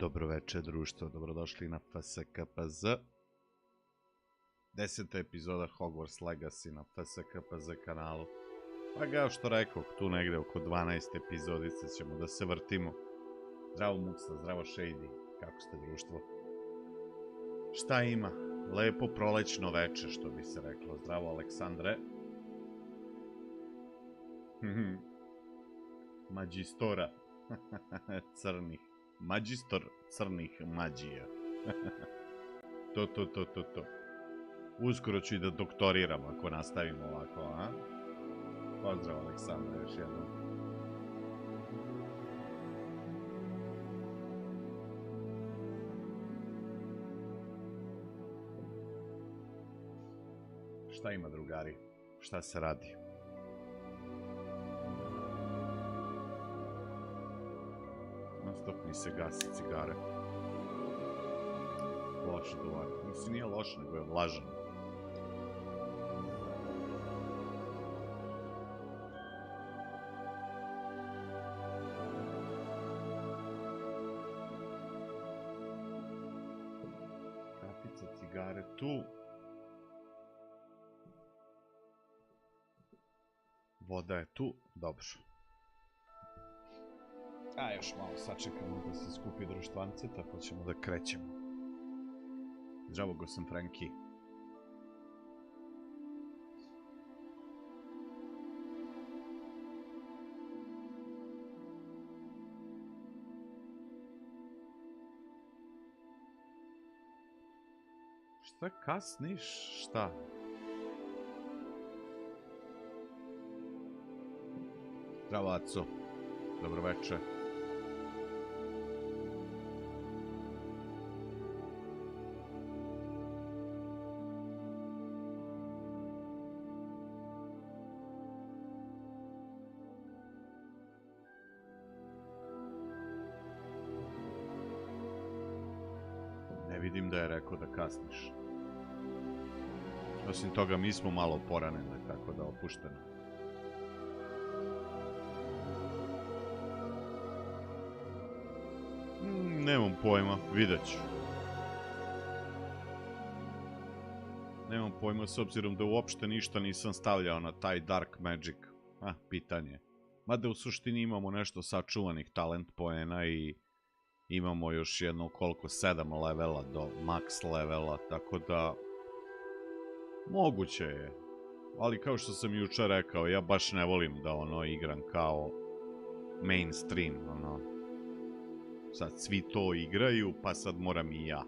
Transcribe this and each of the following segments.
Dobroveče društvo, dobrodošli na FskpZ. 10. epizoda Hogwarts Legacy na FskpZ kanalu. Pa kao što rekao, tu negde oko 12 epizodice ćemo da se vrtimo. Zdravo Muksa, zdravo Shady, kako ste društvo? Šta ima? Lepo prolećno veče, što bi se reklo. Zdravo Aleksandre. Magistora crnih. Magistor crnih magija. To. Uskoro ću i da doktoriram ako nastavimo ovako, a? Pozdrav Aleksandra još jednom. Šta ima drugari? Šta se radi? Stop mi se gasi cigare. Loš duvan. Mislim, nije loš, nego je vlažan. Kapica cigare tu. Voda je tu. Dobro. A još malo sačekamo da se skupi društvance, tako ćemo da krećemo. Zdravo go sam Franki. Šta kasniš? Šta? Zdravo Aco. Dobro večer. Ne vidim da je rekao da kasniš. Osim toga, mi smo malo poranili, tako da opušteno. Nemam pojma, vidjet ću. Nemam pojma s obzirom da uopšte ništa nisam stavljao na taj Dark Magic. Pitanje. Mada u suštini imamo nešto sačuvanih talent poena i imamo još jedno koliko 7 levela do max levela, tako da moguće je. Ali kao što sam jučer rekao, ja baš ne volim da igram kao mainstream, sad svi to igraju, pa sad moram i ja.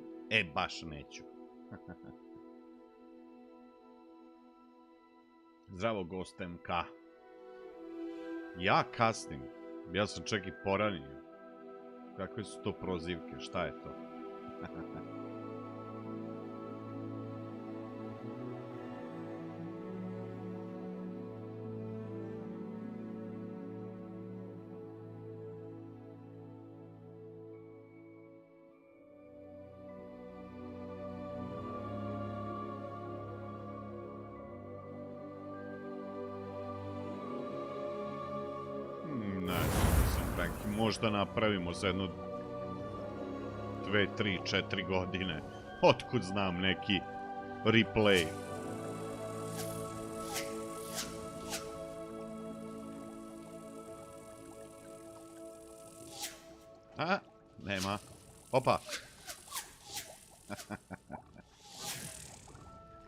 Baš neću. Zdravo gost MK. Ja kasnim. Ja sam čak i poranio. Kakve su to prozivke? Šta je to? Možda napravimo za jedno 2, 3, 4 godine. Otkud znam neki replay. Nema. Opa.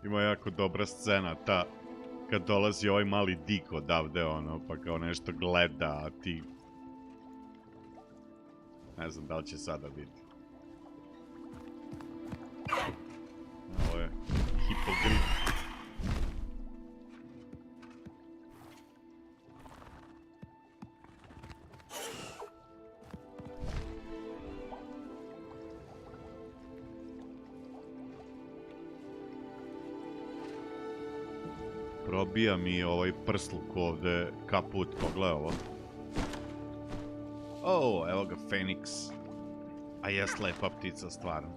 Ima jako dobra scena ta kad dolazi ovaj mali dik odavde pa kao nešto gleda, a ti ne znam da li će sada biti. Ovo je hipogrif. Probija mi ovaj prsluk ovde kaput, pogledaj ovo. Evo ga Feniks. A jes lepa ptica, stvarno.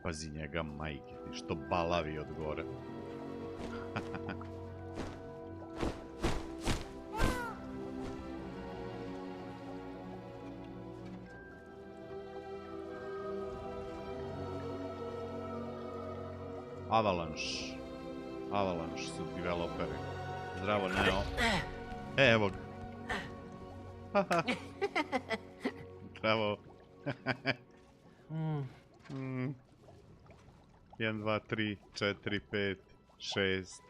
Pazi njega, majke ti, što balavi od gore. Avalanche su developeri. Zdravo, Neo. Evo ga. Zdravo. 1, 2, 3, 4, 5, 6.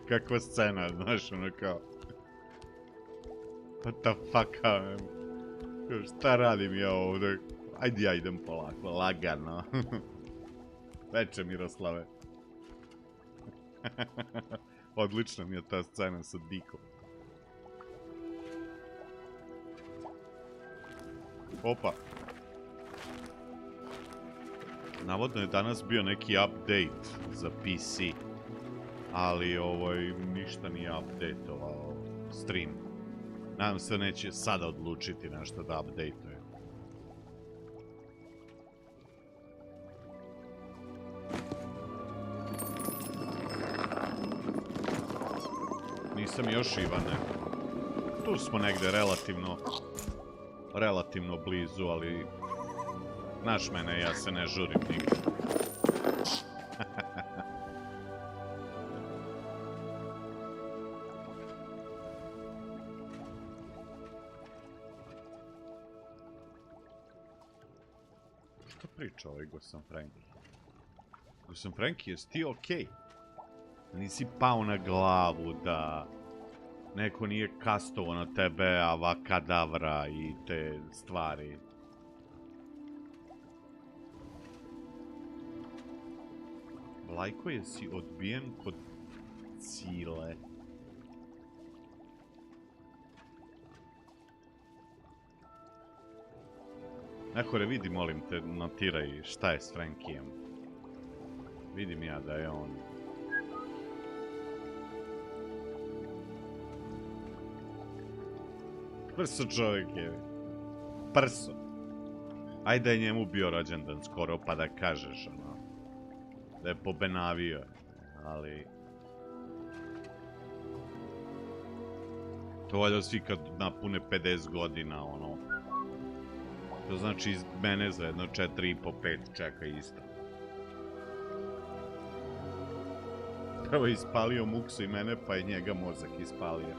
Kakva scena, znaš, ono kao... What the fuck, šta radim ja ovdje? Ajde ja idem polako, lagano. Veče, Miroslave. Odlična mi je ta scena sa Dikom. Opa. Navodno je danas bio neki update za PC. Ali ništa nije updateovao stream. Nadam se neće sada odlučiti nešto da updateuje. Nisam još, Ivane. Tu smo negde relativno blizu, ali... Znaš mene, ja se ne žurim nigde. Što priča ovaj Gosan Franki? Gosan Franki, jesi ti okej? Nisi pao na glavu da neko nije kastovo na tebe avakadavra i te stvari. Lajko, jesi odbijen kod Cile? Nekore, vidi, molim te, notiraj šta je s Frankijem. Vidim ja da je on... Prso čovjek je. Prso. Ajde je njemu bio rođendan skoro pa da kažeš, ono. Da je pobenavio, ali... To valjda svi kad napune 50 godina, ono... To znači iz mene za jedno 4,5-5 čeka isto. Prvo je ispalio muksu i mene, pa je njega mozak ispalio.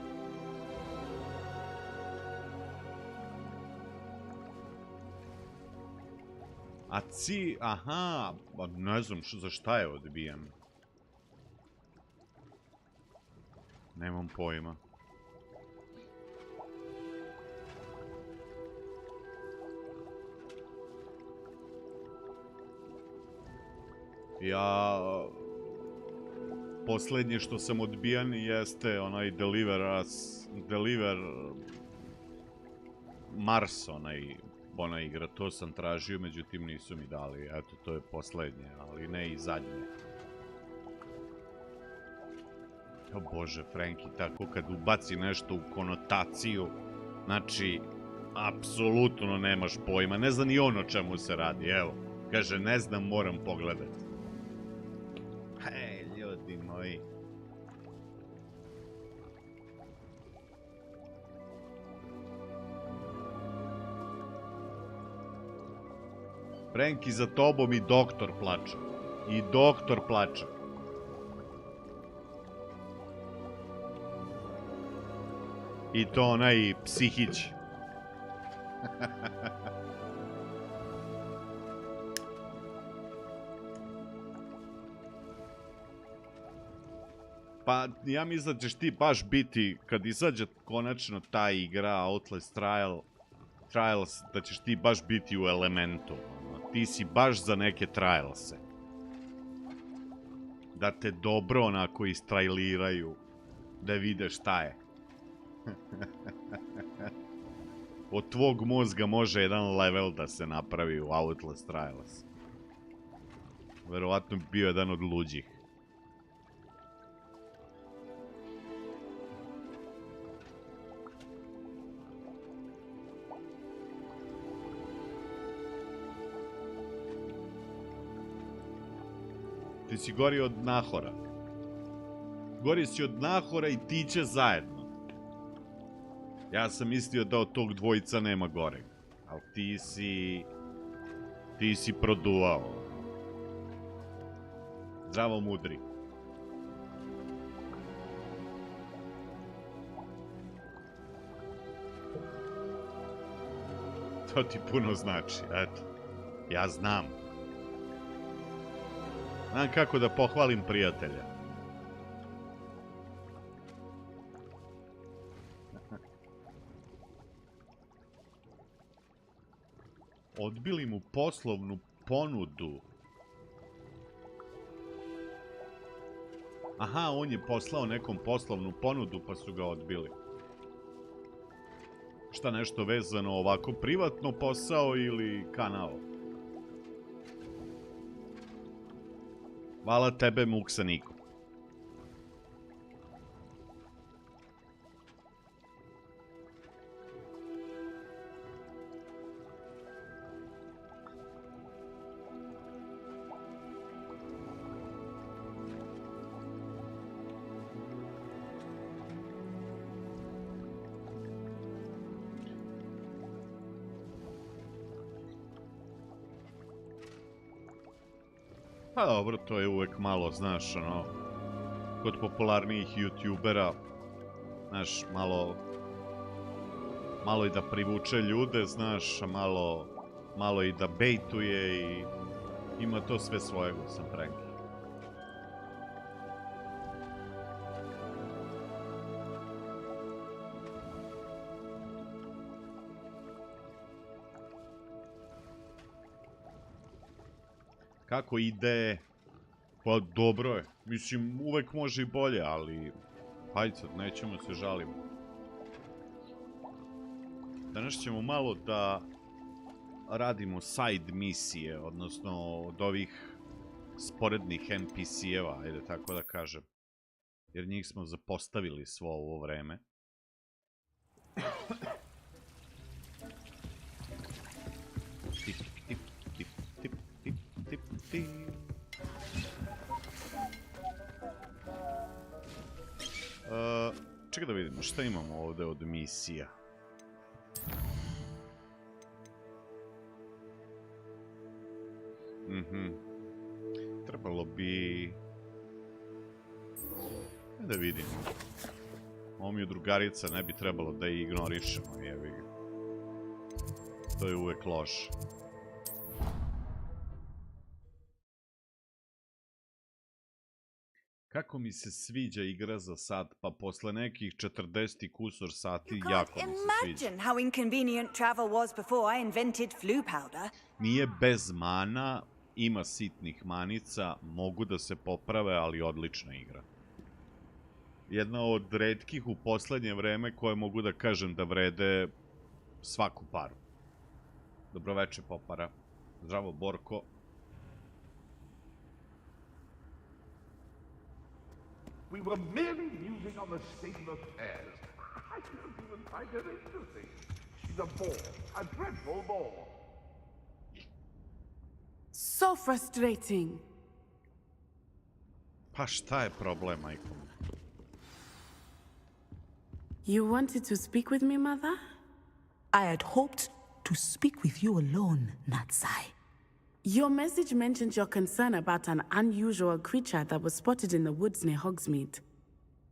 A aha, ne znam za šta je odbijen. Nemam pojma. Ja... Posljednje što sam odbijan jeste onaj Deliver Mars, ona igra, to sam tražio, međutim nisu mi dali, eto, to je posljednje, ali ne i zadnje. O bože, Franki, tako kad ubaci nešto u konotaciju, znači, apsolutno nemaš pojma, ne zna ni on o čemu se radi, evo, kaže, ne znam, moram pogledati. Hej, ljudi moji. Franki, za tobom i doktor plače. I doktor plače. I to onaj psihić. Pa ja mislim da ćeš ti baš biti, kad izađe konačno ta igra Outlast Trials, da ćeš ti baš biti u elementu. Ti si baš za neke trialse. Da te dobro onako istrajliraju. Da vide šta je. Od tvog mozga može jedan level da se napravi u Outlast Trials. Verovatno bio jedan od luđih. Ti si gori od Nahora. Gori si od Nahora i Tiće zajedno. Ja sam mislio da od tog dvojica nema goreg. Ali ti si produvao. Zdravo, mudri. To ti puno znači, eto. Ja znam. Znam kako da pohvalim prijatelja. Odbili mu poslovnu ponudu. Aha, on je poslao nekom poslovnu ponudu pa su ga odbili. Šta, nešto vezano ovako privatno posao ili kanal? Hvala tebe, Muksa Niko. Pa dobro, to je uvek malo, znaš, ono, kod popularnijih youtubera, znaš, malo i da privuče ljude, znaš, malo i da bejtuje i ima to sve svojego, sam prenki. Kako ide? Pa dobro je. Mislim, uvek može i bolje, ali... Hajde sad, nećemo se žalimo. Danas ćemo malo da radimo side misije, odnosno od ovih sporednih NPC-eva, ajde tako da kažem. Jer njih smo zapostavili svo ovo vreme. Čekaj da vidimo, šta imamo ovde od misija? Trebalo bi... Da vidimo. Ovo mi je drugarica, ne bi trebalo da je ignorišemo, jebi ga. To je uvek loše. Kako mi se sviđa igra za sad, pa posle nekih 40 kusur sati jako mi se sviđa. Nije bez mana, ima sitnih manica, mogu da se poprave, ali odlična igra. Jedna od retkih u poslednje vreme koje mogu da kažem da vrede svaku paru. Dobroveče, Popara. Zdravo, Borko. We were merely musing on the state of affairs. I don't even find her interesting. She's a bore, a dreadful bore. So frustrating. Pa šta je problem, majko? You wanted to speak with me, Mother? I had hoped to speak with you alone, Natsai. Your message mentioned your concern about an unusual creature that was spotted in the woods near Hogsmeade.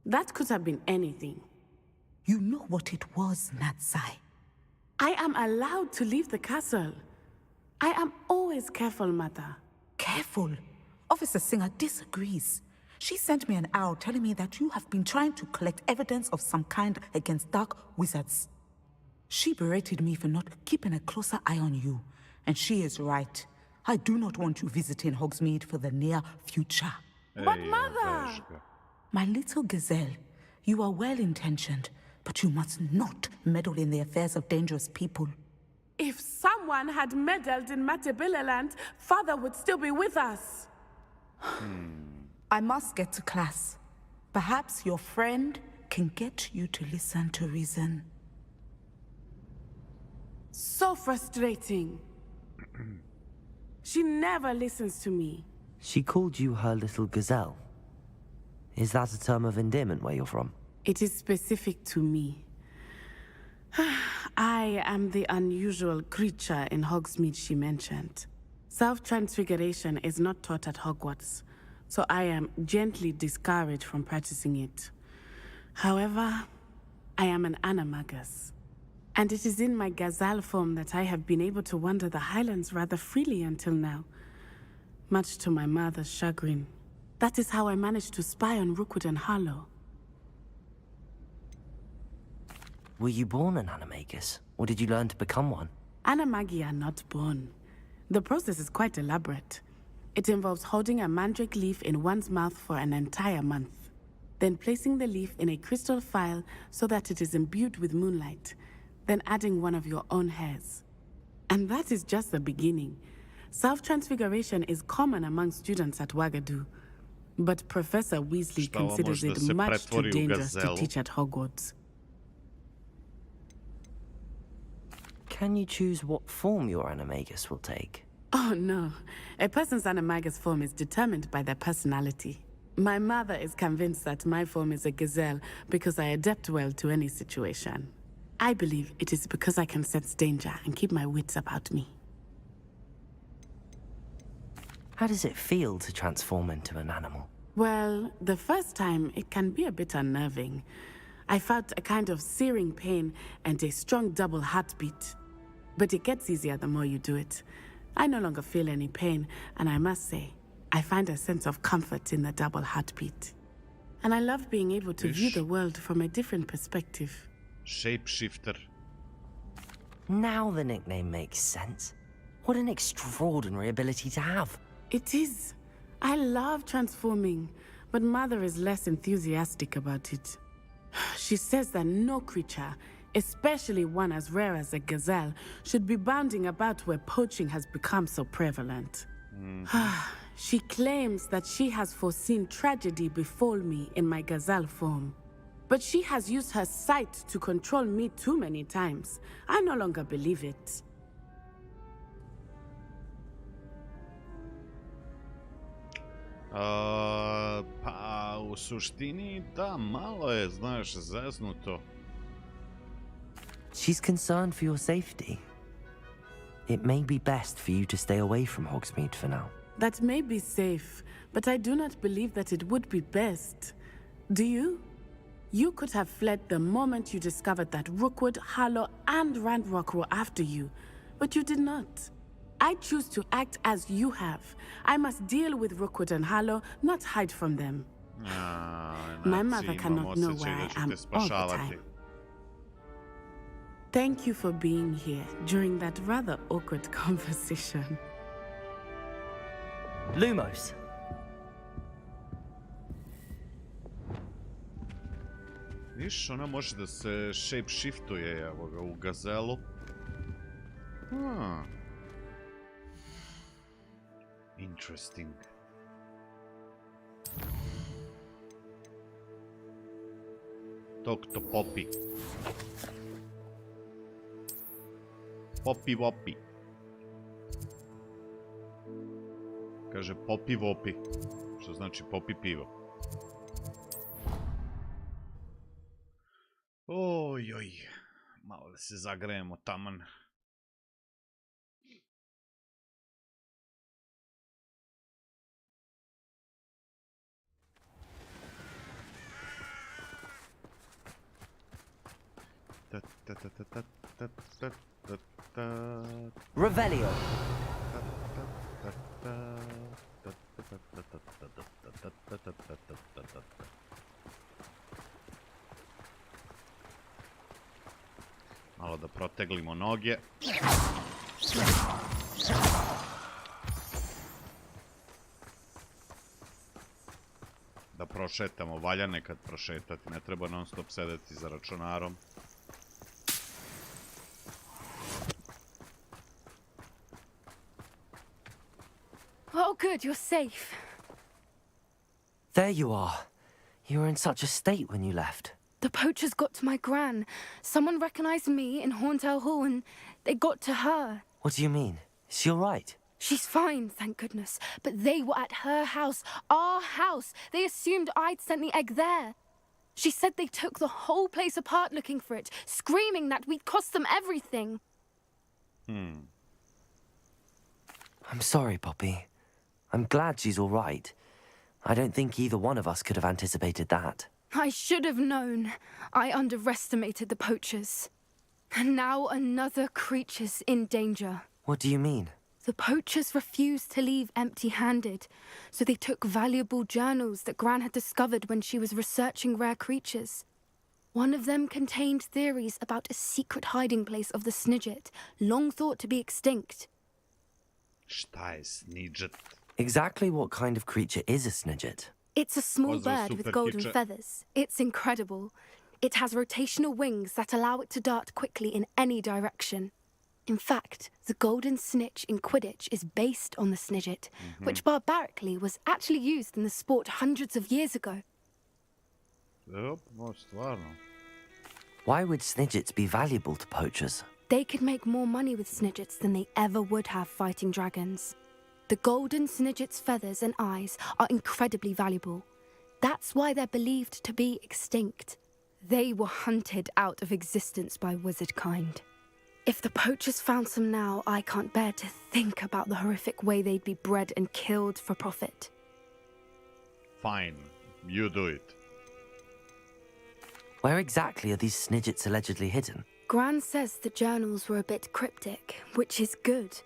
That could have been anything. You know what it was, Natsai. I am allowed to leave the castle. I am always careful, Mother. Careful? Officer Singer disagrees. She sent me an owl telling me that you have been trying to collect evidence of some kind against dark wizards. She berated me for not keeping a closer eye on you, and she is right. I do not want you visiting Hogsmeade for the near future. But Mother! My little gazelle, you are well-intentioned, but you must not meddle in the affairs of dangerous people. If someone had meddled in Matabeleland, Father would still be with us. I must get to class. Perhaps your friend can get you to listen to reason. So frustrating. She never listens to me. She called you her little gazelle. Is that a term of endearment where you're from? It is specific to me. I am the unusual creature in Hogsmeade she mentioned. Self-transfiguration is not taught at Hogwarts, so I am gently discouraged from practicing it. However, I am an animagus, and it is in my gazelle form that I have been able to wander the Highlands rather freely until now, much to my mother's chagrin. That is how I managed to spy on Rookwood and Harlow. Were you born an animagus, or did you learn to become one? Animagi are not born. The process is quite elaborate. It involves holding a mandrake leaf in one's mouth for an entire month, then placing the leaf in a crystal phial so that it is imbued with moonlight, then adding one of your own hairs. And that is just the beginning. Self-transfiguration is common among students at Wagadu, but Professor Weasley considers it much too dangerous to teach at Hogwarts. Can you choose what form your animagus will take? Oh no, a person's animagus form is determined by their personality. My mother is convinced that my form is a gazelle because I adapt well to any situation. I believe it is because I can sense danger and keep my wits about me. How does it feel to transform into an animal? Well, the first time it can be a bit unnerving. I felt a kind of searing pain and a strong double heartbeat. But it gets easier the more you do it. I no longer feel any pain, and I must say, I find a sense of comfort in the double heartbeat. And I love being able to view the world from a different perspective. Shapeshifter. Now the nickname makes sense. What an extraordinary ability to have. It is. I love transforming, but Mother is less enthusiastic about it. She says that no creature, especially one as rare as a gazelle, should be bounding about where poaching has become so prevalent. She claims that she has foreseen tragedy befall me in my gazelle form. But she has used her sight to control me too many times. I no longer believe it. Pa u suštini da, malo je, znaš, zeznuto. She's concerned for your safety. It may be best for you to stay away from Hogsmeade for now. That may be safe, but I do not believe that it would be best. Do you? You could have fled the moment you discovered that Rookwood, Harlow, and Ranrock were after you, but you did not. I choose to act as you have. I must deal with Rookwood and Harlow, not hide from them. My mother cannot know where I am all the time. Thank you for being here during that rather awkward conversation. Lumos. Viš, ona može da se shapeshiftuje, evo ga, u gazelu. Interesting. Talk to Poppy. Poppy Woppy. Kaže Poppy Woppy, što znači Poppy pivo. Oj, malo da se zagrejemo taman. Revelio. Malo da proteglimo noge. Da prošetamo, valja nekad prošetati, ne treba non stop sedeti za računarom. Oh, good, you're safe. There you are. You were in such a state when you left. The poachers got to my gran. Someone recognized me in Horndale Hall and they got to her. What do you mean? Is she all right? She's fine, thank goodness. But they were at her house, our house. They assumed I'd sent the egg there. She said they took the whole place apart looking for it, screaming that we'd cost them everything. I'm sorry, Poppy. I'm glad she's all right. I don't think either one of us could have anticipated that. I should have known. I underestimated the poachers. And now another creature's in danger. What do you mean? The poachers refused to leave empty-handed, so they took valuable journals that Gran had discovered when she was researching rare creatures. One of them contained theories about a secret hiding place of the Snidget, long thought to be extinct. Šta je Snidget? Exactly what kind of creature is a Snidget? It's a small Was bird with golden superhiče. feathers. It's incredible. It has rotational wings that allow it to dart quickly in any direction. In fact, the golden snitch in Quidditch is based on the Snidget, which barbarically was actually used in the sport hundreds of years ago. Stvarno. Why would Snidgets be valuable to poachers? They could make more money with Snidgets than they ever would have fighting dragons. The golden Snidget's feathers and eyes are incredibly valuable. That's why they're believed to be extinct. They were hunted out of existence by wizard kind. If the poachers found some now, I can't bear to think about the horrific way they'd be bred and killed for profit. Fine, you do it. Where exactly are these Snidgets allegedly hidden? Gran says the journals were a bit cryptic, which is good.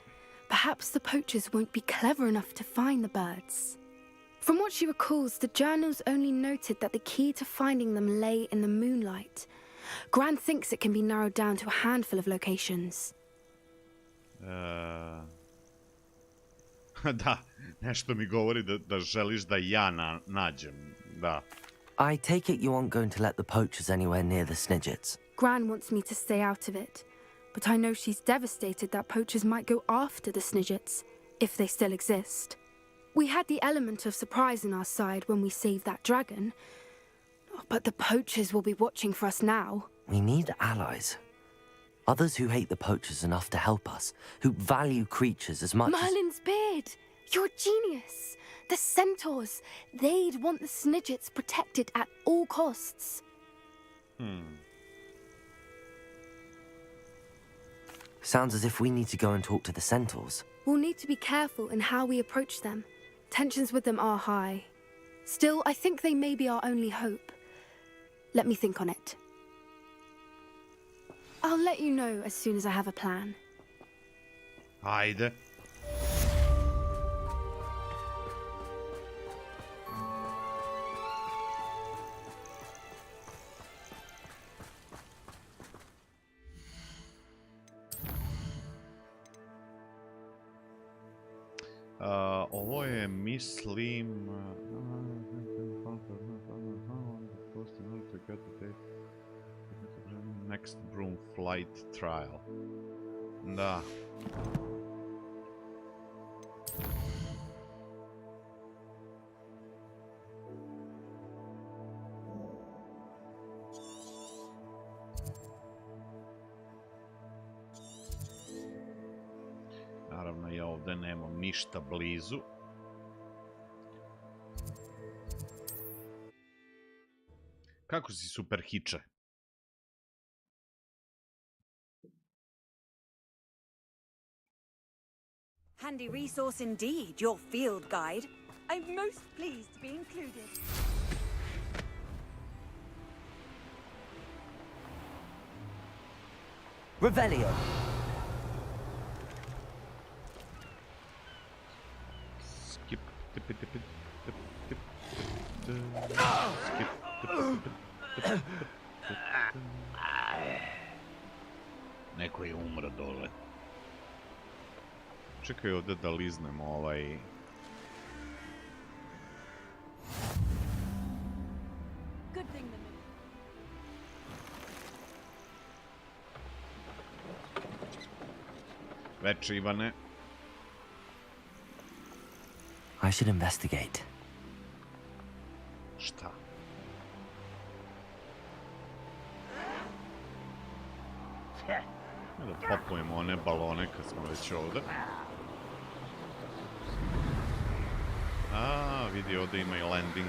Perhaps the poachers won't be clever enough to find the birds. From what she recalls, the journals only noted that the key to finding them lay in the moonlight. Gran thinks it can be narrowed down to a handful of locations. Da, nešto mi govori da želiš da ja nađem, da. I take it you aren't going to let the poachers anywhere near the Snidgets. Gran wants me to stay out of it, but I know she's devastated that poachers might go after the Snidgets, if they still exist. We had the element of surprise on our side when we saved that dragon, but the poachers will be watching for us now. We need allies. Others who hate the poachers enough to help us, who value creatures as much as... Merlin's beard! You're a genius! The centaurs! They'd want the Snidgets protected at all costs. Sounds as if we need to go and talk to the centaurs. We'll need to be careful in how we approach them. Tensions with them are high. Still, I think they may be our only hope. Let me think on it. I'll let you know as soon as I have a plan. Ajde. Ovo je, mislim... Next Broom Flight Trial. Da. Naravno, ja ovdje nemam ništa blizu. Kako si super hiče? Handy resource indeed, your field guide. I'm most pleased to be included. Revelio! Skip, tip, tip, tip, tip, tip, skip, tip, tip, tip. Neko je umro dole. Čekaj ovdje da liznemo ovaj... Good thing the Veče, Ivane. I should investigate. Šta? Da popujemo one balone kad smo već ovdje. A, vidi, ovdje ima i landing.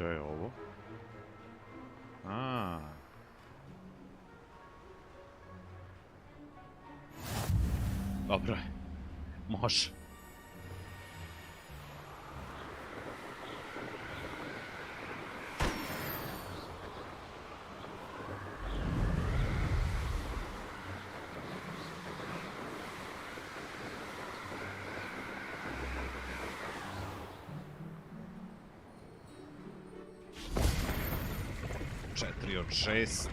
Što je ovo? Dobro je. Može. Četiri od 6.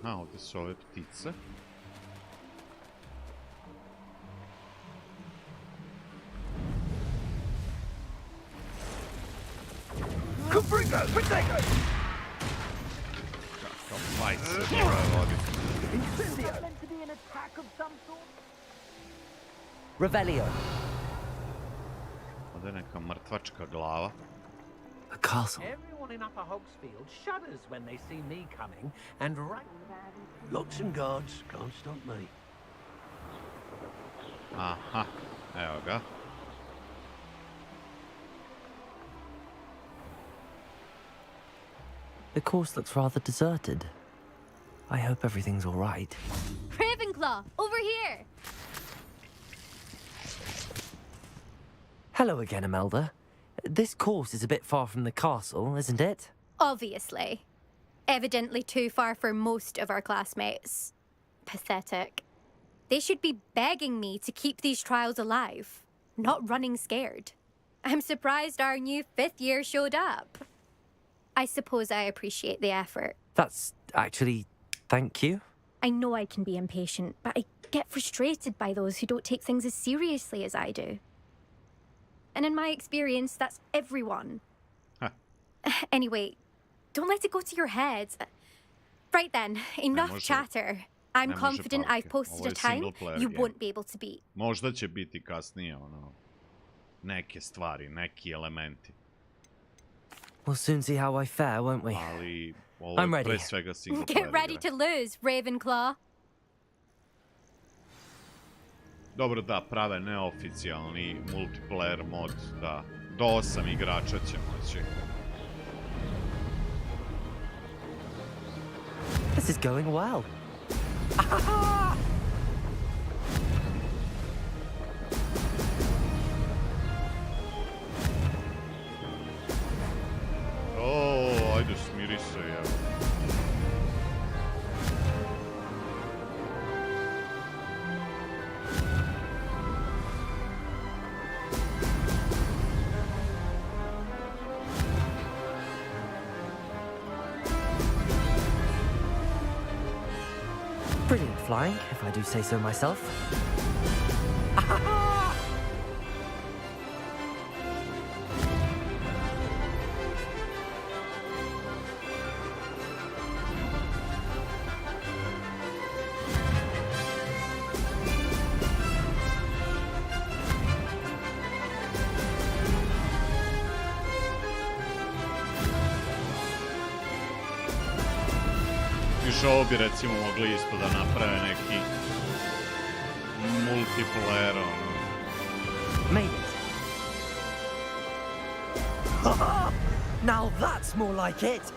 Aha, ovdje su ove ptice. Kakav fajt se treba voditi. Revelio. Ovdje je neka mrtvačka glava. A castle. Everyone in Upper Hogsfield shudders when they see me coming, and locks and guards can't stop me. Aha, evo ga. The course looks rather deserted. I hope everything's all right. Ravenclaw, over here! Hello again, Imelda. This course is a bit far from the castle, isn't it? Obviously. Evidently too far for most of our classmates. Pathetic. They should be begging me to keep these trials alive, not running scared. I'm surprised our new 5th year showed up. I suppose I appreciate the effort. That's actually... thank you. I know I can be impatient, but I get frustrated by those who don't take things as seriously as I do. And in my experience, that's everyone. Huh. Anyway, don't let it go to your head. Right then, enough chatter. I'm confident I've posted a time you won't be able to beat. Možda će biti kasnije, neke stvari, neki elementi. We'll soon see how I fare, won't we? Ali, ovo je pre svega single player. Get ready to lose, Ravenclaw. Dobro, da, prave neoficijalni multiplayer mod, da. Do 8 igrača će moći. This is going well. O, ajde, smiri se, evo. Brilliant flying, if I do say so myself. Ovo bi recimo mogli isto da naprave neki multiplayer, Made it. Now that's more like it.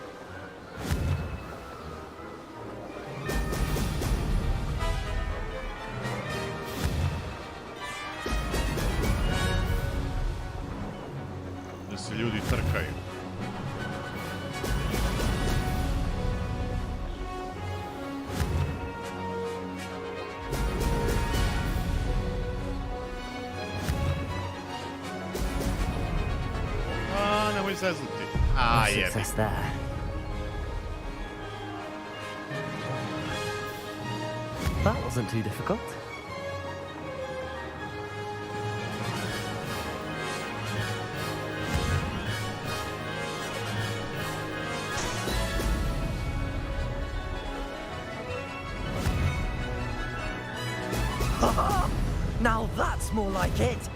Da se ljudi trkaju. Success there. That wasn't too difficult. Now that's more like it!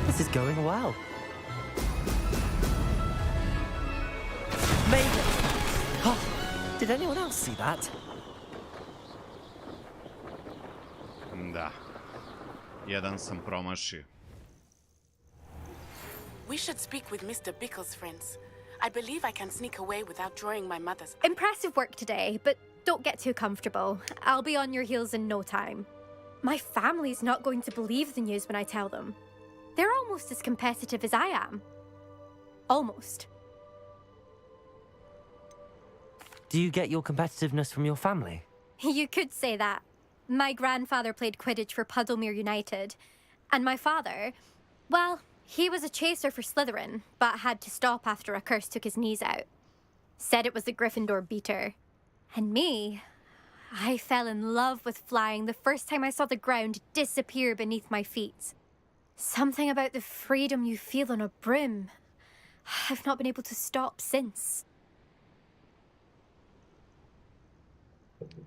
This is going well. Maybe. Oh, did anyone else see that? Da. Jedan sam promašio. We should speak with Mr. Bickle's friends. I believe I can sneak away without drawing my mother's... Impressive work today, but don't get too comfortable. I'll be on your heels in no time. My family's not going to believe the news when I tell them. They're almost as competitive as I am. Almost. Do you get your competitiveness from your family? You could say that. My grandfather played Quidditch for Puddlemere United. And my father, well, he was a chaser for Slytherin, but had to stop after a curse took his knees out. Said it was the Gryffindor beater. And me, I fell in love with flying the first time I saw the ground disappear beneath my feet. Something about the freedom you feel on a broom. I've not been able to stop since.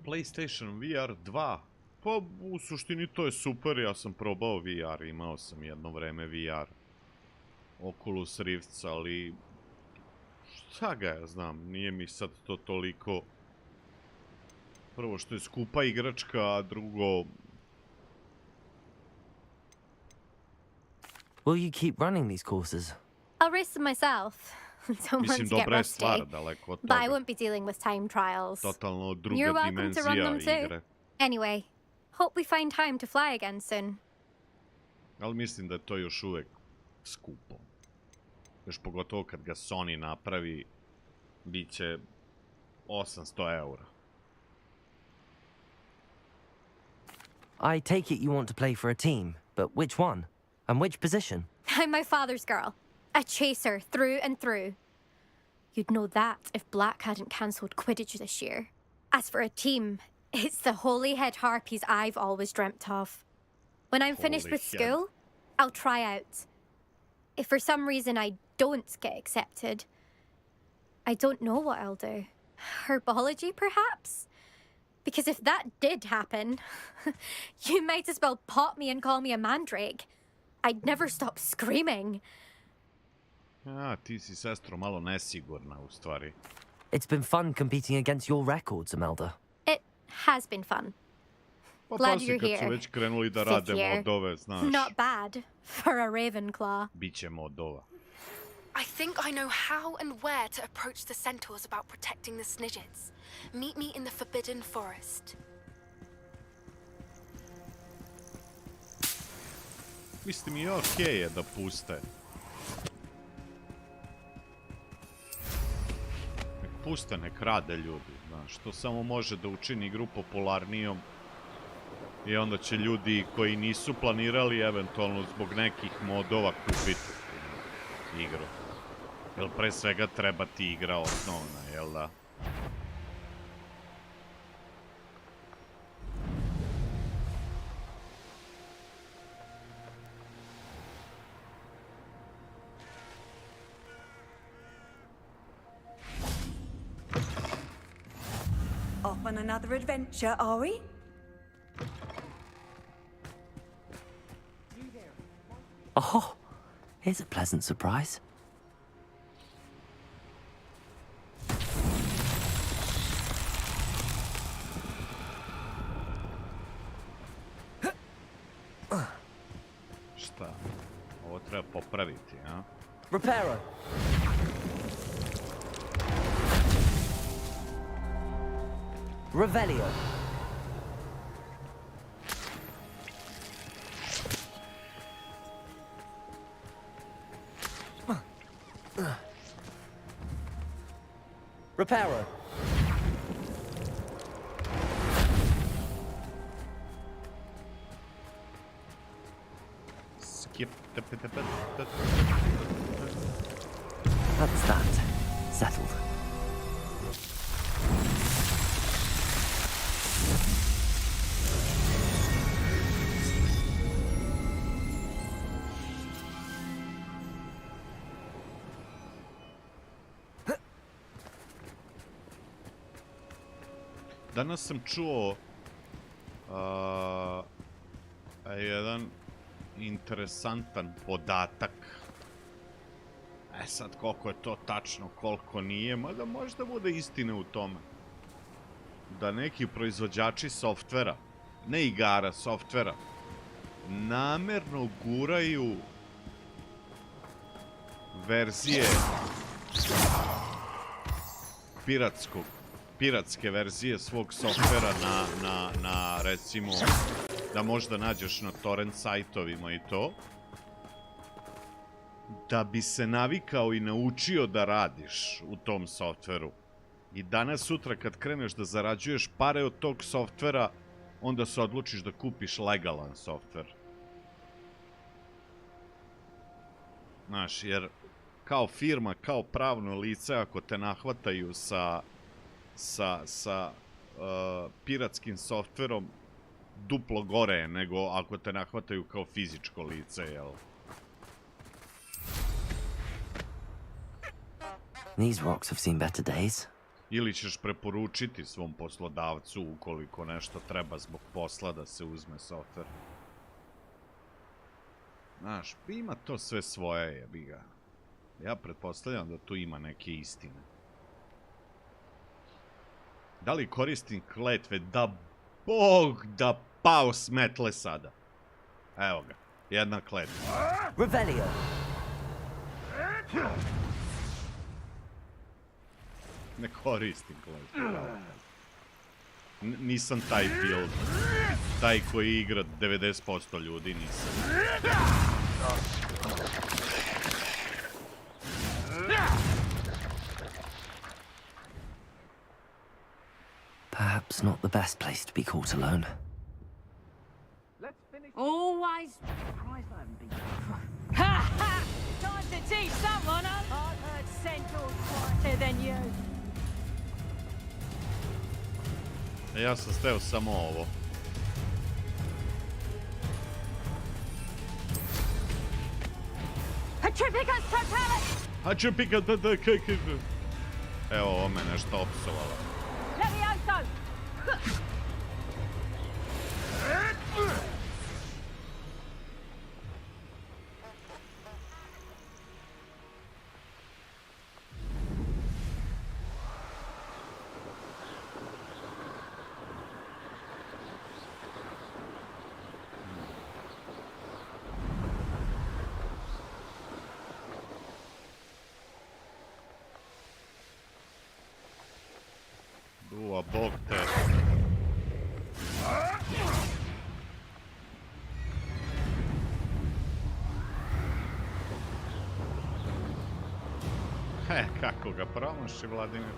PlayStation VR 2. Pa u suštini to je super, ja sam probao VR, imao sam jedno vreme VR. Oculus Rift, ali šta ga ja znam, nije mi sad to toliko. Prvo što je skupa igračka, a drugo... Will you keep running these courses? I'll race them myself. Don't want Mislim, to get dobra je rusty. stvar, daleko od But I toga. won't be dealing with time trials. Totalno druga You're welcome to run dimenzija them too. igre. Anyway, hope we find time to fly again soon. Ali mislim da je to još uvek skupo. Još pogotovo kad ga Sony napravi, bit će 800 eura. I take it you want to play for a team, but which one? And which position? I'm my father's girl. A chaser through and through. You'd know that if Black hadn't cancelled Quidditch this year. As for a team, it's the Holyhead Harpies I've always dreamt of. When I'm finished with Holyhead. school, I'll try out. If for some reason I don't get accepted, I don't know what I'll do. Herbology, perhaps? Because if that did happen, you might as well pop me and call me a mandrake. I'd never stop screaming. A, ti si, sestro, malo nesigurna, u stvari. It's been fun competing against your records, Imelda. It has been fun. Pa Glad poslije you're kad su here. već krenuli da Fifth rade year. modove, znaš, Not bad for a Ravenclaw. biće modova. I think I know how and where to approach the centaurs about protecting the Snidgets. Meet me in the Forbidden Forest. Mislim i okej je da puste. Nek puste, nek rade ljudi, znaš, to samo može da učini igru popularnijom. I onda će ljudi koji nisu planirali eventualno zbog nekih modova kupiti igru. Jer pre svega treba ti igra osnovna, jel da? Off on another adventure, are we? Oh, here's a pleasant surprise. Šta? Ovo treba popraviti, a? Reparo. Revelio. Reparo. Skip. That's that. Settled. Danas sam čuo jedan interesantan podatak. Sad, koliko je to tačno, koliko nije, mada možda bude istine u tome. Da neki proizvođači softvera, ne igara, softvera, namerno guraju verzije piratske verzije svog softvera na recimo, da možda nađeš na torrent sajtovima i to, da bi se navikao i naučio da radiš u tom softveru. I danas, sutra, kad kreneš da zarađuješ pare od tog softvera, onda se odlučiš da kupiš legalan softver. Znaš, jer kao firma, kao pravno lice, ako te nahvataju sa piratskim softverom, duplo gore je nego ako te nahvataju kao fizičko lice, jel? These rocks have seen better days. Ili ćeš preporučiti svom poslodavcu ukoliko nešto treba zbog posla da se uzme softver. Znaš, ima to sve svoje, jebi ga. Ja pretpostavljam da tu ima neke istine. Da li koristim kletve? Da Bog da pao s metle sada. Evo ga, jedna kletva. Revelio. Ne koristim kletve. Nisam taj build. Taj koji igra 90% ljudi, nisam. Perhaps not the best place to be caught alone. Always. Ha ha! Time to teach someone, huh? I've heard Centaur's quieter than you. Ja sam steo samo ovo. Evo, ovo me nešto opsovalo. A bog te. Kako ga promaši, Vladimir.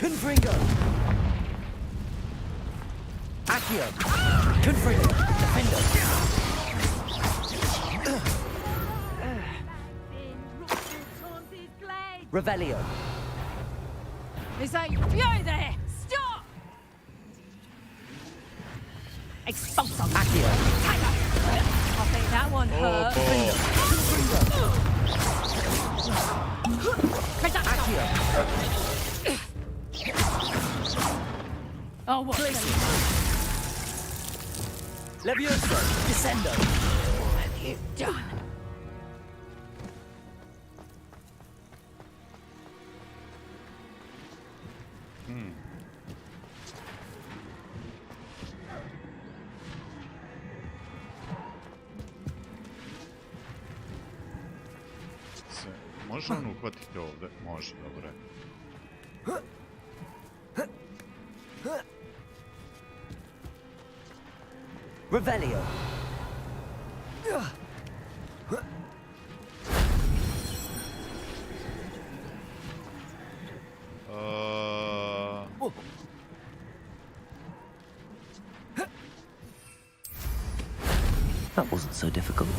Confringo! Accio! Confringo! Defender! Revelio! Is that you there? Stop! Expulso! Accio! I think that one hurt. Accio! Oh, what? Levioso! Descendo! What have you done? Može on uhvatiti ovdje? Može, dobro je. Revelio. That wasn't so difficult.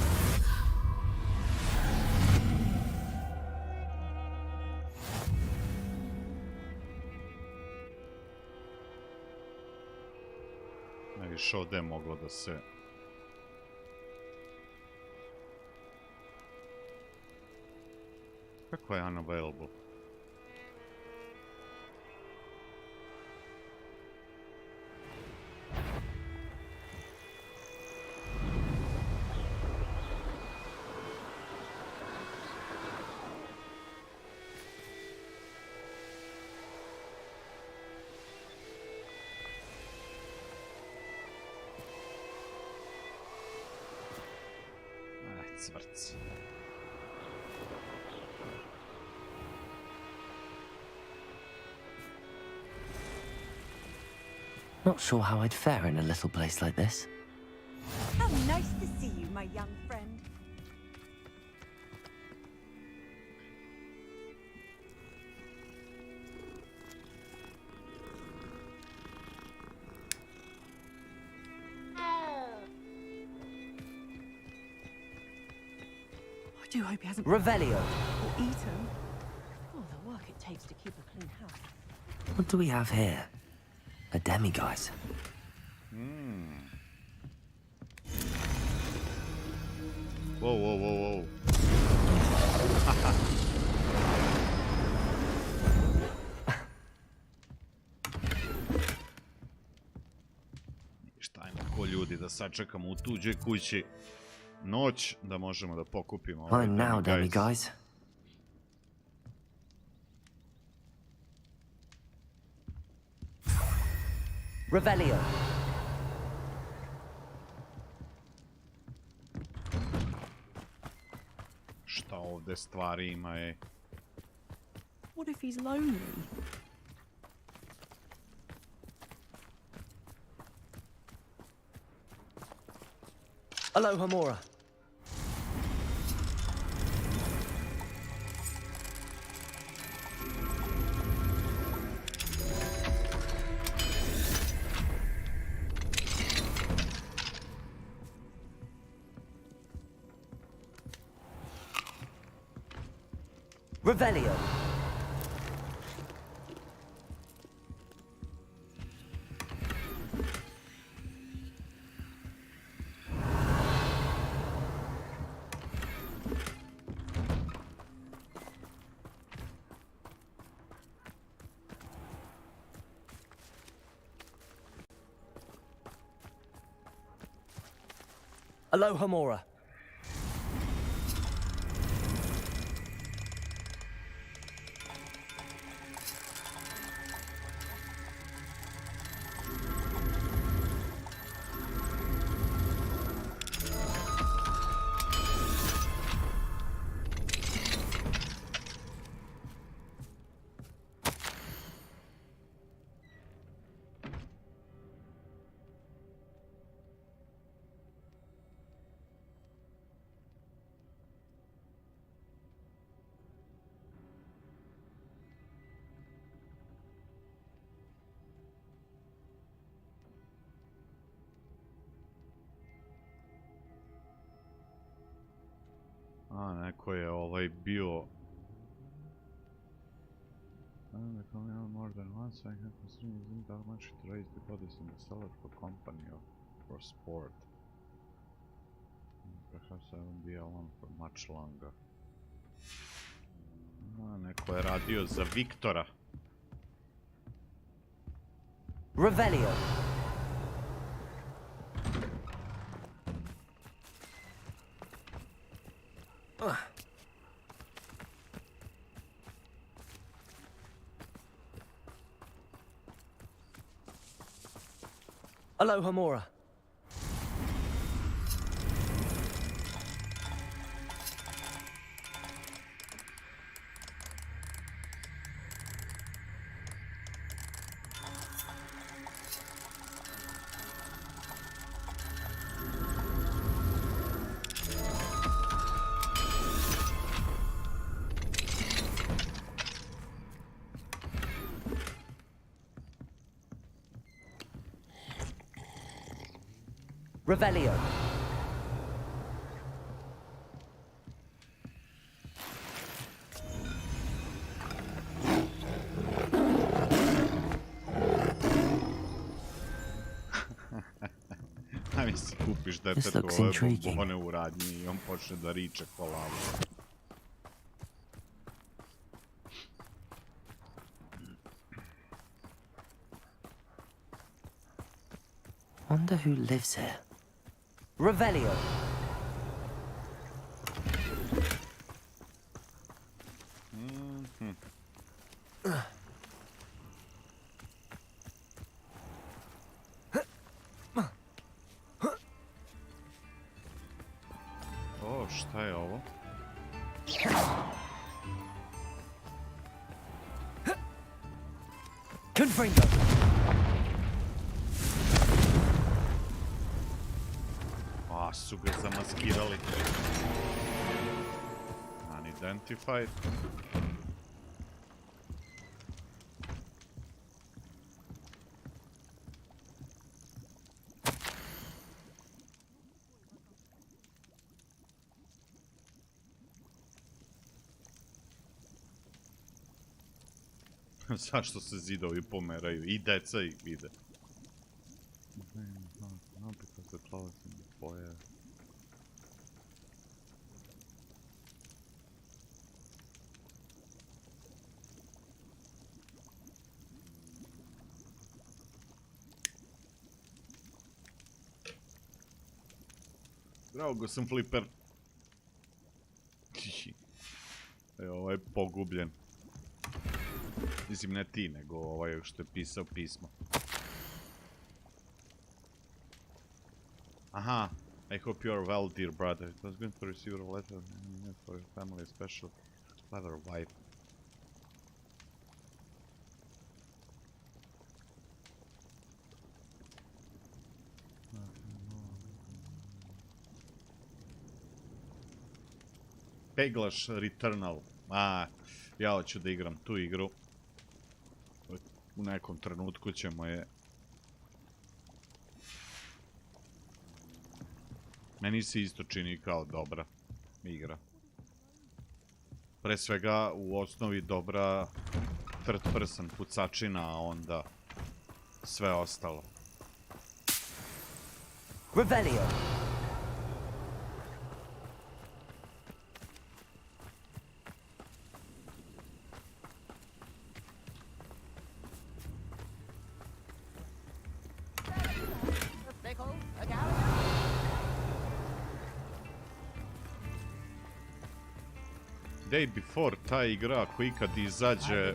Najviše ovdje je moglo da se... Kako je unavailable? Cvrci. Not sure how I'd fare in a little place like this. How nice to see you, my young friend. I do hope he hasn't Revelio. or eaten. Oh, the work it takes to keep a clean house. What do we have here? A demiguise. Whoa, whoa, whoa, whoa. Ništa, ajmo ko ljudi da sačekamo u tuđoj kući noć da možemo da pokupimo ovaj I'm now demiguise. Revelio. Šta ovdje stvari ima je? What if he's lonely? Aloha Mora. Revelio. Aloha Mora. A, neko je ovaj bio... More than once, I have consumed using that much to raise the bodies in the cellar for company or for sport. Perhaps I won't be alone for much longer. A, neko je radio za Viktora. Revelio. Aloha Mora. Revelio. A mi si kupiš detetu ove bombone u radnji i on počne da riče ko lava. Wonder who lives here. Revelio. O, šta je ovo? Confringo. A, su ga zamaskirali. Unidentified. Zašto se zidovi pomeraju? I deca ih vide. Zdravo, go sam Flipper. Evo, ovaj je pogubljen. Mislim, ne ti, nego ovaj što je pisao pismo. Aha, I hope you are well, dear brother. It was good to receive a letter for your family, a special letter wife. Peglaš Returnal. Ja hoću da igram tu igru. U nekom trenutku ćemo je... Meni se isto čini kao dobra igra. Pre svega u osnovi dobra third person pucačina, a onda sve ostalo. Revelio. Day Before, ta igra, ako ikad izađe...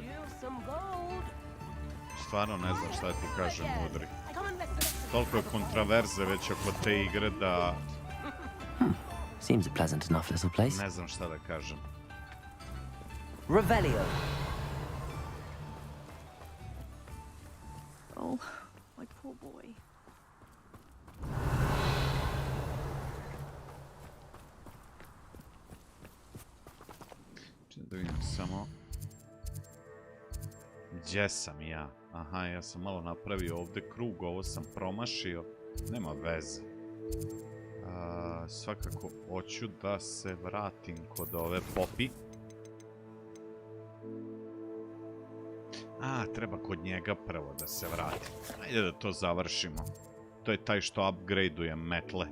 Stvarno ne znam šta ti kažem, Mudri. Toliko je kontraverze već oko te igre da... Seems a pleasant enough little place. Ne znam šta da kažem. Revelio. Oh, my poor boy. Da vidim samo... Gdje sam ja? Aha, ja sam malo napravio ovdje krug, ovo sam promašio. Nema veze. Svakako hoću da se vratim kod ove Popi. Treba kod njega prvo da se vratim. Ajde da to završimo. To je taj što upgradeuje metle.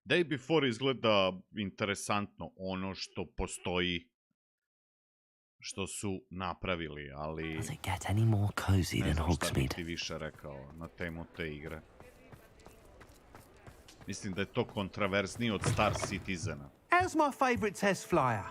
Day Before izgleda interesantno, ono što postoji, što su napravili, ali... Does it get any more cozy than Ne znam šta bi Hogsmeade? ti više rekao na temu te igre. Mislim da je to kontraverznije od Star Citizena. How's my favourite test flyer?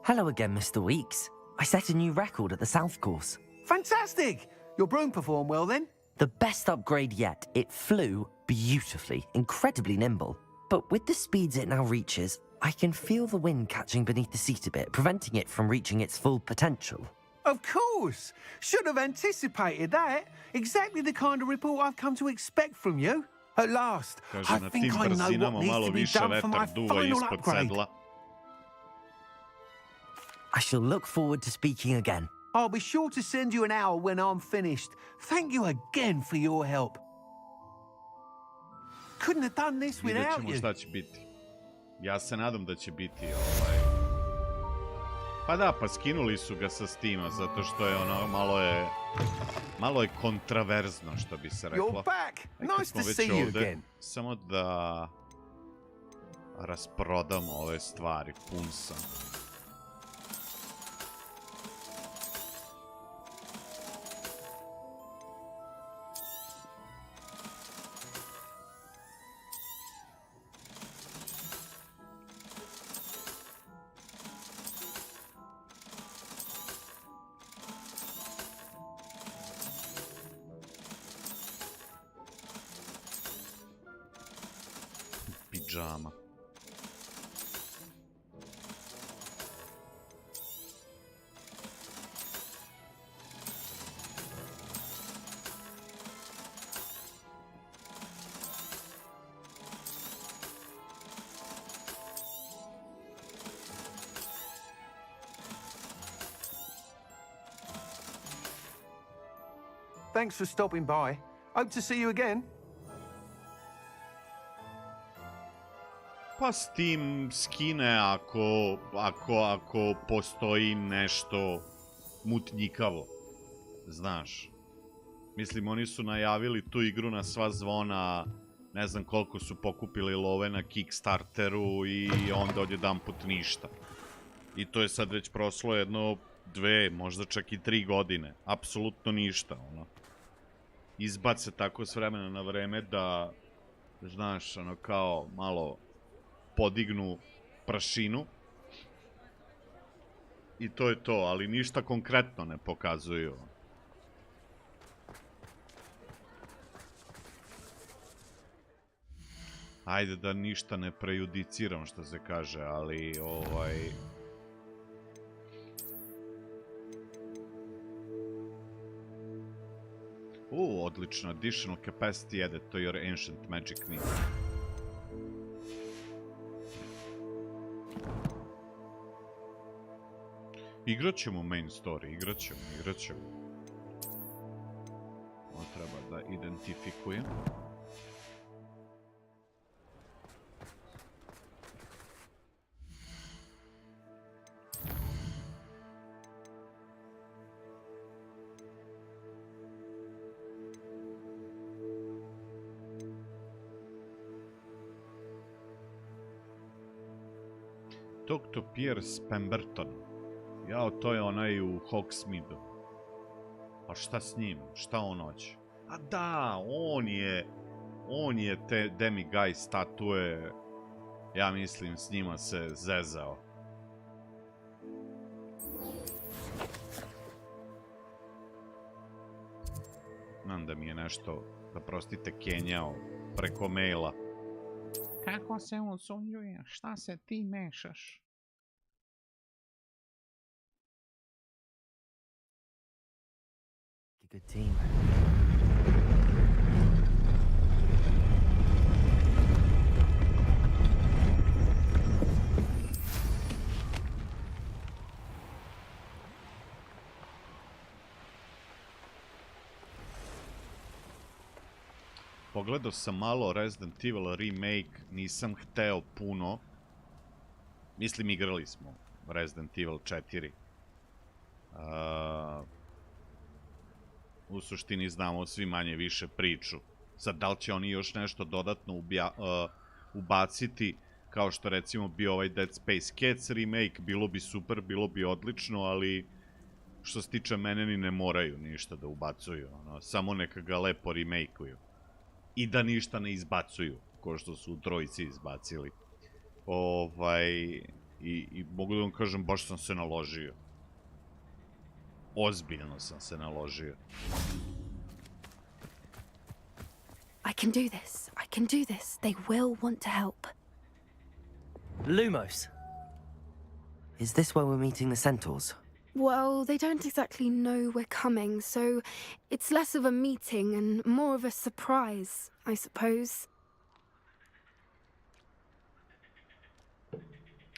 Hello again, Mr. Weeks. I set a new record at the South Course. Fantastic! Your broom performed well then? The best upgrade yet. It flew beautifully, incredibly nimble. But with the speeds it now reaches, I can feel the wind catching beneath the seat a bit, preventing it from reaching its full potential. Of course! Should have anticipated that. Exactly the kind of report I've come to expect from you. At last, Kaže, I na think tim I know brzinama what needs malo to be više done for my vetar duva final ispod upgrade. sedla. I shall look forward to speaking again. I'll be sure to send you an owl when I'm finished. Thank you again for your help. Couldn't have done this Vidjet without ćemo you. šta će biti. Ja se nadam da će biti Pa da, pa skinuli su ga sa Steama, zato što je ono, malo je kontraverzno, što bi se reklo. You're back. Nice to see you again. Samo da rasprodamo ove stvari, pun sam. Pidžama. Thanks for stopping by. Hope to see you again. Pa Steam skine ako postoji nešto mutnjikavo, znaš. Mislim, oni su najavili tu igru na sva zvona, ne znam koliko su pokupili love na Kickstarteru i onda odjedanput ništa. I to je sad već prošlo jedno 2, možda čak i 3 godine. Apsolutno ništa, ono. Izbace tako s vremena na vreme da, znaš, ono kao malo podignu prašinu i to je to, ali ništa konkretno ne pokazuju. Ajde da ništa ne prejudiciram, što se kaže, ali odlično. Additional capacity added to your ancient magic needs. Igrat ćemo main story, igrat ćemo. Ovo treba da identifikujem. Dr. Pierce Pemberton. Jao, to je onaj u Hogsmeadu. Pa šta s njim? Šta on hoće? A da, on je te demiguy statue, ja mislim, s njima se zezao. Znam da mi je nešto, da prostite, kenjao preko maila. Kako se usunjuje? Šta se ti mešaš? Good team. Pogledao sam malo Resident Evil remake, nisam hteo puno. Mislim, igrali smo Resident Evil 4. U suštini znamo svi manje više priču. Sad, da li će oni još nešto dodatno ubaciti, kao što recimo bio ovaj Dead Space Cats remake, bilo bi super, bilo bi odlično, ali što se tiče mene ni ne moraju ništa da ubacuju, samo neka ga lepo remake-uju. I da ništa ne izbacuju, ko što su u trojici izbacili. I mogu da vam kažem, baš sam se naložio. Ozbiljno sam se naložio. I can do this. I can do this. They will want to help. Lumos. Is this where we're meeting the centaurs? Well, they don't exactly know we're coming, so it's less of a meeting and more of a surprise, I suppose.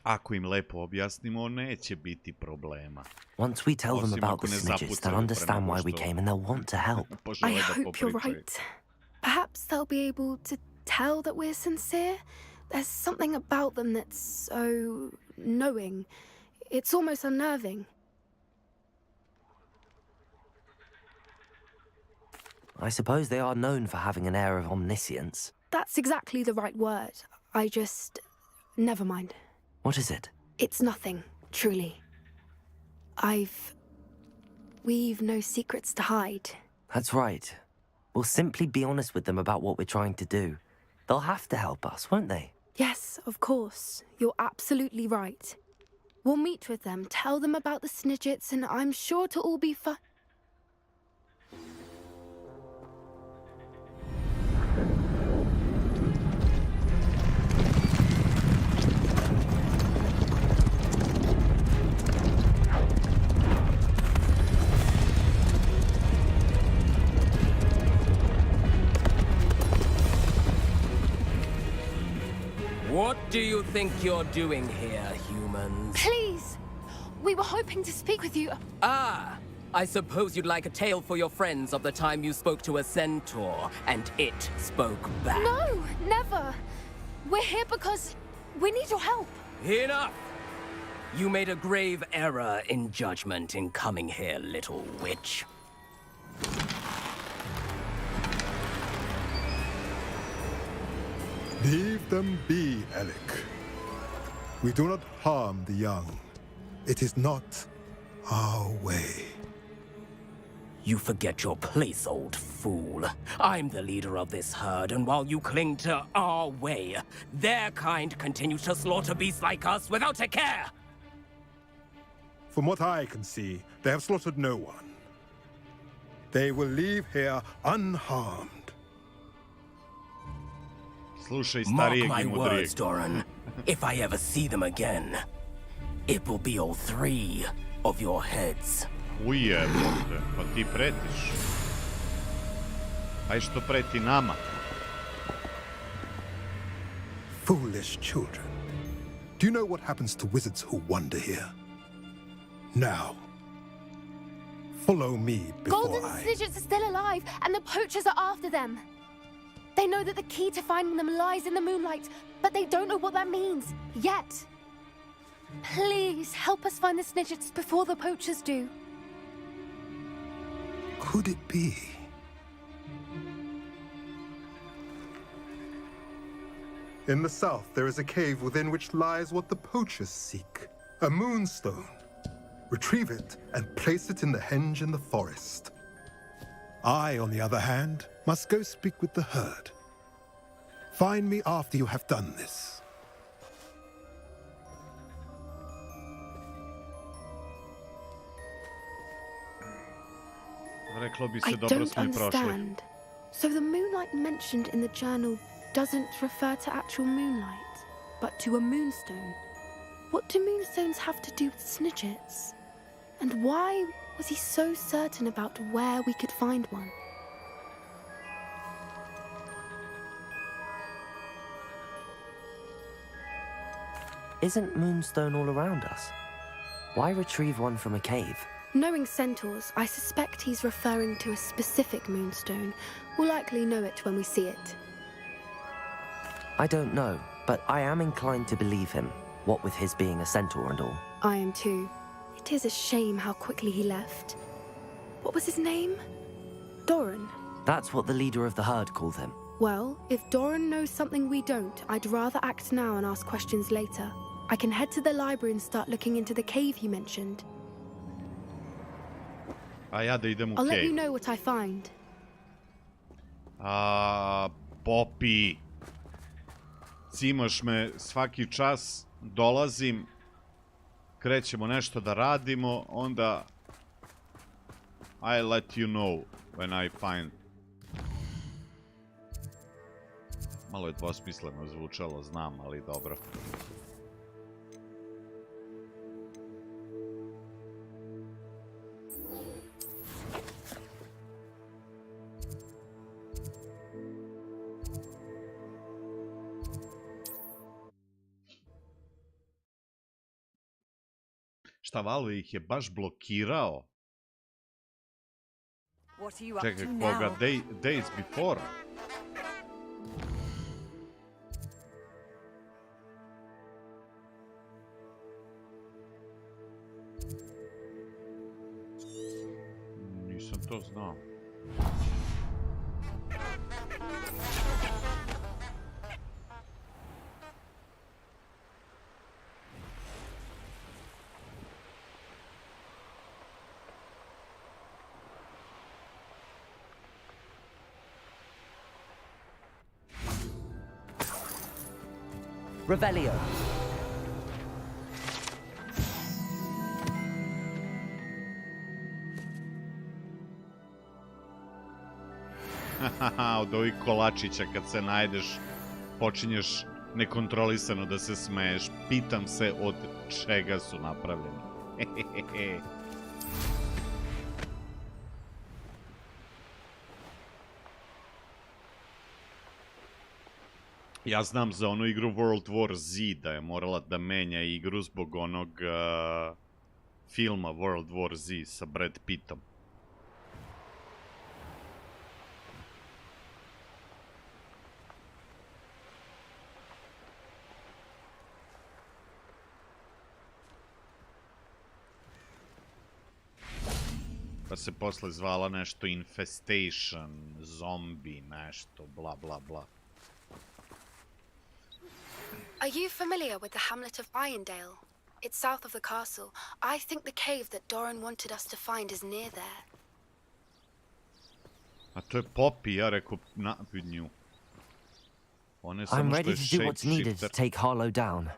Ako im lepo objasnimo, neće biti problema. Once we tell them about the snidgets, they'll understand why we came and they'll want to help. I hope you're right. Perhaps they'll be able to tell that we're sincere. There's something about them that's so knowing. It's almost unnerving. I suppose they are known for having an air of omniscience. That's exactly the right word. I just... Never mind. What is it? It's nothing, truly. We've no secrets to hide. That's right. We'll simply be honest with them about what we're trying to do. They'll have to help us, won't they? Yes, of course. You're absolutely right. We'll meet with them, tell them about the snidgets, and I'm sure it'll all be fine. What do you think you're doing here, humans? Please! We were hoping to speak with you. Ah! I suppose you'd like a tale for your friends of the time you spoke to a centaur, and it spoke back. No, never! We're here because we need your help. Enough! You made a grave error in judgment in coming here, little witch. Leave them be, Alec. We do not harm the young. It is not our way. You forget your place, old fool. I'm the leader of this herd, and while you cling to our way, their kind continues to slaughter beasts like us without a care! From what I can see, they have slaughtered no one. They will leave here unharmed. Mark my words, Doran. If I ever see them again, it will be all 3 of your heads. Ujebote, pa ti pretiš. Aj što preti nama. Foolish children. Do you know what happens to wizards who wander here? Now, follow me before Golden snidgets are still alive, and the poachers are after them. They know that the key to finding them lies in the moonlight, but they don't know what that means, yet. Please, help us find the snidgets before the poachers do. Could it be? In the south, there is a cave within which lies what the poachers seek. A moonstone. Retrieve it and place it in the henge in the forest. I, on the other hand, must go speak with the herd. Find me after you have done this. I don't understand. So the moonlight mentioned in the journal doesn't refer to actual moonlight, but to a moonstone. What do moonstones have to do with snidgets? And why was he so certain about where we could find one? Isn't moonstone all around us? Why retrieve one from a cave? Knowing centaurs, I suspect he's referring to a specific moonstone. We'll likely know it when we see it. I don't know, but I am inclined to believe him, what with his being a centaur and all. I am too. It is a shame how quickly he left. What was his name? Doran? That's what the leader of the herd called him. Well, if Doran knows something we don't, I'd rather act now and ask questions later. I can head to the library and start looking into the cave you mentioned. A ja da idem u I'll let cave. you know what I find. Popi. Cimaš me svaki čas, dolazim, krećemo nešto da radimo, onda I let you know when I find. Malo je dvosmisleno zvučalo, znam, ali dobro. Šta, Valve ih je baš blokirao? What are you up Čekaj, to koga? now? Days before? Nisam to znao. Revelio. Od ovih kolačića kad se najdeš, počinješ nekontrolisano da se smeješ. Pitam se od čega su napravljeni. Ja znam za onu igru World War Z da je morala da menja igru zbog onog filma World War Z sa Brad Pittom. Pa se posle zvala nešto Infestation, Zombie, nešto, bla bla bla. Are you familiar with the hamlet of Irondale? It's south of the castle. I think the cave that Doran wanted us to find is near there. A to je Poppy, ja rekao nju. I'm ready to do what's needed to take Harlow down.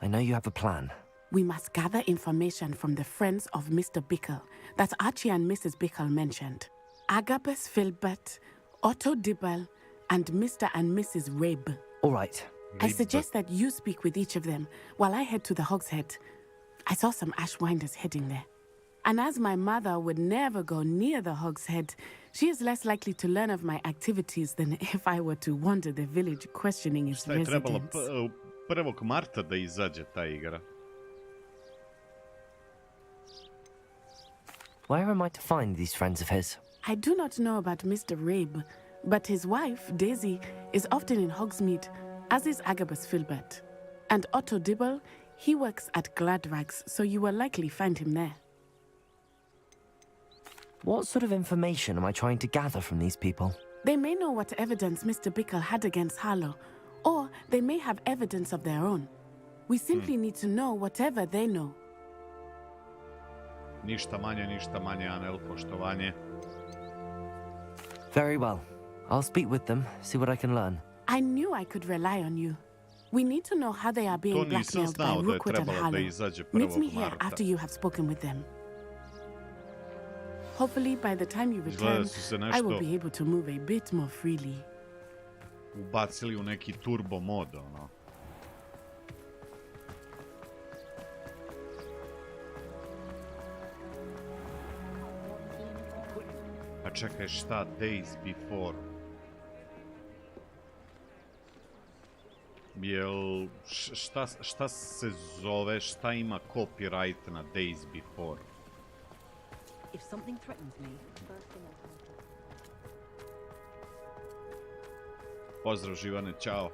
I know you have a plan. We must gather information from the friends of Mr. Bickle that Archie and Mrs. Bickle mentioned. Agabus Filbert, Otto Dibble, and Mr. and Mrs. Rabe. All right. I suggest that you speak with each of them while I head to the Hog's Head. I saw some Ashwinders heading there. And as my mother would never go near the Hog's Head, she is less likely to learn of my activities than if I were to wander the village questioning its residents. Šta je trebalo 1. marta da izađe ta igra? Where am I to find these friends of his? I do not know about Mr. Rabe, but his wife, Daisy, is often in Hogsmeade, as is Agabus Filbert. And Otto Dibble, he works at Gladrags, so you will likely find him there. What sort of information am I trying to gather from these people? They may know what evidence Mr. Bickle had against Harlow, or they may have evidence of their own. We simply need to know whatever they know. Ništa manje, Anel, poštovanje. Very well. I'll speak with them, see what I can learn. I knew I could rely on you. We need to know how they are being blackmailed by Rookwood and Harlow. Meet me here after you have spoken with them. Hopefully, by the time you return, I will be able to move a bit more freely. Ubacili u neki turbo mod, ono. A čekaj, šta? Days before. Jel, šta se zove, šta ima copyright na Days before? If something threatens me, Pozdrav, Živane, čao.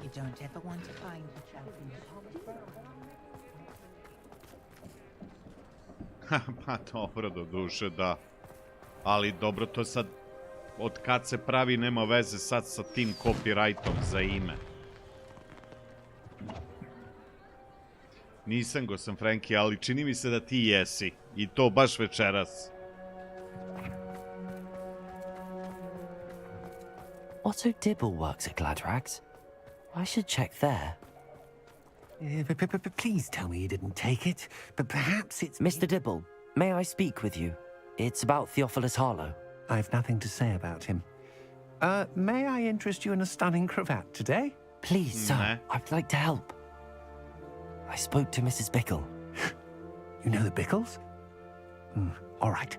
You don't ever want to find the champion. Pa dobro, do duše, da. Ali dobro, to sad, od kad se pravi, nema veze sad sa tim copyrightom za ime. Nisam go sam, Frankie, ali čini mi se da ti jesi. I to baš večeras. Otto Dibble works at Gladrags. I should check there. Please tell me you didn't take it. But perhaps it's... Mr. Dibble, may I speak with you? It's about Theophilus Harlow. I've nothing to say about him. May I interest you in a stunning cravat today? Please, sir. I'd like to help. I spoke to Mrs. Bickle. You know the Bickles? All right.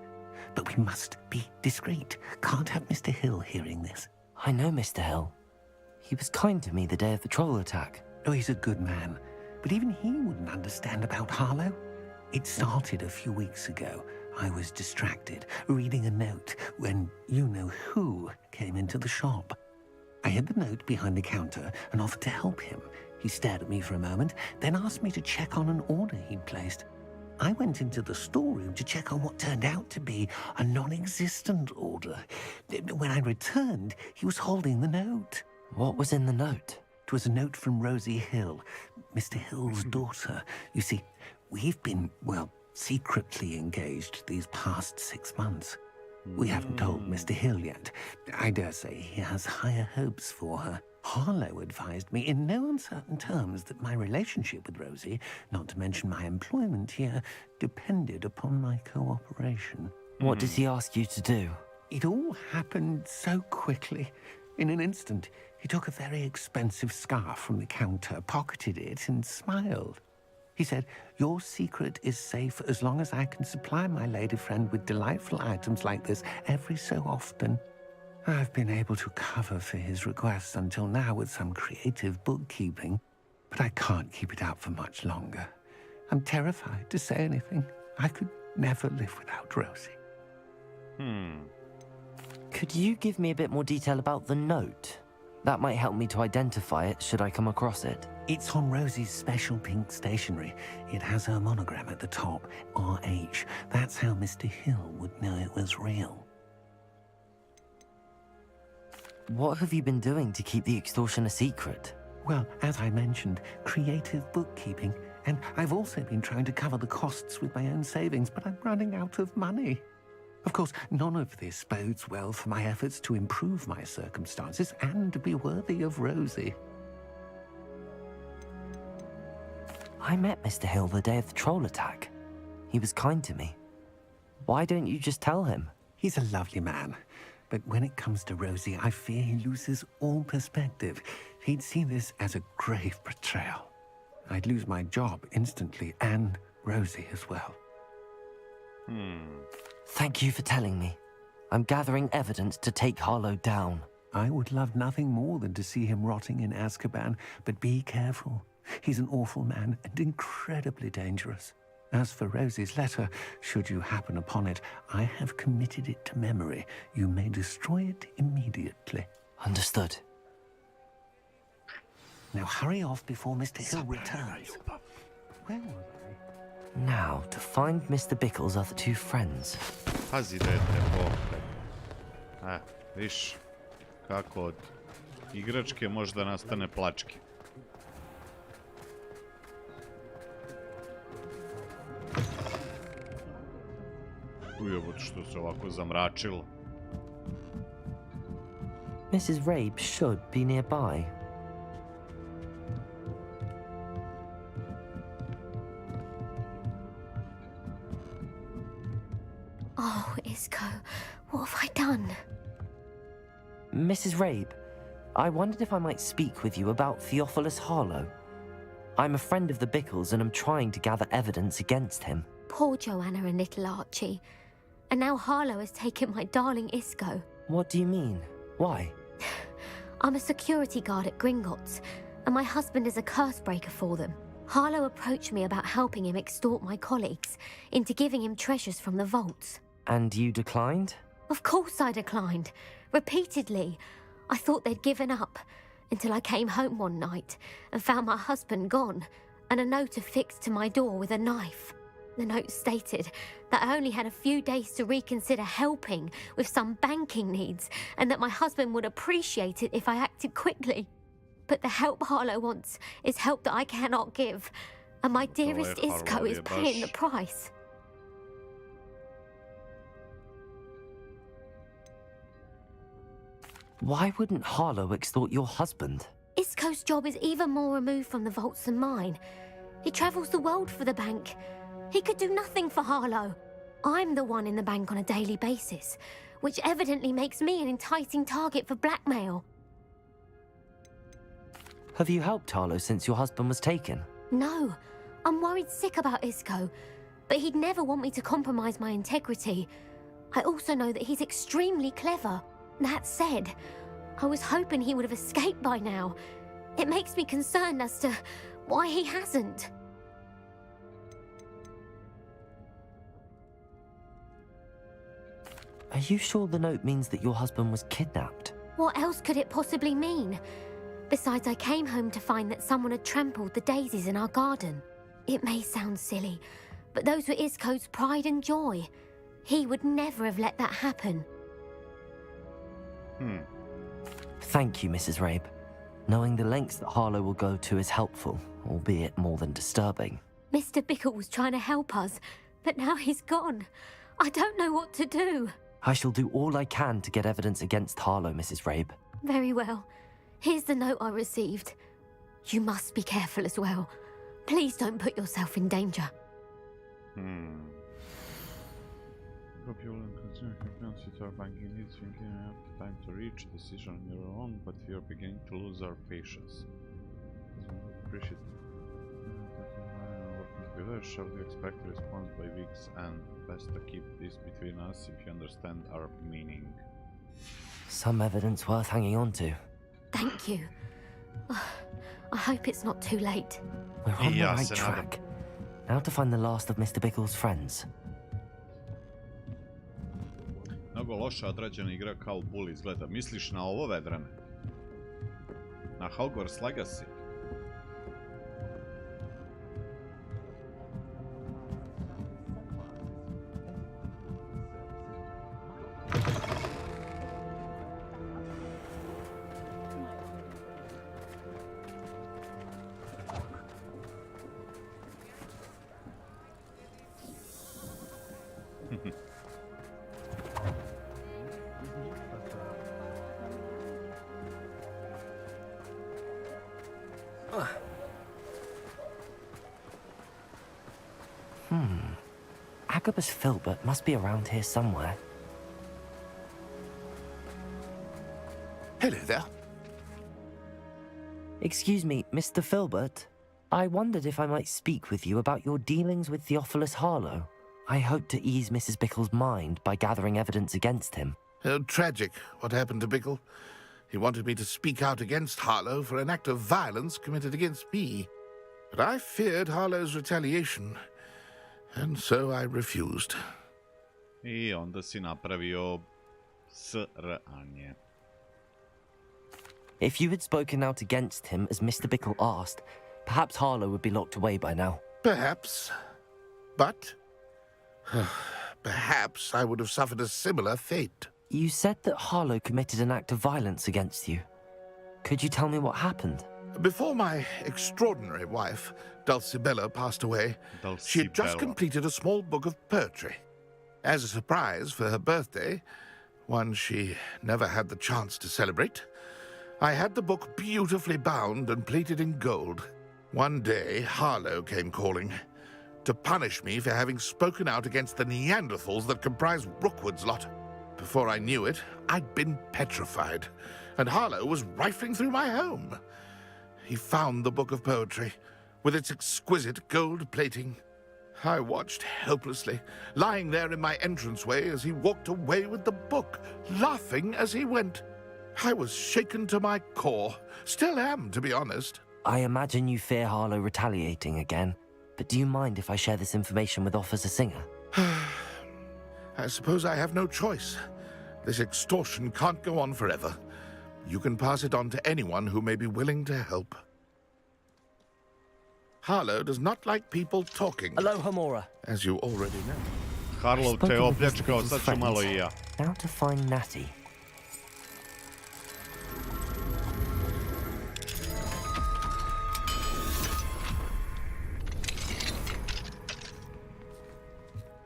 But we must be discreet. Can't have Mr. Hill hearing this. I know Mr. Hill. He was kind to me the day of the troll attack. Oh, he's a good man. but even he wouldn't understand about Harlow. It started a few weeks ago. I was distracted, reading a note, when you-know-who came into the shop. I hid the note behind the counter and offered to help him. He stared at me for a moment, then asked me to check on an order he'd placed. I went into the storeroom to check on what turned out to be a non-existent order. When I returned, he was holding the note. What was in the note? It was a note from Rosie Hill, Mr. Hill's daughter. You see, we've been, well, secretly engaged these past 6 months. We haven't told Mr. Hill yet. I dare say he has higher hopes for her. Harlow advised me in no uncertain terms that my relationship with Rosie, not to mention my employment here, depended upon my cooperation. What does he ask you to do? It all happened so quickly. In an instant, he took a very expensive scarf from the counter, pocketed it, and smiled. He said, "Your secret is safe as long as I can supply my lady friend with delightful items like this every so often." I've been able to cover for his requests until now with some creative bookkeeping, but I can't keep it up for much longer. I'm terrified to say anything. I could never live without Rosie. Could you give me a bit more detail about the note? That might help me to identify it should I come across it. It's on Rosie's special pink stationery. It has her monogram at the top, RH. That's how Mr. Hill would know it was real. What have you been doing to keep the extortion a secret? Well, as I mentioned, creative bookkeeping. And I've also been trying to cover the costs with my own savings, but I'm running out of money. Of course, none of this bodes well for my efforts to improve my circumstances and to be worthy of Rosie. I met Mr. Hill the day of the troll attack. He was kind to me. Why don't you just tell him? He's a lovely man. But when it comes to Rosie, I fear he loses all perspective. He'd see this as a grave betrayal. I'd lose my job instantly, and Rosie as well. Thank you for telling me. I'm gathering evidence to take Harlow down. I would love nothing more than to see him rotting in Azkaban, but be careful. He's an awful man and incredibly dangerous. As for Rosie's letter, should you happen upon it, I have committed it to memory. You may destroy it immediately. Understood. Now hurry off before Mr. Hill returns. Where was I? Now, to find Mr. Bickle's other two friends. Pazi dete, Bog. Viš, kako od igračke možda nastane plačke. Ujebot, što se ovako zamračilo. Mrs. Rabe should be nearby. Oh, Isco, what have I done? Mrs. Rabe, I wondered if I might speak with you about Theophilus Harlow. I'm a friend of the Bickles and I'm trying to gather evidence against him. Poor Joanna and little Archie. And now Harlow has taken my darling Isco. What do you mean? Why? I'm a security guard at Gringotts, and my husband is a curse breaker for them. Harlow approached me about helping him extort my colleagues into giving him treasures from the vaults. And you declined? Of course I declined. Repeatedly. I thought they'd given up, until I came home one night and found my husband gone, and a note affixed to my door with a knife. The note stated that I only had a few days to reconsider helping with some banking needs, and that my husband would appreciate it if I acted quickly. But the help Harlow wants is help that I cannot give, and my dearest Isco is paying the price. Why wouldn't Harlow extort your husband? Isco's job is even more removed from the vaults than mine. He travels the world for the bank. He could do nothing for Harlow. I'm the one in the bank on a daily basis, which evidently makes me an enticing target for blackmail. Have you helped Harlow since your husband was taken? No, I'm worried sick about Isco, but he'd never want me to compromise my integrity. I also know that he's extremely clever. That said, I was hoping he would have escaped by now. It makes me concerned as to why he hasn't. Are you sure the note means that your husband was kidnapped? What else could it possibly mean? Besides, I came home to find that someone had trampled the daisies in our garden. It may sound silly, but those were Isco's pride and joy. He would never have let that happen. Thank you, Mrs. Rabe. Knowing the lengths that Harlow will go to is helpful, albeit more than disturbing. Mr. Bickle was trying to help us, but now he's gone. I don't know what to do. I shall do all I can to get evidence against Harlow, Mrs. Rabe. Very well. Here's the note I received. You must be careful as well. Please don't put yourself in danger. Hope you will continue confiance with our banking needs, thinking you have the time to reach a decision on your own, but we are beginning to lose our patience. Appreciate it. Shall we expect a response by weeks, and best to keep this between us if you understand our meaning. Some evidence worth hanging on to. Thank you. I hope it's not too late. We're on the right track. Now to find the last of Mr. Bickle's friends. Mnogo loše odrađena igra kao Bull izgleda. Misliš na ovo, Vedrane? Na Hogwarts Legacy? Agabus Filbert must be around here somewhere. Hello there. Excuse me, Mr. Filbert. I wondered if I might speak with you about your dealings with Theophilus Harlow. I hope to ease Mrs. Bickle's mind by gathering evidence against him. Tragic, what happened to Bickle. He wanted me to speak out against Harlow for an act of violence committed against me. But I feared Harlow's retaliation, and so I refused. I onda si napravio sranje. If you had spoken out against him as Mr. Bickle asked, perhaps Harlow would be locked away by now. Perhaps. But perhaps I would have suffered a similar fate. You said that Harlow committed an act of violence against you. Could you tell me what happened? Before my extraordinary wife, Dulcibella, passed away, she had just completed a small book of poetry. As a surprise for her birthday, one she never had the chance to celebrate, I had the book beautifully bound and plated in gold. One day, Harlow came calling to punish me for having spoken out against the Neanderthals that comprise Rookwood's lot. Before I knew it, I'd been petrified, and Harlow was rifling through my home. He found the book of poetry, with its exquisite gold plating. I watched helplessly, lying there in my entranceway as he walked away with the book, laughing as he went. I was shaken to my core. Still am, to be honest. I imagine you fear Harlow retaliating again, but do you mind if I share this information with Officer Singer? I suppose I have no choice. This extortion can't go on forever. You can pass it on to anyone who may be willing to help. Harlow does not like people talking. Aloha, Mora. As you already know. Harlow te opljačkao, sad ću malo I ja. Now to find Natty.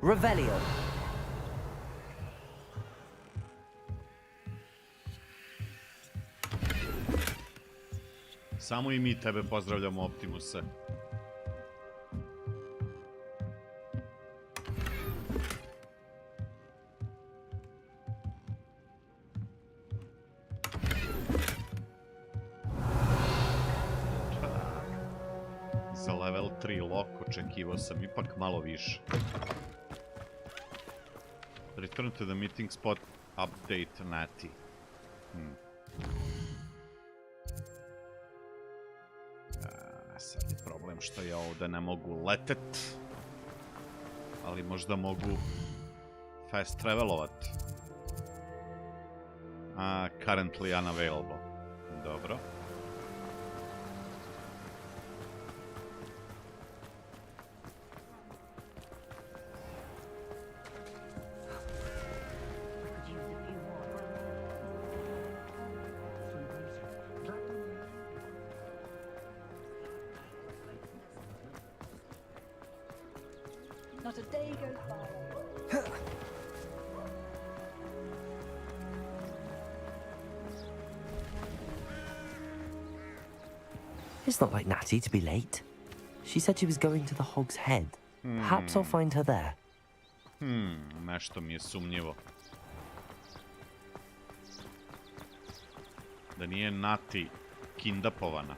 Revelio. Samo I mi tebe pozdravljamo, Optimuse. Za level 3 lock očekivao sam ipak malo više. Return to the meeting spot, update Natty. Sad je problem. Sem što ja ovdje ne mogu letet. Ali možda mogu fast travelovat. Currently unavailable. Dobro. Not a day goes by. It's not like Natty to be late. She said she was going to the Hog's Head. Perhaps I'll find her there. Nešto mi je sumnjivo. Da nije Nati kindapovana.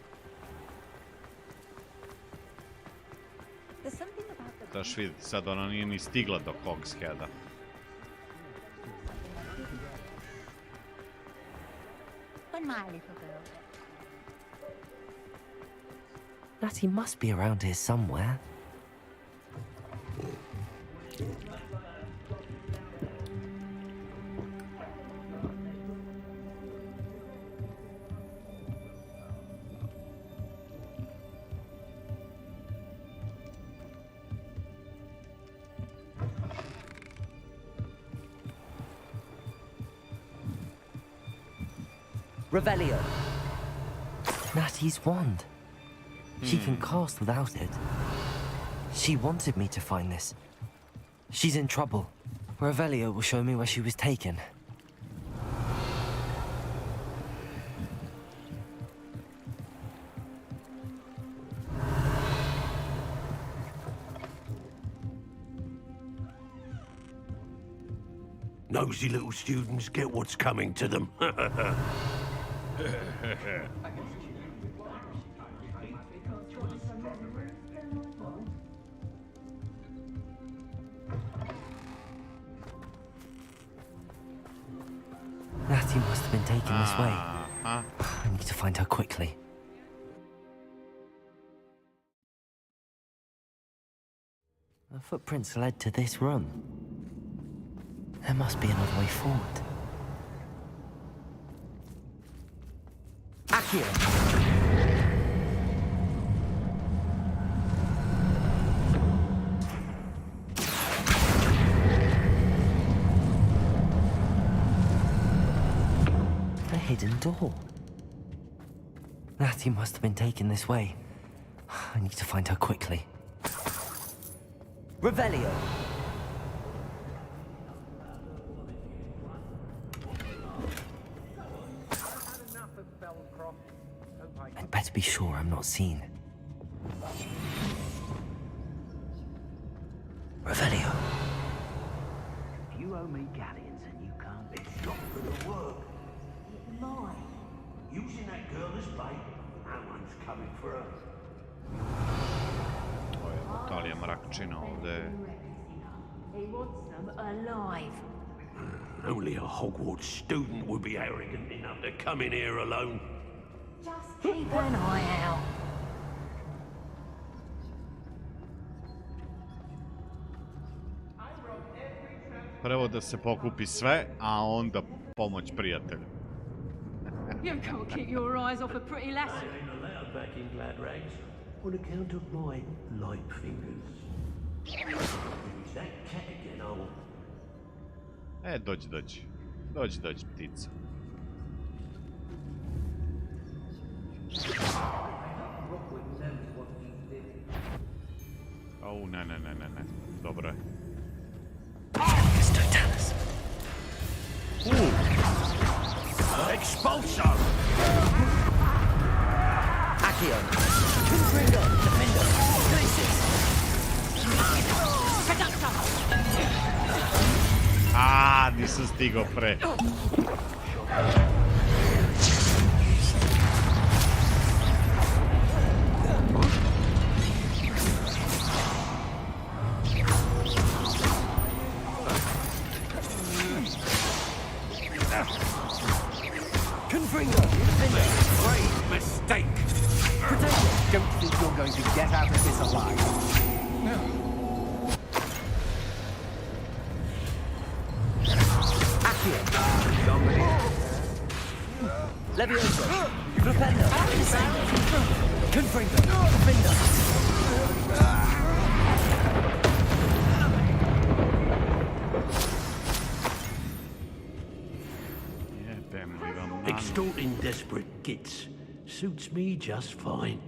Daš vidjeti, sad ona nije ni stigla do Hog's Heada. When my little girl. Natty must be around here somewhere. Revelio. Natty's wand. She can cast without it. She wanted me to find this. She's in trouble. Revelio will show me where she was taken. Nosy little students get what's coming to them. Natty must have been taken this way. I need to find her quickly. The footprints led to this room. There must be another way forward. Accio! Hidden door. Natty must have been taken this way. I need to find her quickly. Revelio! I'd better be sure I'm not seen. Revelio. If you owe me galleons and you can't be shot for the work, using that girl as bait, no one's coming for her. To je Natalija Mrakčina ovdje. He wants them alive. Only a Hogwarts student would be arrogant enough to come in here alone. Just keep an eye out. Prvo da se pokupi sve, a onda pomoć prijatelju. You can't keep your eyes off a pretty lassie. I ain't allowed back in glad rags on account of my light fingers. Who's that cat again, old? Dođi. Dođi, ptica. Ne. Dobro je. Expulso! Accio! Confringo! Defendo! Crisis! Nisam stigao pre. Confringo! Defendo! Great mistake! Protect it! Don't think you're going to get out of this alive. Accio. Somebody. Levioso. Propendo. Confringo. Profindo. Extorting desperate gits suits me just fine.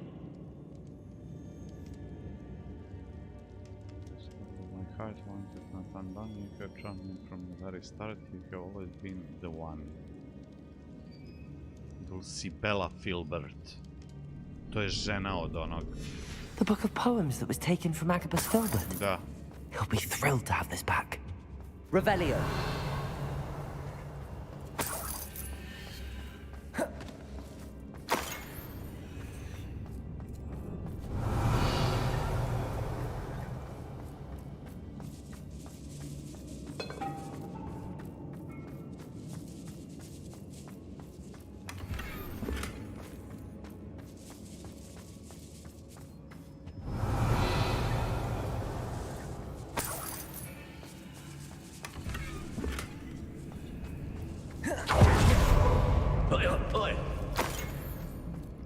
My heart wanted not undone. You have drawn me from the very start. You have always been the one. Dulcibella Filbert. To je žena od onog. The book of poems that was taken from Agabus Filbert. Da. He'll be thrilled to have this back. Revelio.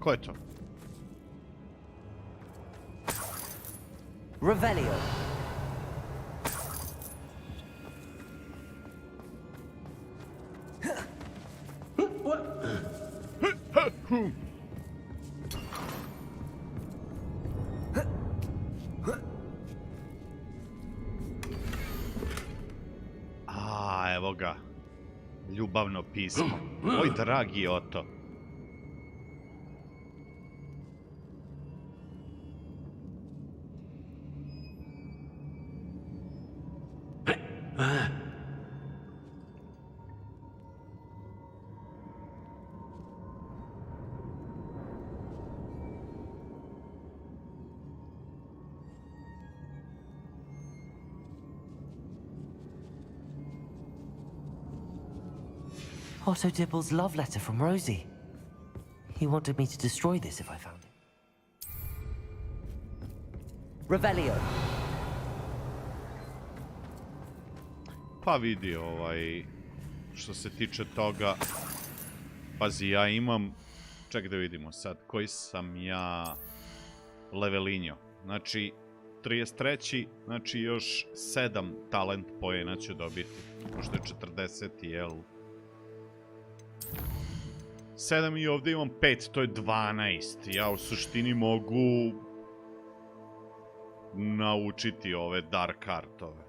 Ko je to? Revelio. A, evo ga. Ljubavno pismo. Oj, dragi Oto. Otto Dibble's love letter from Rosie. He wanted me to destroy this if I found it. Revelio. Pa vidi, što se tiče toga, pazi, ja imam, ček da vidimo sad, koji sam ja levelinjo. Znači, 33. Znači, još 7 talent poena ću dobiti. Možda je 40, jel? 7 i ovdje imam 5, to je 12. Ja u suštini mogu naučiti ove dark artove.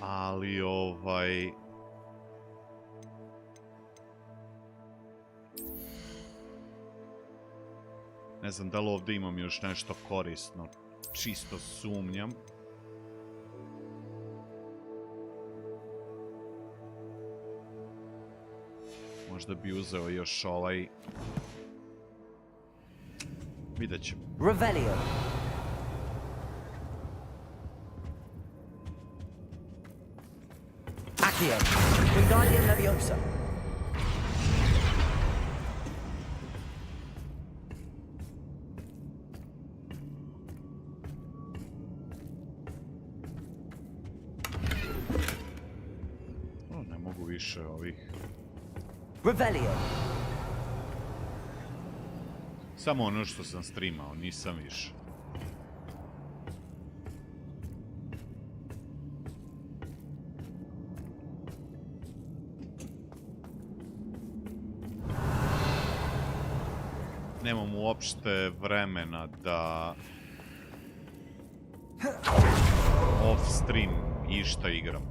Ali ne znam da li ovdje imam još nešto korisno. Čisto sumnjam. Možda bi uzeo još ovaj. Vidjet ćemo. Revelio. Accio. Wingardium Leviosa. Ne mogu više ovih. Revelio. Samo ono što sam streamao, nisam više. Nemam uopšte vremena da off stream išta igram.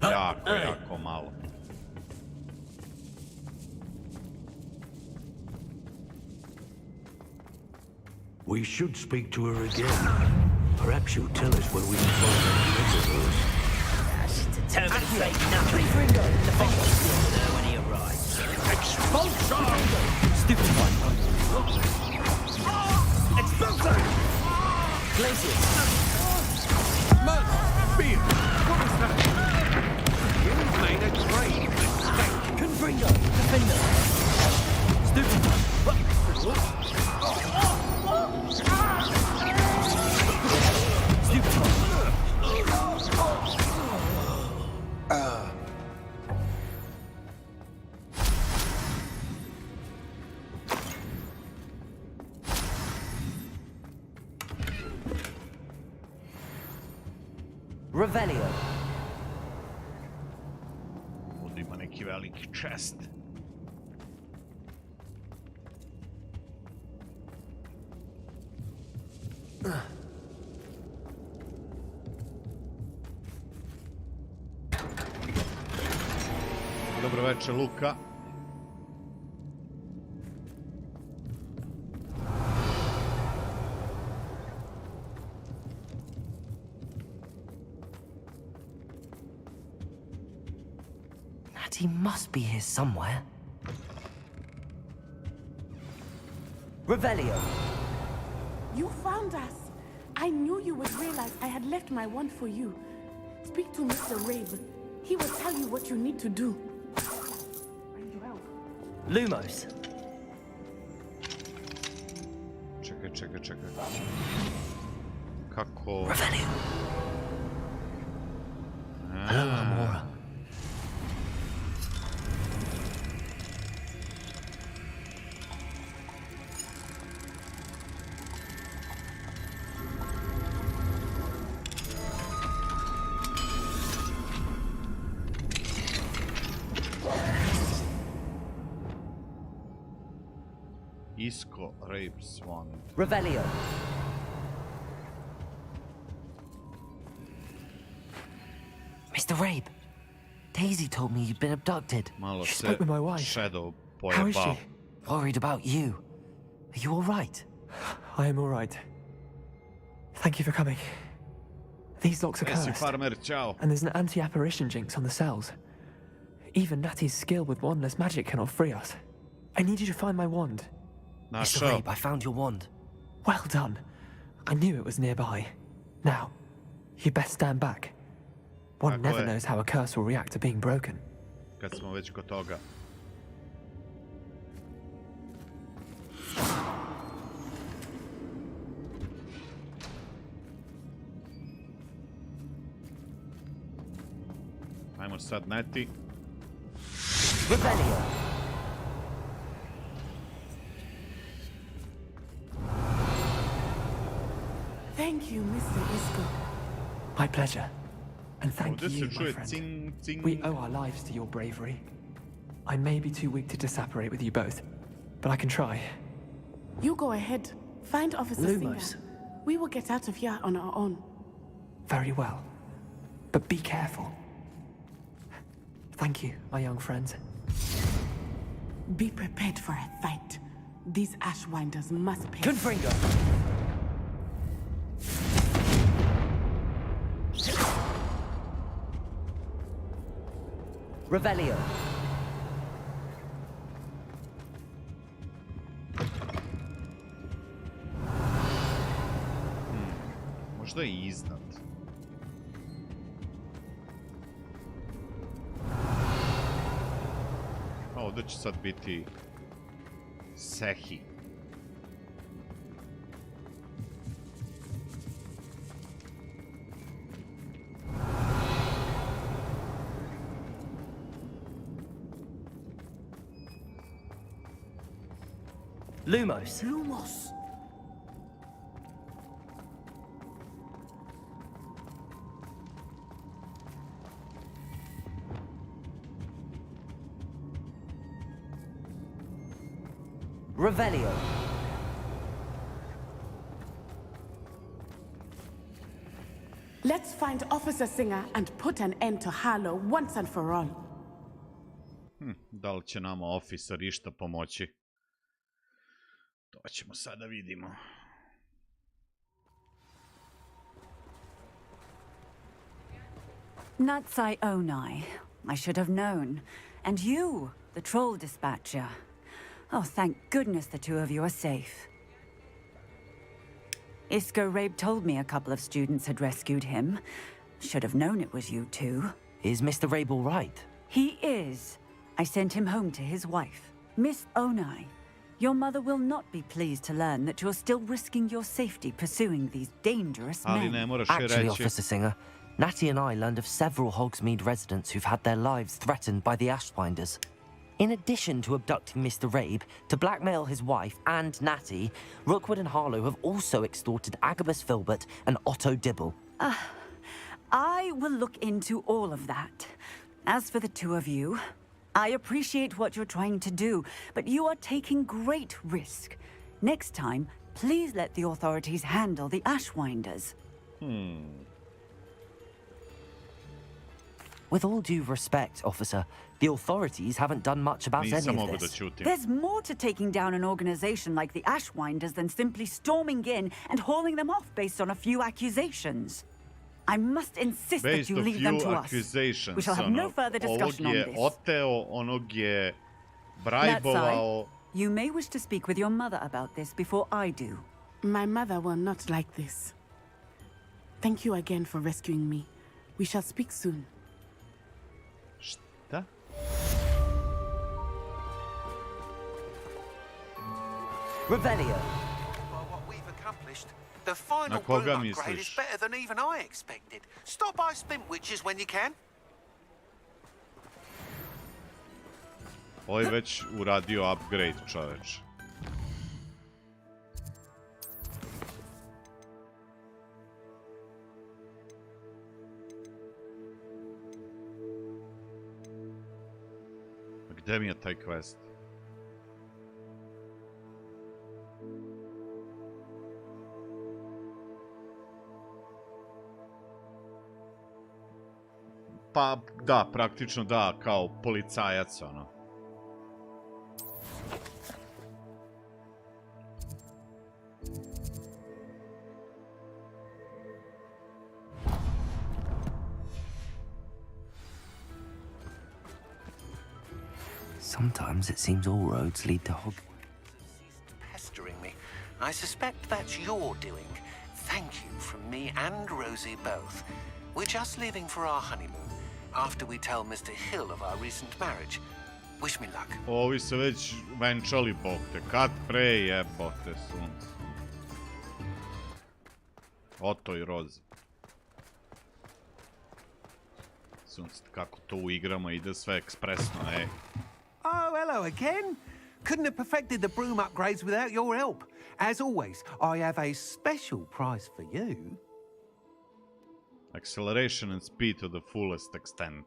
Jako malo. We should speak to her again. Perhaps she'll tell us where we can find that reservoir. She's determined to say nothing. The boss will deal with her when he arrives. Expulsion! Stupid one. Expulsion! Glacier! Man! Beer! What was that? You've made a great mistake. Confringo! Defender! Stupid one! Revelio. Ovdje ima neki veliki chest. Dobro večer, Luka. He must be here somewhere. Revelio. You found us. I knew you would realize I had left my wand for you. Speak to Mr. Rabe. He will tell you what you need to do. Lumos. Čekaj. Kako... Revelio. Hello, Amora. Isko Rabe's wand. Revelio. Mr. Rabe, Daisy told me you'd been abducted. Malo She spoke with my wife. Shadow How is pojebao. she? Worried about you. Are you all right? I am all right. Thank you for coming. These locks are Jesi cursed, farmer, čao. and there's an anti-apparition jinx on the cells. Even Natty's skill with wandless magic cannot free us. I need you to find my wand. Mr. Rabe, I found your wand. Well done. I knew it was nearby. Now, you best stand back. One Tako never je. knows how a curse will react to being broken. Kad smo već kod toga. Ajmo sad Neti. Revelio. Thank you, Mr. Isko. My pleasure. And thank Ovdje se you, my čuje friend. cing, cing. We owe our lives to your bravery. I may be too weak to disapparate with you both, but I can try. You go ahead. Find Officer Lumos. Singer. We will get out of here on our own. Very well. But be careful. Thank you, my young friends. Be prepared for a fight. These Ashwinders must pay. Confringo. Revelio. Možda i iznad. A ovdje će sad biti Sehi. Lumos. Lumos. Revelio. Let's find Officer Singer and put an end to Harlow once and for all. Da li će nama oficer išta pomoći? To ćemo sada vidimo. Natsai Onai. I should have known. And you, the troll dispatcher. Oh, thank goodness the two of you are safe. Isko Rabe told me a couple of students had rescued him. Should have known it was you two. Is Mr. Rabe all right? He is. I sent him home to his wife, Miss Onai. Your mother will not be pleased to learn that you're still risking your safety pursuing these dangerous men. Actually, Officer Singer, Natty and I learned of several Hogsmeade residents who've had their lives threatened by the Ashwinders. In addition to abducting Mr. Rabe to blackmail his wife and Natty, Rookwood and Harlow have also extorted Agabus Filbert and Otto Dibble. I will look into all of that. As for the two of you, I appreciate what you're trying to do, but you are taking great risk. Next time, please let the authorities handle the Ashwinders. With all due respect, officer, the authorities haven't done much about any of this. There's more to taking down an organization like the Ashwinders than simply storming in and hauling them off based on a few accusations. I must insist that you leave them to us. We shall have no further discussion on this. Latsai, you may wish to speak with your mother about this before I do. My mother will not like this. Thank you again for rescuing me. We shall speak soon. Šta? Revelio. Well, what we've accomplished, the final Na koga broom upgrade is misliš? better than even I expected. Stop by Spin Witches when you can. Ovo je već uradio upgrade, čoveč. Gde mi je taj quest? Pa, da, praktično da, kao policajac, ono. Sometimes it seems all roads lead to Pestering me. I suspect that's your doing. Thank you from me and Rosie both. We're just leaving for our honeymoon after we tell Mr. Hill of our recent marriage. Wish me luck. Ovi se već venčali, bog te. Kad pre jebote sunce. Oto i Roza. Sunce, kako to u igrama ide sve ekspresno, ej. Oh, hello again. Couldn't have perfected the broom upgrades without your help. As always, I have a special prize for you. Acceleration and speed to the fullest extent.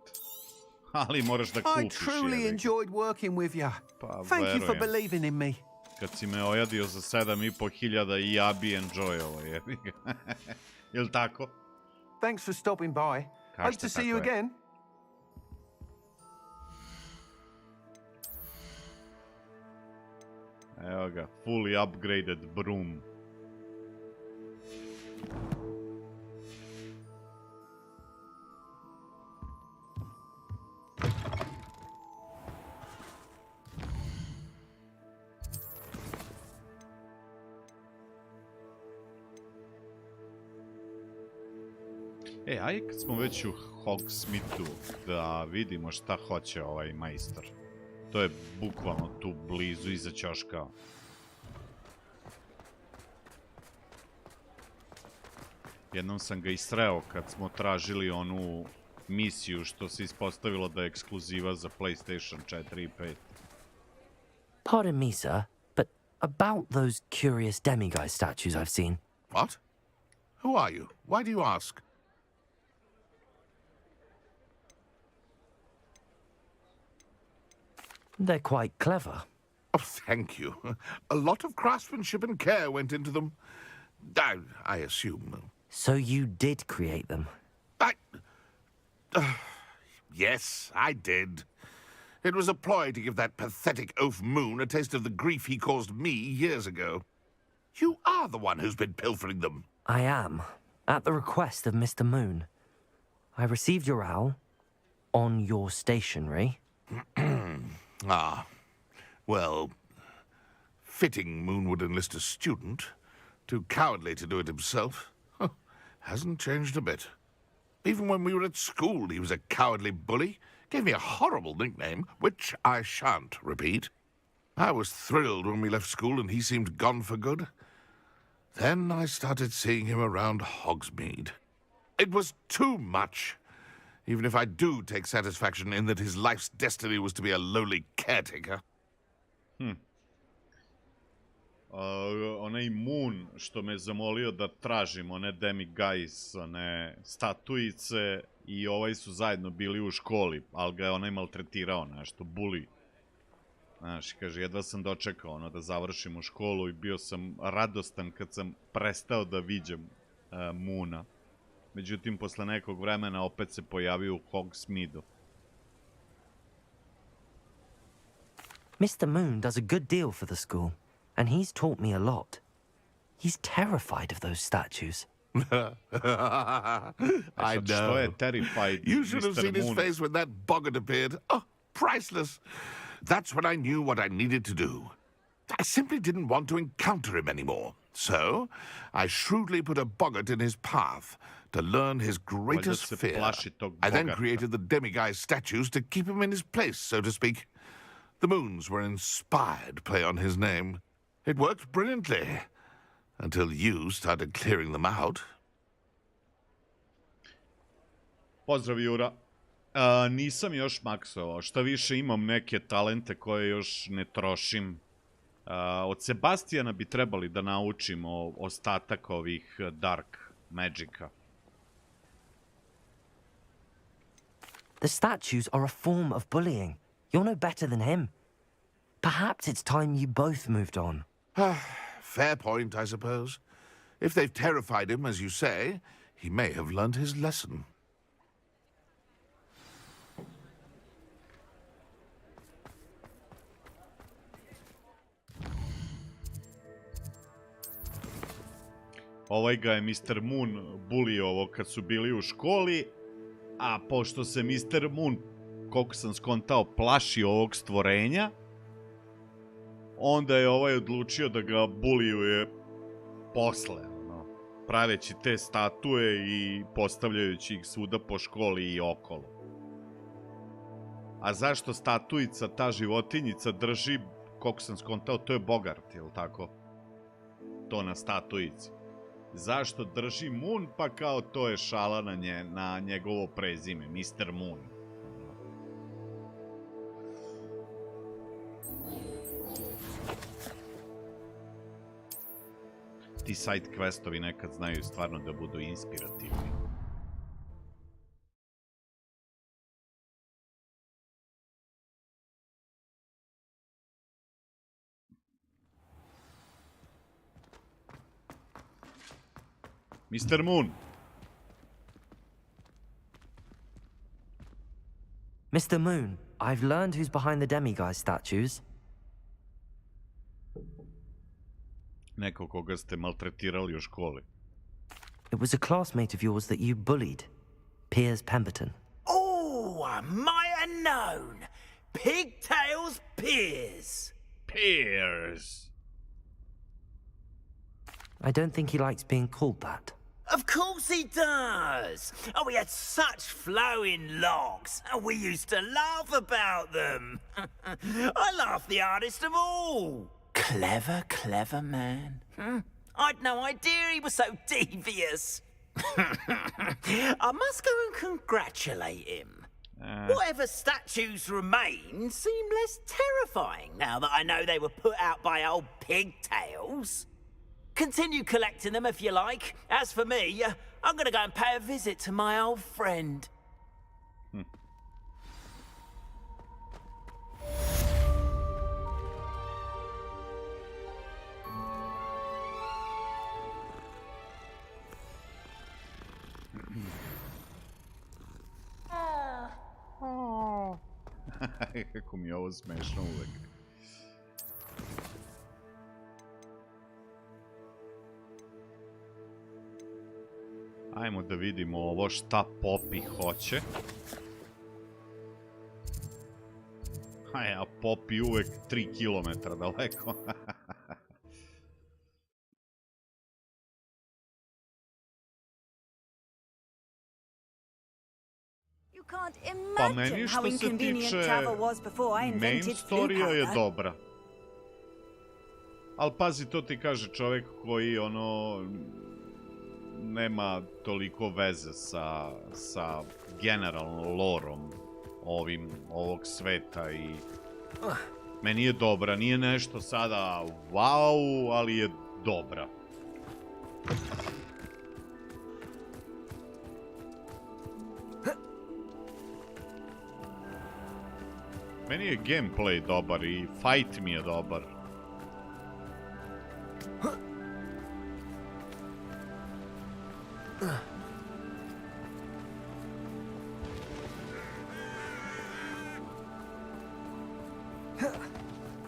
Ali moraš da kupiš, I truly jebi. enjoyed working with you. Pa, Thank you for verujem. believing in me. Kad si me ojadio za 7.500 i ja bi enjoy-ovo, jebi ga. Jel' tako? Thanks for stopping by. Hope to see you tako je. again. Evo ga, fully upgraded broom. Ajde kad smo već u Hogsmeadeu da vidimo šta hoće ovaj majstor. To je bukvalno tu blizu iza ćoška. Jednom sam ga isreo kad smo tražili onu misiju što se ispostavilo da je ekskluziva za PlayStation 4 i 5. Pardon me, sir, but about those curious demiguise statues I've seen. What? Who are you? Why do you ask? They're quite clever. Oh, thank you. A lot of craftsmanship and care went into them. I assume. So you did create them? Yes, I did. It was a ploy to give that pathetic oaf Moon a taste of the grief he caused me years ago. You are the one who's been pilfering them. I am, at the request of Mr. Moon. I received your owl on your stationery. Ah, well, fitting Moon would enlist a student. Too cowardly to do it himself. Huh. Hasn't changed a bit. Even when we were at school, he was a cowardly bully. Gave me a horrible nickname, which I shan't repeat. I was thrilled when we left school and he seemed gone for good. Then I started seeing him around Hogsmeade. It was too much. Even if I do take satisfaction in that his life's destiny was to be a lowly caretaker. Onaj Moon što me zamolio da tražim, one demiguise, one statuice i ovaj su zajedno bili u školi, ali ga je onaj maltretirao nešto, bully. Znaš, kaže, jedva sam dočekao ono da završim u školu i bio sam radostan kad sam prestao da viđam Moona. Međutim, posle nekog vremena opet se pojavio u Hogsmeade-u. Mr. Moon does a good deal for the school, and he's taught me a lot. He's terrified of those statues. I know. You should have seen his face when that boggart appeared. Oh, priceless. That's when I knew what I needed to do. I simply didn't want to encounter him anymore. So, I shrewdly put a boggart in his path to learn his greatest fear. I then created the demiguise statues to keep him in his place, so to speak. The moons were an inspired play on his name. It worked brilliantly, until you started clearing them out. Pozdrav, Jura. Nisam još maksovao. Šta više, imam neke talente koje još ne trošim. Od Sebastijana bi trebali da naučimo ostatak ovih dark magica. The statues are a form of bullying. You're no better than him. Perhaps it's time you both moved on. Fair point, I suppose. If they've terrified him, as you say, he may have learned his lesson. Ovaj ga je Mr. Moon buliovo kad su bili u školi, a pošto se Mr. Moon, koliko sam skontao, plaši ovog stvorenja, onda je ovaj odlučio da ga bulijuje posle, praveći te statue i postavljajući ih svuda po školi i okolo. A zašto statuica, ta životinjica, drži, koliko sam skontao, to je bogart, jel tako? To na statuici. Zašto drži Moon? Pa kao to je šala na njegovo prezime, Mr. Moon. Ti side questovi nekad znaju stvarno da budu inspirativni. Mr. Moon. Mr. Moon, I've learned who's behind the demiguise statues. Neko koga ste maltretirali u školi. It was a classmate of yours that you bullied, Piers Pemberton. Oh, I might have known. Pigtails Piers. Piers. I don't think he likes being called that. Of course he does. Oh, we had such flowing locks, and we used to laugh about them. I laughed the hardest of all. Clever, clever man. I'd no idea he was so devious. I must go and congratulate him. Whatever statues remain seem less terrifying now that I know they were put out by old pigtails. Continue collecting them if you like. As for me, I'm gonna go and pay a visit to my old friend. Kako mi je ovo smešno uvek. Ajmo da vidimo ovo šta Poppy hoće. A Poppy uvek 3 kilometra daleko. Pa meni što se tiče main storija je dobra. Ali pazi, to ti kaže čovjek koji, ono, nema toliko veze sa generalnom lorom ovog sveta i meni je dobra, nije nešto sada wow, ali je dobra. Meni je gameplay dobar i fight mi je dobar.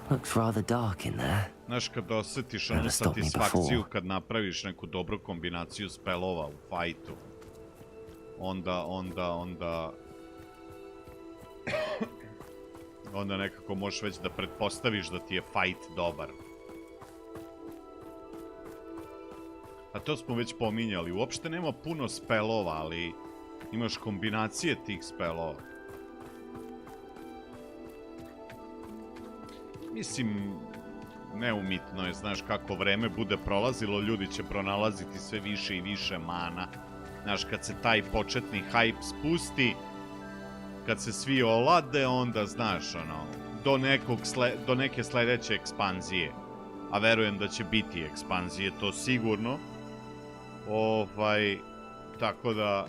Looks rather dark in there. Znaš, kad osjetiš onu satisfakciju kad napraviš neku dobru kombinaciju spelova u fajtu, onda nekako možeš već da pretpostaviš da ti je fajt dobar. A to smo već pominjali, uopšte nema puno spelova, ali imaš kombinacije tih spelova. Mislim, neumitno je, znaš, kako vreme bude prolazilo, ljudi će pronalaziti sve više i više mana. Znaš, kad se taj početni hype spusti, kad se svi olade, onda, znaš, ono, do neke sledeće ekspanzije. A verujem da će biti ekspanzije, to sigurno. Tako da,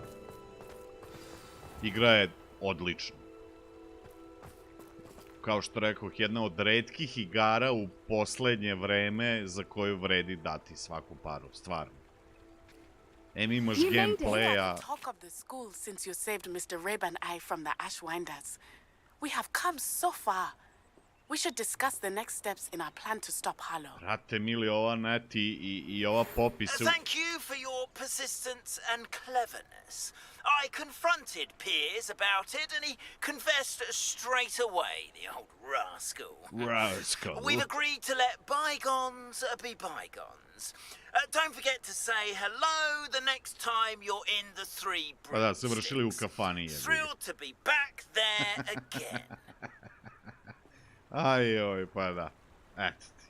igra je odlična. Kao što rekoh, jedna od retkih igara u poslednje vreme za koju vredi dati svaku paru, stvarno. Imaš gameplaya. Since you saved Mr. Reb and I from the Ashwinders. We have come so far. We should discuss the next steps in our plan to stop Harlow. Brate mili, ova net i ova popis... Thank you for your persistence and cleverness. I confronted Piers about it, and he confessed straight away, the old rascal. We've agreed to let bygones be bygones. Don't forget to say hello the next time you're in the Three Broomsticks. Pa da, se vršili u kafani. Thrilled to be back there again. Ajoj, pa da. Eto ti.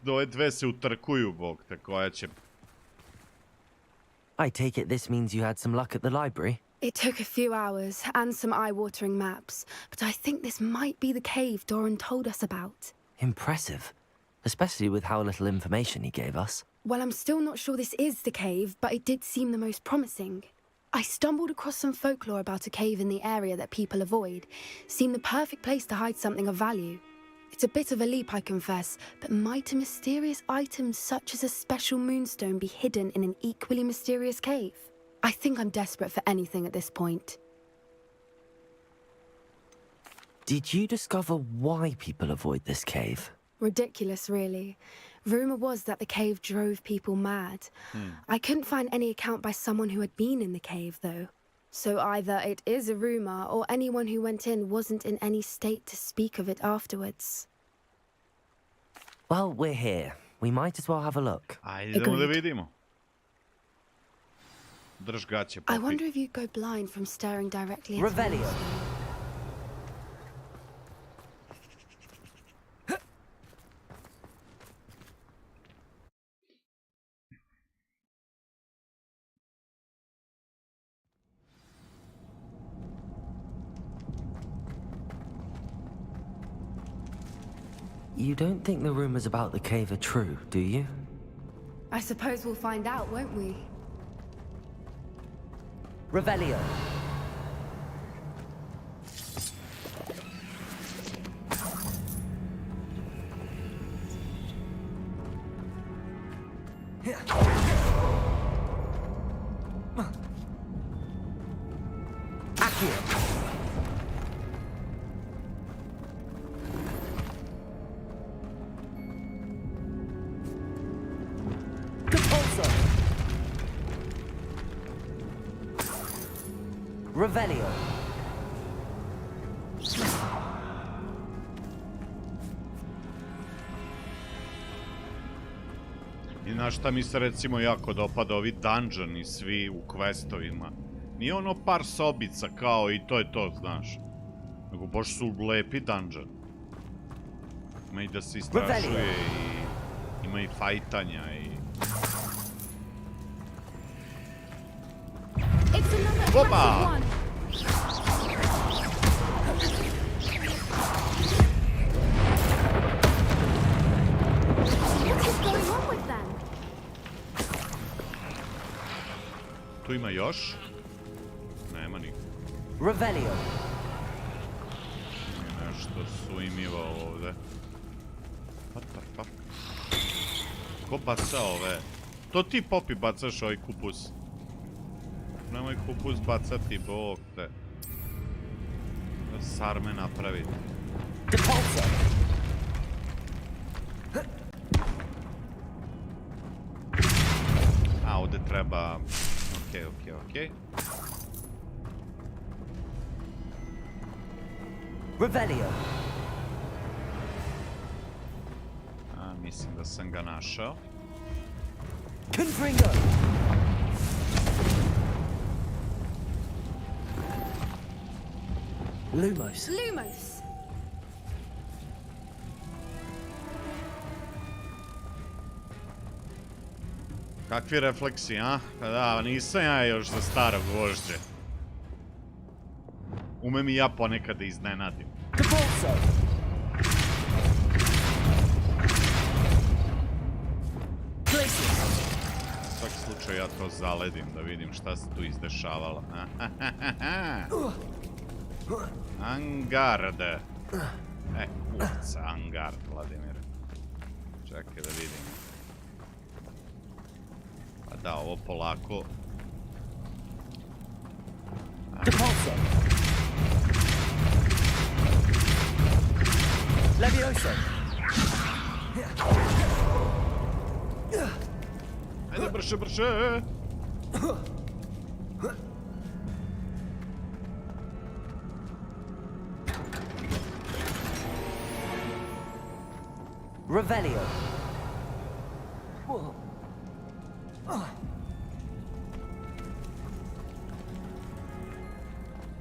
Ove dve se utrkuju, bog te, koja će... I take it this means you had some luck at the library? It took a few hours and some eye-watering maps, but I think this might be the cave Doran told us about. Impressive. Especially with how little information he gave us. Well, I'm still not sure this is the cave, but it did seem the most promising. I stumbled across some folklore about a cave in the area that people avoid. Seemed the perfect place to hide something of value. It's a bit of a leap, I confess, but might a mysterious item such as a special moonstone be hidden in an equally mysterious cave? I think I'm desperate for anything at this point. Did you discover why people avoid this cave? Ridiculous, really. Rumour was that the cave drove people mad. I couldn't find any account by someone who had been in the cave, though. So either it is a rumour, or anyone who went in wasn't in any state to speak of it afterwards. Well, we're here. We might as well have a look. Ajde da vidimo. Drž gaće, Poppy. I wonder if you'd go blind from staring directly at Revelio. You don't think the rumors about the cave are true, do you? I suppose we'll find out, won't we? Revelio. Revelio. I na šta mi se recimo jako dopada, ovi dungeoni svi u questovima. Nije ono par sobica kao i to je to, znaš. Nego baš su lepi dungeon. Ima i da se istražuje i ima i fajtanja i... Opa! Tu ima još? Nema nikog. Revelio. Nešto suimivo ovde. What the fuck? Ko baca ove? To ti, Popi, bacaš ovaj kupus. Nemoj kupus bacati, bog te. Da sarme napraviti. A, ovde treba... Okej. Revelio. A, mislim da sam ga našao. Confringo. Lumos. Kakvi refleksi, a? Pa da, nisam ja još za starog vožđe. Umem i ja ponekad da iznenadim. U svaki slučaj ja to zaledim da vidim šta se tu izdešavalo. Angard. Kurca, Angard, Vladimir. Čekaj da vidim. Pa da, ovo polako. Levioso. Ajde, brže! Revelio.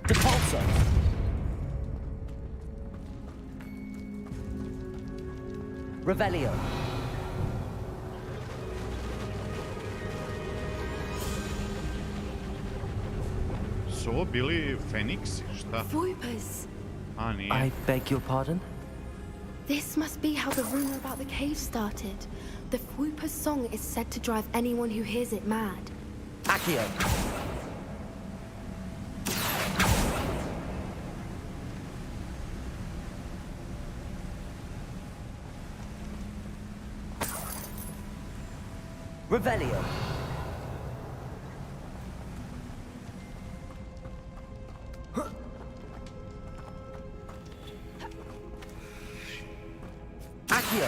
Depulso. Revelio. Su ovo bili Feniksi, šta? Vipers. A, nije. I beg your pardon? This must be how the rumor about the cave started. The Whooper's song is said to drive anyone who hears it mad. Accio. Revelio. Accio.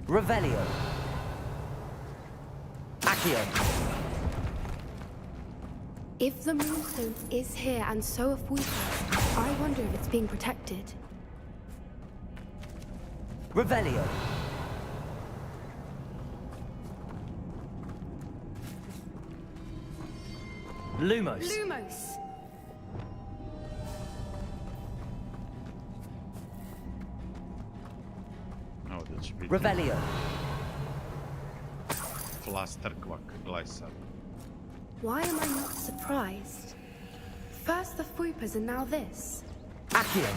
Revelio. Accio. If the moonstone is here and so are Whoopers, I wonder if it's being protected. Revelio. Lumos. Ovdje će biti... Revelio. Flasterkvak, gledaj sad. Why am I not surprised? First the Whoopers and now this. Accio.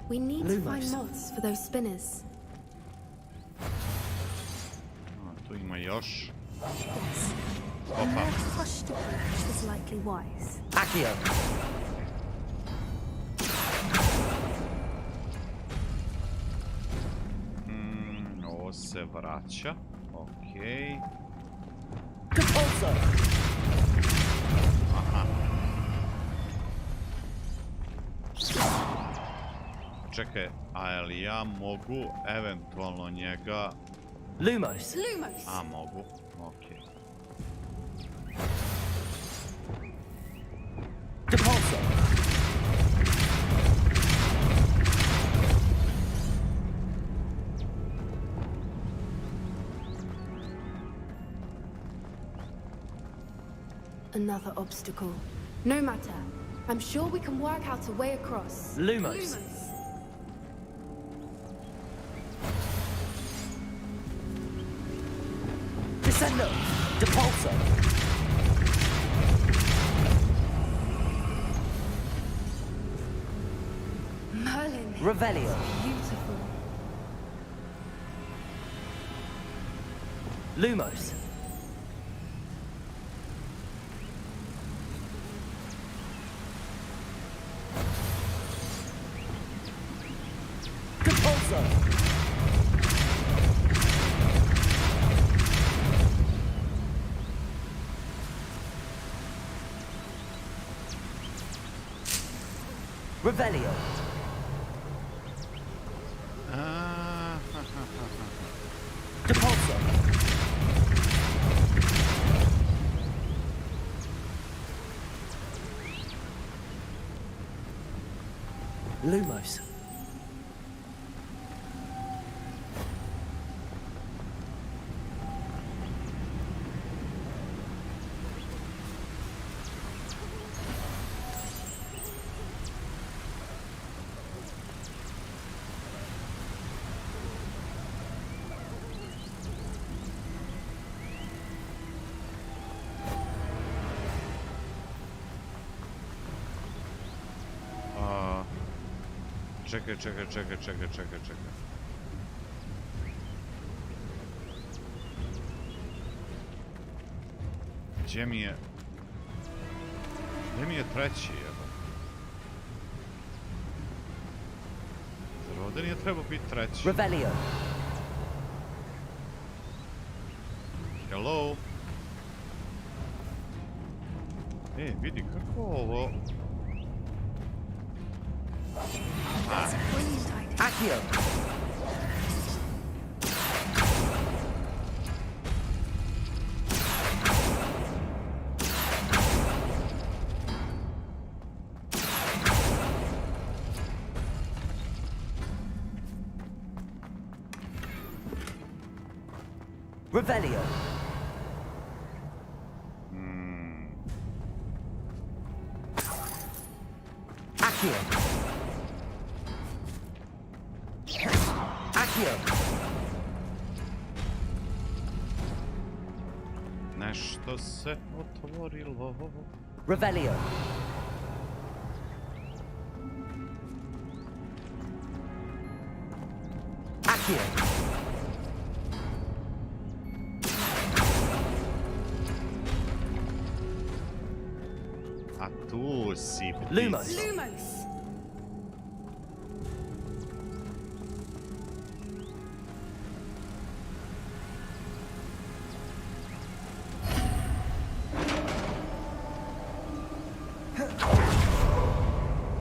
We need to find moths for those spinners. Tu ima još. Yes. Opa. Hush to approach is likely wise. Accio. Ovo se vraća. Okej. Aha. Čekaj, a jel ja mogu eventualno njega... Lumos. A, mogu. Okej. Another obstacle. No matter. I'm sure we can work out a way across. Lumos. Descendo. Depulso. Merlin. Revelio. Beautiful. Lumos. Depulso. Revelio. Depulso. Lumos. Čekaj. Gdje mi je treći, evo? Zar ovdje nije trebao biti treći? Revelio. Hello? Vidi kako ovo... Accio. Revelio. Accio. Accio. Nešto se otvorilo. Revelio. Accio. A tu si ptico. Lumos.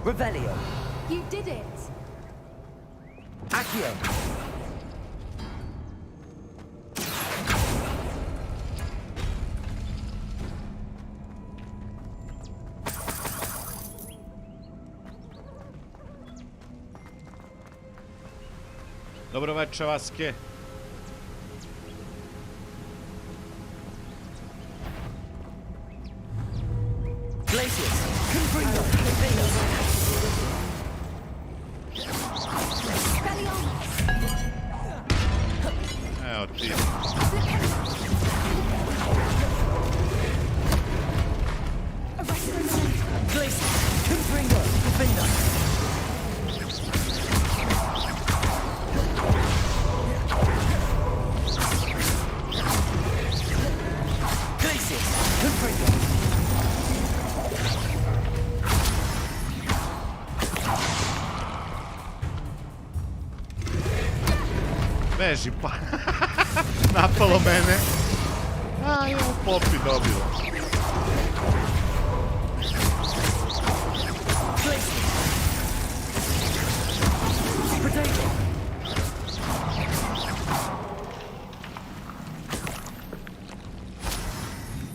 Revelio. You did it! Accio. Dobro večer, Vaske. Glacius. Confringo. Evo ti. Glacius. Confringo. Defender. Glacius. Confringo. Beži pa. Napalo mene. A, evo Popi dobila.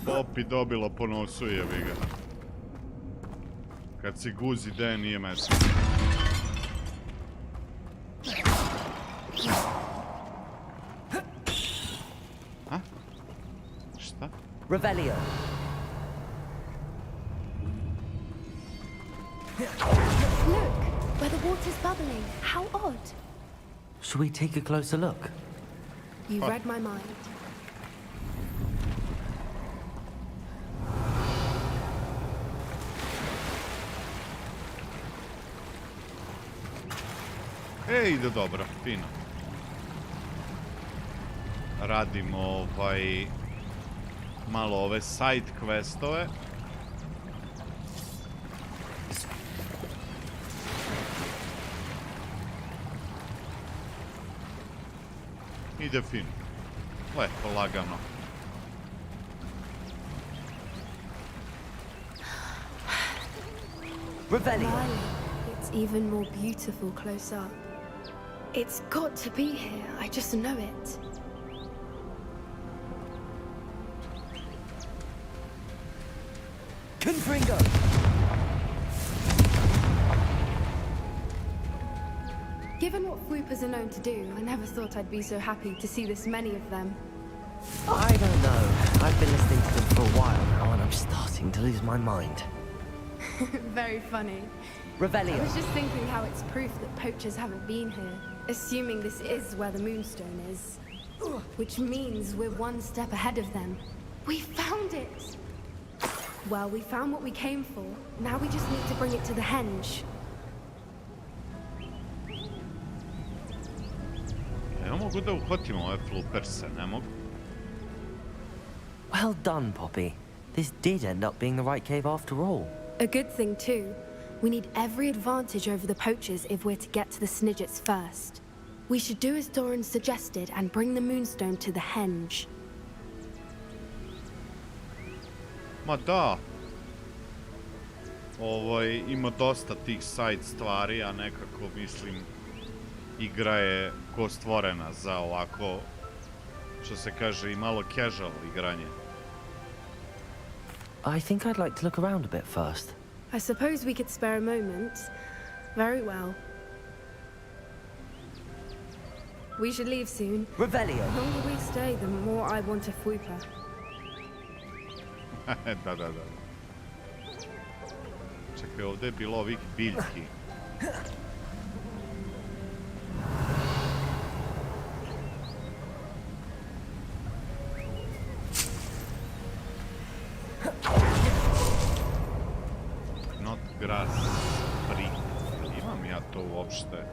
Popi dobilo po nosu, jebi ga. Kad si guzi, de nije mesto. Revelio. cave. How odd. Shall we take a closer look? You read my mind. Ide dobro, fino. Radimo malo ove side questove. Ide fino. Lepo, lagano. It's even more beautiful close up. It's got to be here. I just know it. Confringo! Given what swoopers are known to do, I never thought I'd be so happy to see this many of them. I don't know. I've been listening to them for a while now, and I'm starting to lose my mind. Very funny. Revelio. I was just thinking how it's proof that poachers haven't been here, assuming this is where the moonstone is. Which means we're one step ahead of them. We found it! Well, we found what we came for. Now we just need to bring it to the henge. Ne mogu da uhvatimo ove fluperse, ne mogu. Well done, Poppy. This did end up being the right cave after all. A good thing, too. We need every advantage over the poachers if we're to get to the Snidgets first. We should do as Doran suggested and bring the moonstone to the henge. Ma da. Ima dosta tih side stvari, a nekako mislim igra je ko stvorena za ovako, što se kaže, i malo casual igranje. I think I'd like to look around a bit first. I suppose we could spare a moment. Very well. We should leave soon. Revelio. The longer we stay, the more I want a fwooper. Da. Čekaj, ovdje je bilo ovih biljki. Not grass, preti. Imam ja to uopšte?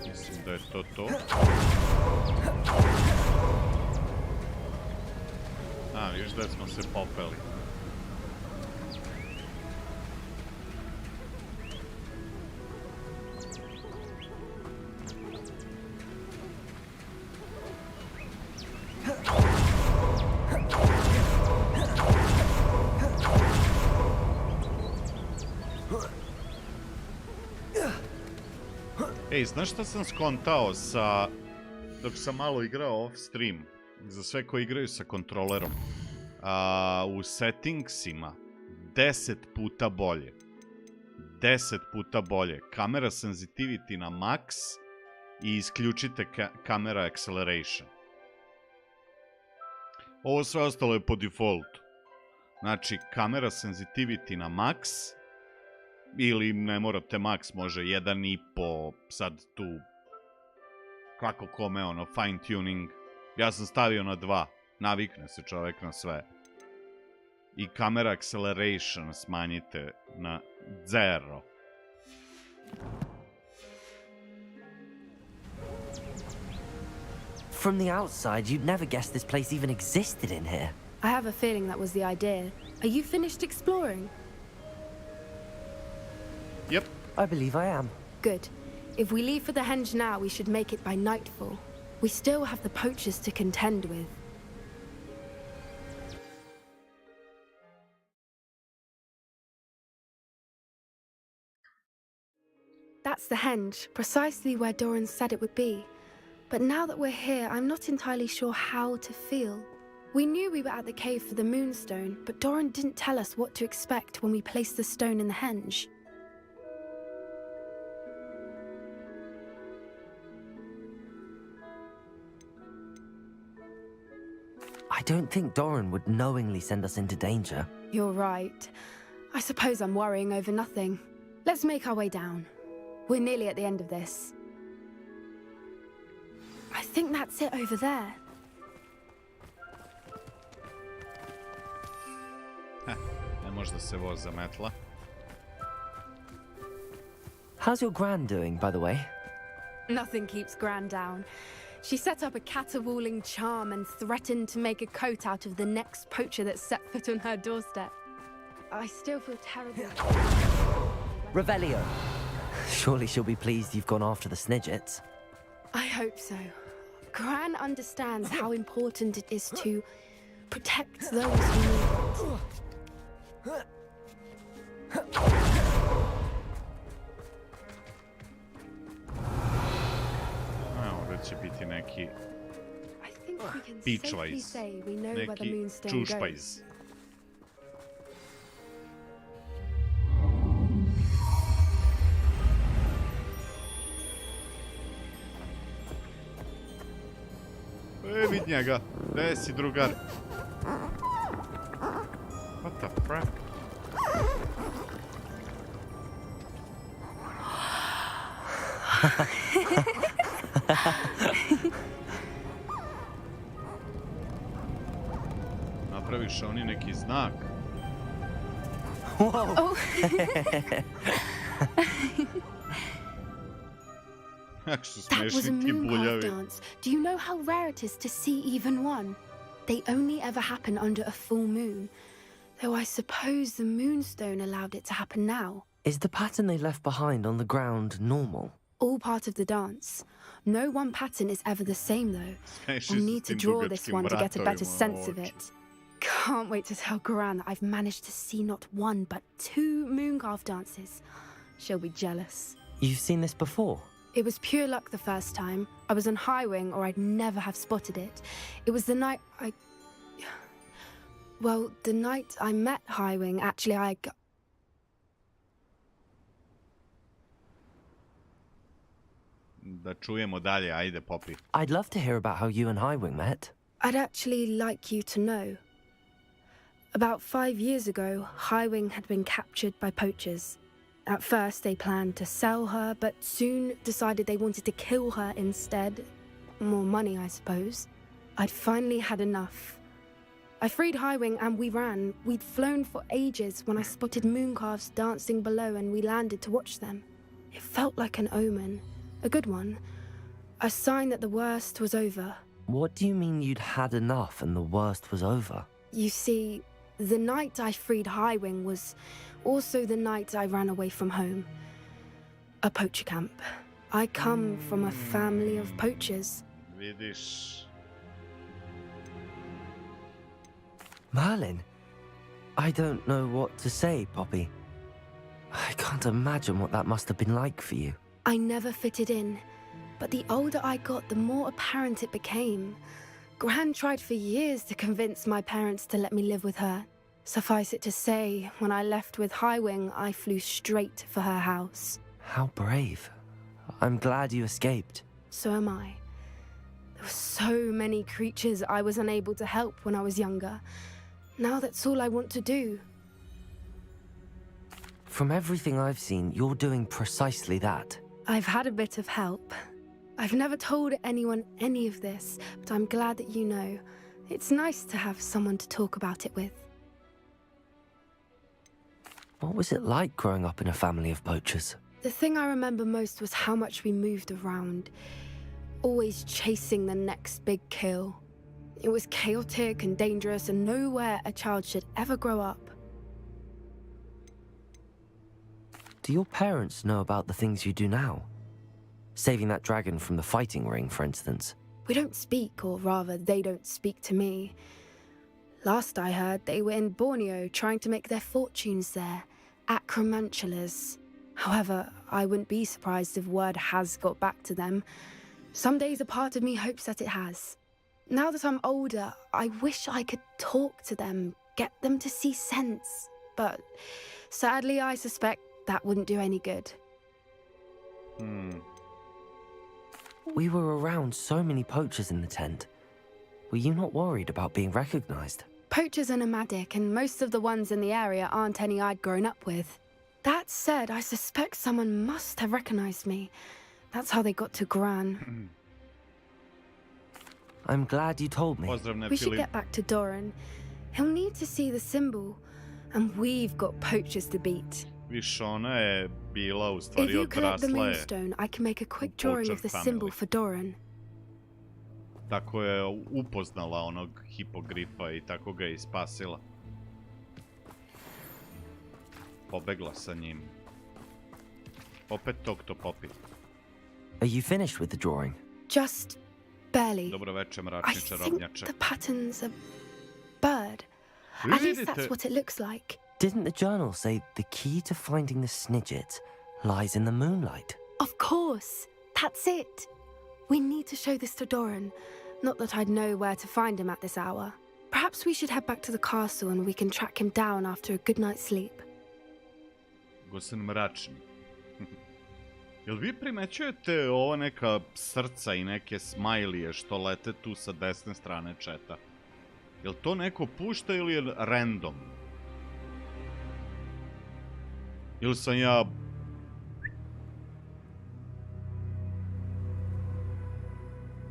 Mislim da je to. A, vidiš da smo se popeli. Ej, znaš šta sam skontao dok sam malo igrao off stream, za sve koji igraju sa kontrolerom, u settingsima 10 puta bolje. 10 puta bolje. Kamera sensitivity na max i isključite camera acceleration. Ovo sve ostalo je po defaultu. Znači, kamera sensitivity na max, ili ne morate max, može 1.5, sad tu kako kome, fine tuning. Ja sam stavio na 2, navikne se čovek na sve. I camera acceleration smanjite na 0. From the outside, you'd never guess this place even existed in here. I have a feeling that was the idea. Are you finished exploring? Yep. I believe I am. Good. If we leave for the henge now, we should make it by nightfall. We still have the poachers to contend with. That's the henge, precisely where Doran said it would be. But now that we're here, I'm not entirely sure how to feel. We knew we were at the cave for the moonstone, but Doran didn't tell us what to expect when we placed the stone in the henge. don't think Doran would knowingly send us into danger. You're right. I suppose I'm worrying over nothing. Let's make our way down. We're nearly at the end of this. I think that's it over there. Ne može da se voza metla. How's your gran doing, by the way? Nothing keeps Gran down. She set up a caterwauling charm and threatened to make a coat out of the next poacher that set foot on her doorstep. I still feel terrible. Revelio. Surely she'll be pleased you've gone after the Snidgets. I hope so. Gran understands how important it is to protect those who need it. Ovdje će biti neki beachwise, neki čušpajz. Vid njega, gdje si drugar? What the crap? Napraviš oni neki znak. Whoa. Oh. That was a mooncarve dance. Do you know how rare it is to see even one? They only ever happen under a full moon. Though I suppose the moonstone allowed it to happen now. Is the pattern they left behind on the ground normal? All part of the dance. No one pattern is ever the same, though. We'll need to draw this one to get a better sense of it. Can't wait to tell Gran that I've managed to see not one, but 2 mooncarve dances. She'll be jealous. You've seen this before? It was pure luck the first time. I was on Highwing, or I'd never have spotted it. It was the night Well, the night I met Highwing, actually, Da čujemo dalje, ajde, Poppy. I'd love to hear about how you and Highwing met. I'd actually like you to know. About 5 years ago, Highwing had been captured by poachers. At first, they planned to sell her, but soon decided they wanted to kill her instead. More money, I suppose. I'd finally had enough. I freed Highwing and we ran. We'd flown for ages when I spotted mooncalves dancing below and we landed to watch them. It felt like an omen. A good one. A sign that the worst was over. What do you mean you'd had enough and the worst was over? You see, the night I freed Highwing was also the night I ran away from home. A poacher camp. I come from a family of poachers. Vidiš. Merlin, I don't know what to say, Poppy. I can't imagine what that must have been like for you. I never fitted in, but the older I got, the more apparent it became. Gran tried for years to convince my parents to let me live with her. Suffice it to say, when I left with Highwing, I flew straight for her house. How brave. I'm glad you escaped. So am I. There were so many creatures I was unable to help when I was younger. Now that's all I want to do. From everything I've seen, you're doing precisely that. I've had a bit of help. I've never told anyone any of this, but I'm glad that you know. It's nice to have someone to talk about it with. What was it like growing up in a family of poachers? The thing I remember most was how much we moved around, always chasing the next big kill. It was chaotic and dangerous and nowhere a child should ever grow up. Do your parents know about the things you do now? Saving that dragon from the fighting ring, for instance. We don't speak, or rather, they don't speak to me. Last I heard, they were in Borneo trying to make their fortunes there, acromantulas. However, I wouldn't be surprised if word has got back to them. Some days a part of me hopes that it has. Now that I'm older, I wish I could talk to them, get them to see sense. But sadly, I suspect that wouldn't do any good. We were around so many poachers in the tent. Were you not worried about being recognized? Poachers are nomadic, and most of the ones in the area aren't any I'd grown up with. That said, I suspect someone must have recognized me. That's how they got to Gran. I'm glad you told me. We should get back to Doran. He'll need to see the symbol, and we've got poachers to beat. Više ona je bila u If stvari you collect the odrasla je moonstone, I can make a quick drawing of the symbol for Doran. tako je upoznala onog hipogrifa i tako ga je i spasila. Pobegla sa njim. Opet to popi. Are you finished with the drawing? Just barely. Dobro večer, I mračni think čarobnjače. the pattern's a bird. At least that's what it looks like. Didn't the journal say the key to finding the Snidgets lies in the moonlight? Of course. That's it. We need to show this to Doran. Not that I'd know where to find him at this hour. Perhaps we should head back to the castle and we can track him down after a good night's sleep. Gosen mračni. Jel vi primećujete ovo neka srca i neke smajlije što lete tu sa desne strane četa? Jel to neko pušta ili je random? Ili sam ja...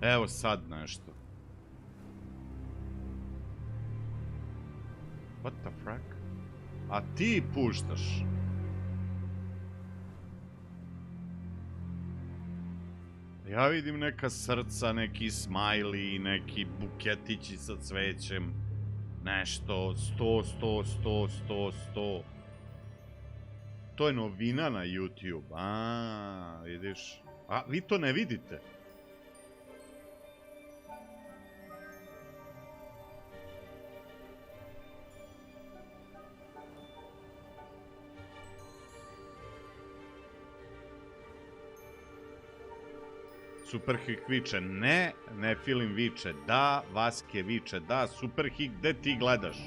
Evo sad nešto. What the fuck? A ti puštaš? Ja vidim neka srca, neki smajli, neki buketići sa cvećem. Nešto, 100. To je novina na YouTube. A, vidiš. A, vi to ne vidite. Superhik viče ne, Nefilim viče da, Vaske viče da, Superhik, gde ti gledaš?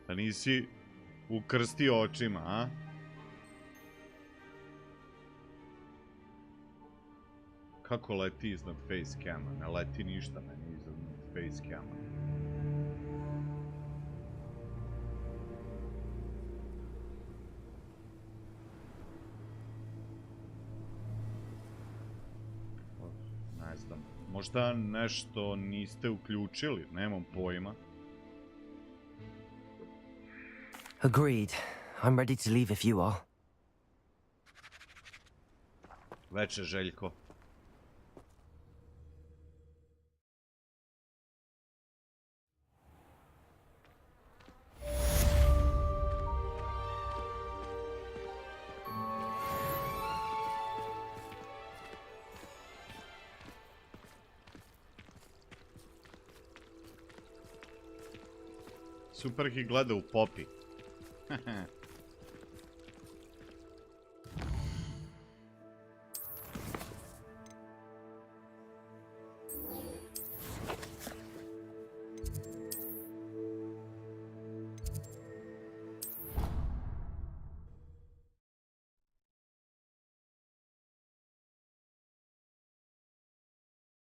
Pa nisi ukrstio očima, a? Kako leti iznad facecama? Ne leti ništa meni iznad facecama. Ne znam, možda nešto niste uključili, nemam pojma. Agreed. I'm ready to leave if you are. Veče, Željko. Superhik gleda u popi.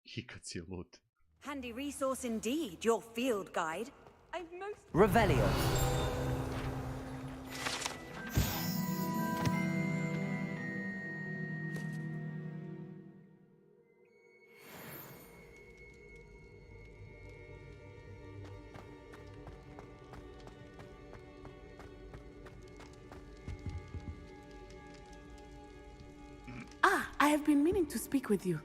Hikac je lud. Handy resource indeed, your field guide. Revelio. I have been meaning to speak with you.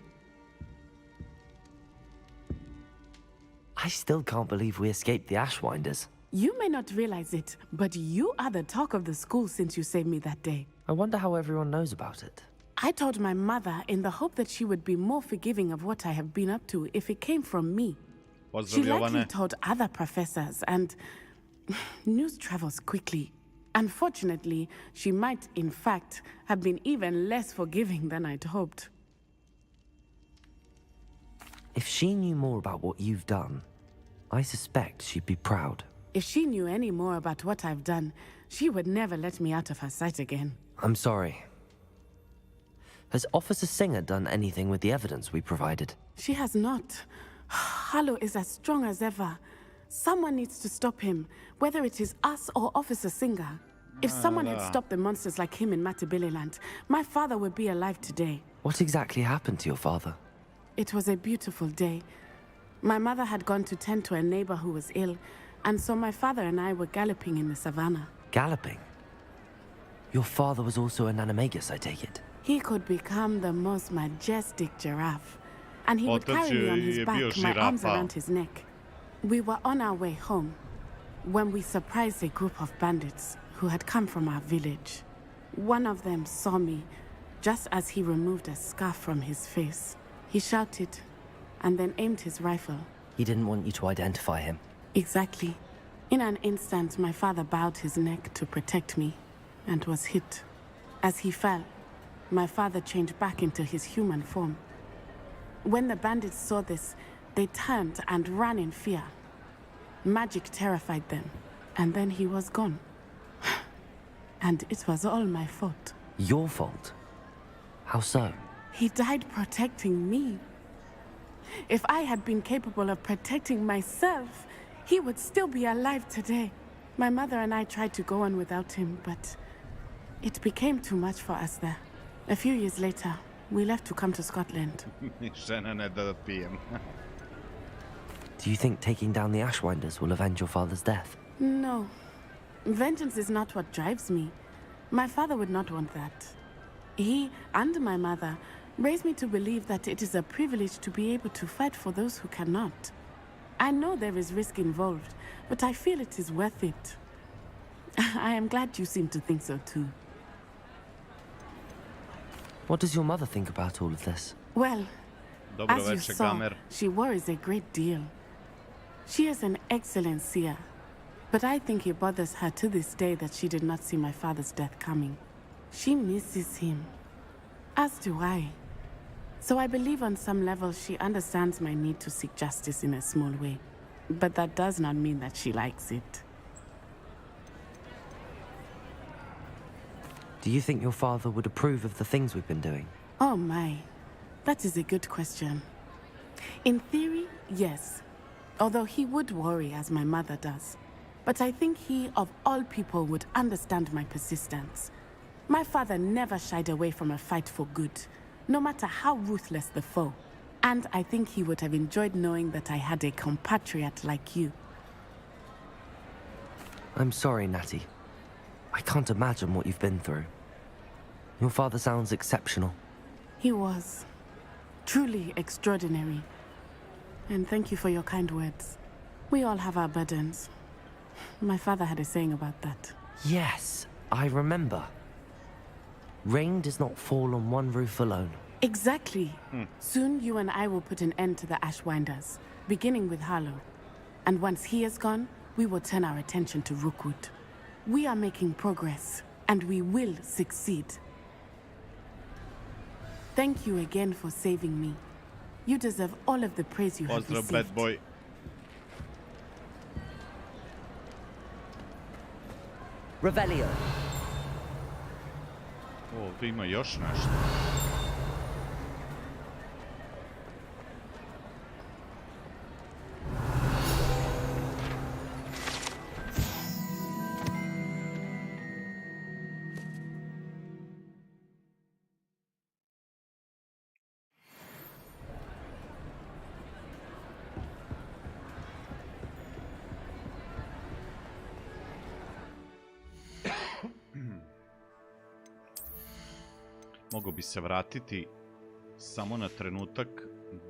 I still can't believe we escaped the Ashwinders. You may not realize it, but you are the talk of the school since you saved me that day. I wonder how everyone knows about it. I told my mother in the hope that she would be more forgiving of what I have been up to if it came from me. She likely told other professors, and news travels quickly. Unfortunately, she might, in fact, have been even less forgiving than I'd hoped. If she knew more about what you've done, I suspect she'd be proud. If she knew any more about what I've done, she would never let me out of her sight again. I'm sorry. Has Officer Singer done anything with the evidence we provided? She has not. Harlow is as strong as ever. Someone needs to stop him, whether it is us or Officer Singer. If someone had stopped the monsters like him in Matabeleland, my father would be alive today. What exactly happened to your father? It was a beautiful day. My mother had gone to tend to a neighbor who was ill, and so my father and I were galloping in the savannah. Galloping? Your father was also an animagus, I take it? He could become the most majestic giraffe, and he would carry me on his back, my arms around his neck. We were on our way home when we surprised a group of bandits who had come from our village. One of them saw me just as he removed a scarf from his face. He shouted and then aimed his rifle. He didn't want you to identify him. Exactly. In an instant, my father bowed his neck to protect me and was hit. As he fell, my father changed back into his human form. When the bandits saw this, they turned and ran in fear. Magic terrified them, and then he was gone. And it was all my fault. Your fault? How so? He died protecting me. If I had been capable of protecting myself, he would still be alive today. My mother and I tried to go on without him, but it became too much for us there. A few years later, we left to come to Scotland. Do you think taking down the Ashwinders will avenge your father's death? No. Vengeance is not what drives me. My father would not want that. He and my mother raised me to believe that it is a privilege to be able to fight for those who cannot. I know there is risk involved, but I feel it is worth it. I am glad you seem to think so too. What does your mother think about all of this? Well, as you saw, she worries a great deal. She is an excellent seer, but I think it bothers her to this day that she did not see my father's death coming. She misses him, as do I. So I believe on some level she understands my need to seek justice in a small way. But that does not mean that she likes it. Do you think your father would approve of the things we've been doing? Oh my, that is a good question. In theory, yes. Although he would worry as my mother does. But I think he, of all people, would understand my persistence. My father never shied away from a fight for good, no matter how ruthless the foe. And I think he would have enjoyed knowing that I had a compatriot like you. I'm sorry, Natty. I can't imagine what you've been through. Your father sounds exceptional. He was. Truly extraordinary. And thank you for your kind words. We all have our burdens. My father had a saying about that. Yes, I remember. Rain does not fall on one roof alone. Exactly. Soon you and I will put an end to the Ashwinders, beginning with Harlow. And once he is gone, we will turn our attention to Rookwood. We are making progress, and we will succeed. Thank you again for saving me. You deserve all of the praise you have received. Bad boy. Revelio. Ovdje ima još nešto. Mogu bi se vratiti samo na trenutak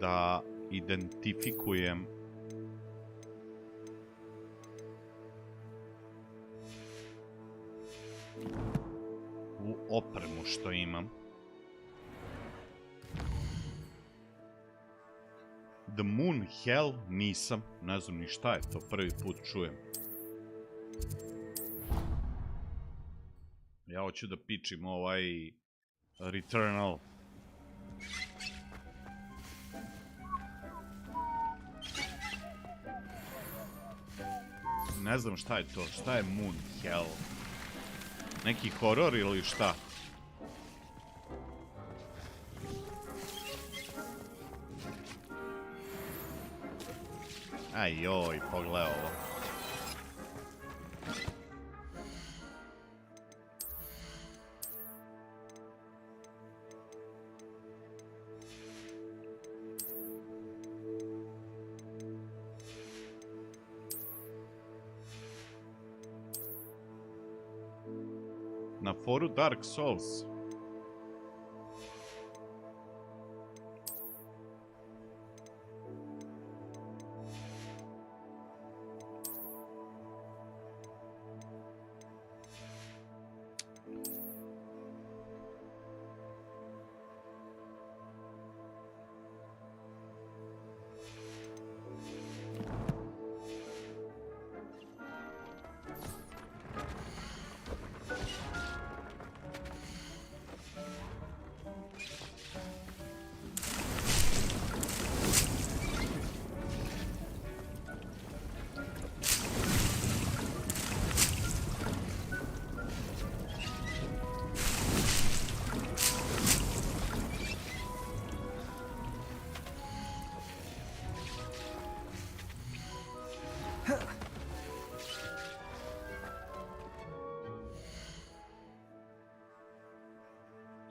da identifikujem u opremu što imam. The Moon Hell nisam, ne znam ni šta je to, prvi put čujem. Ja hoću da pičim ovaj Returnal. Ne znam šta je to, šta je Moon Hell? Neki horor ili šta? Aj joj, pogledaj ovo. Na foru Dark Souls.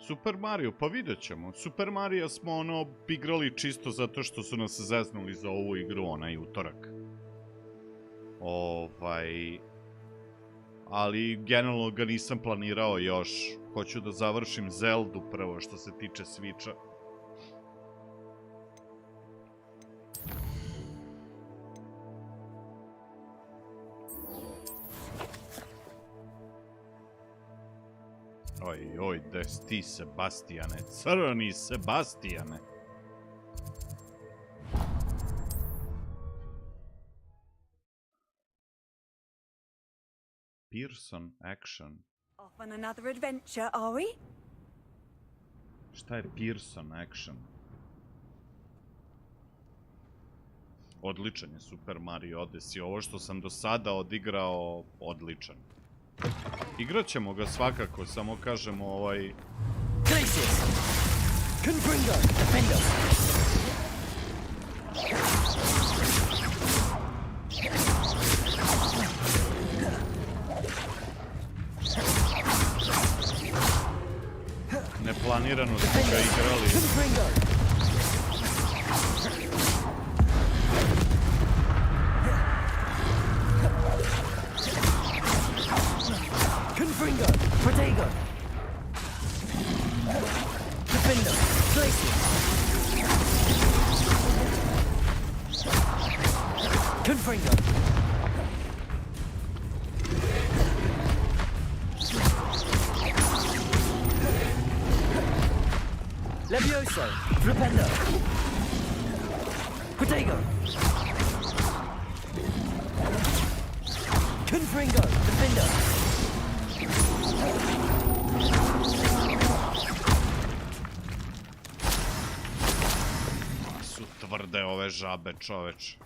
Super Mario, pa vidjet ćemo. Super Mario smo igrali čisto zato što su nas zeznuli za ovu igru onaj utorak. Ali generalno ga nisam planirao još. Hoću da završim Zeldu prvo što se tiče Switcha. Oj, ti Sebastijane, crni Sebastijane. Pearson Action. Off on another adventure, are we? Šta je Pearson Action? Odličan je Super Mario Odyssey. Ovo što sam do sada odigrao, odličan. Igrat ćemo ga svakako, samo kažemo Glacius! Confringo! Defender! Neplanirano smo ga igrali. Confringo! Confringo! Protego! Defender! Glacius! Confringo! Levioso! Flipendo! Protego! Confringo! Defender! Su tvrde ove žabe, čoveč.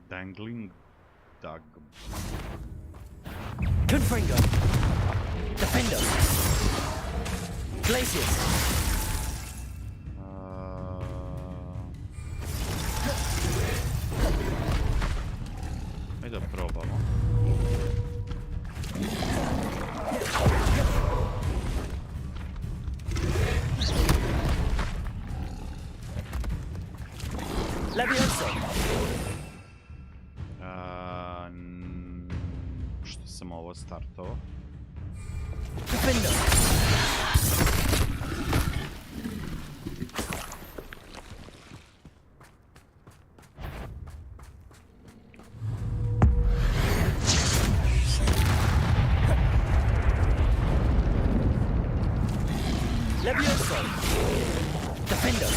Dangling Dug. Confringo! Defender! Glacius! Ajde da probamo. Levioso! Što sam ovo startovao? Defender! Levioso! Defender!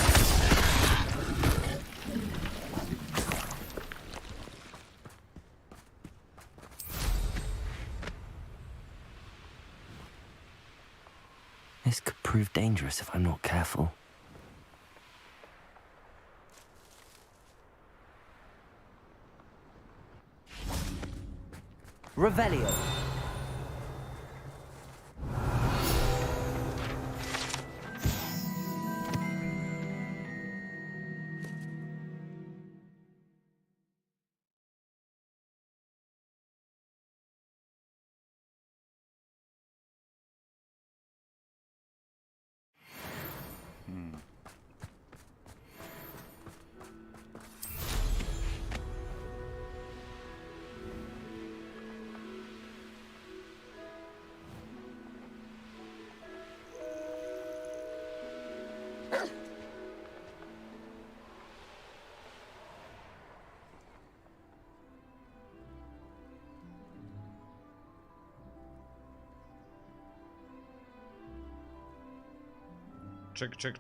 This could prove dangerous if I'm not careful. Revelio.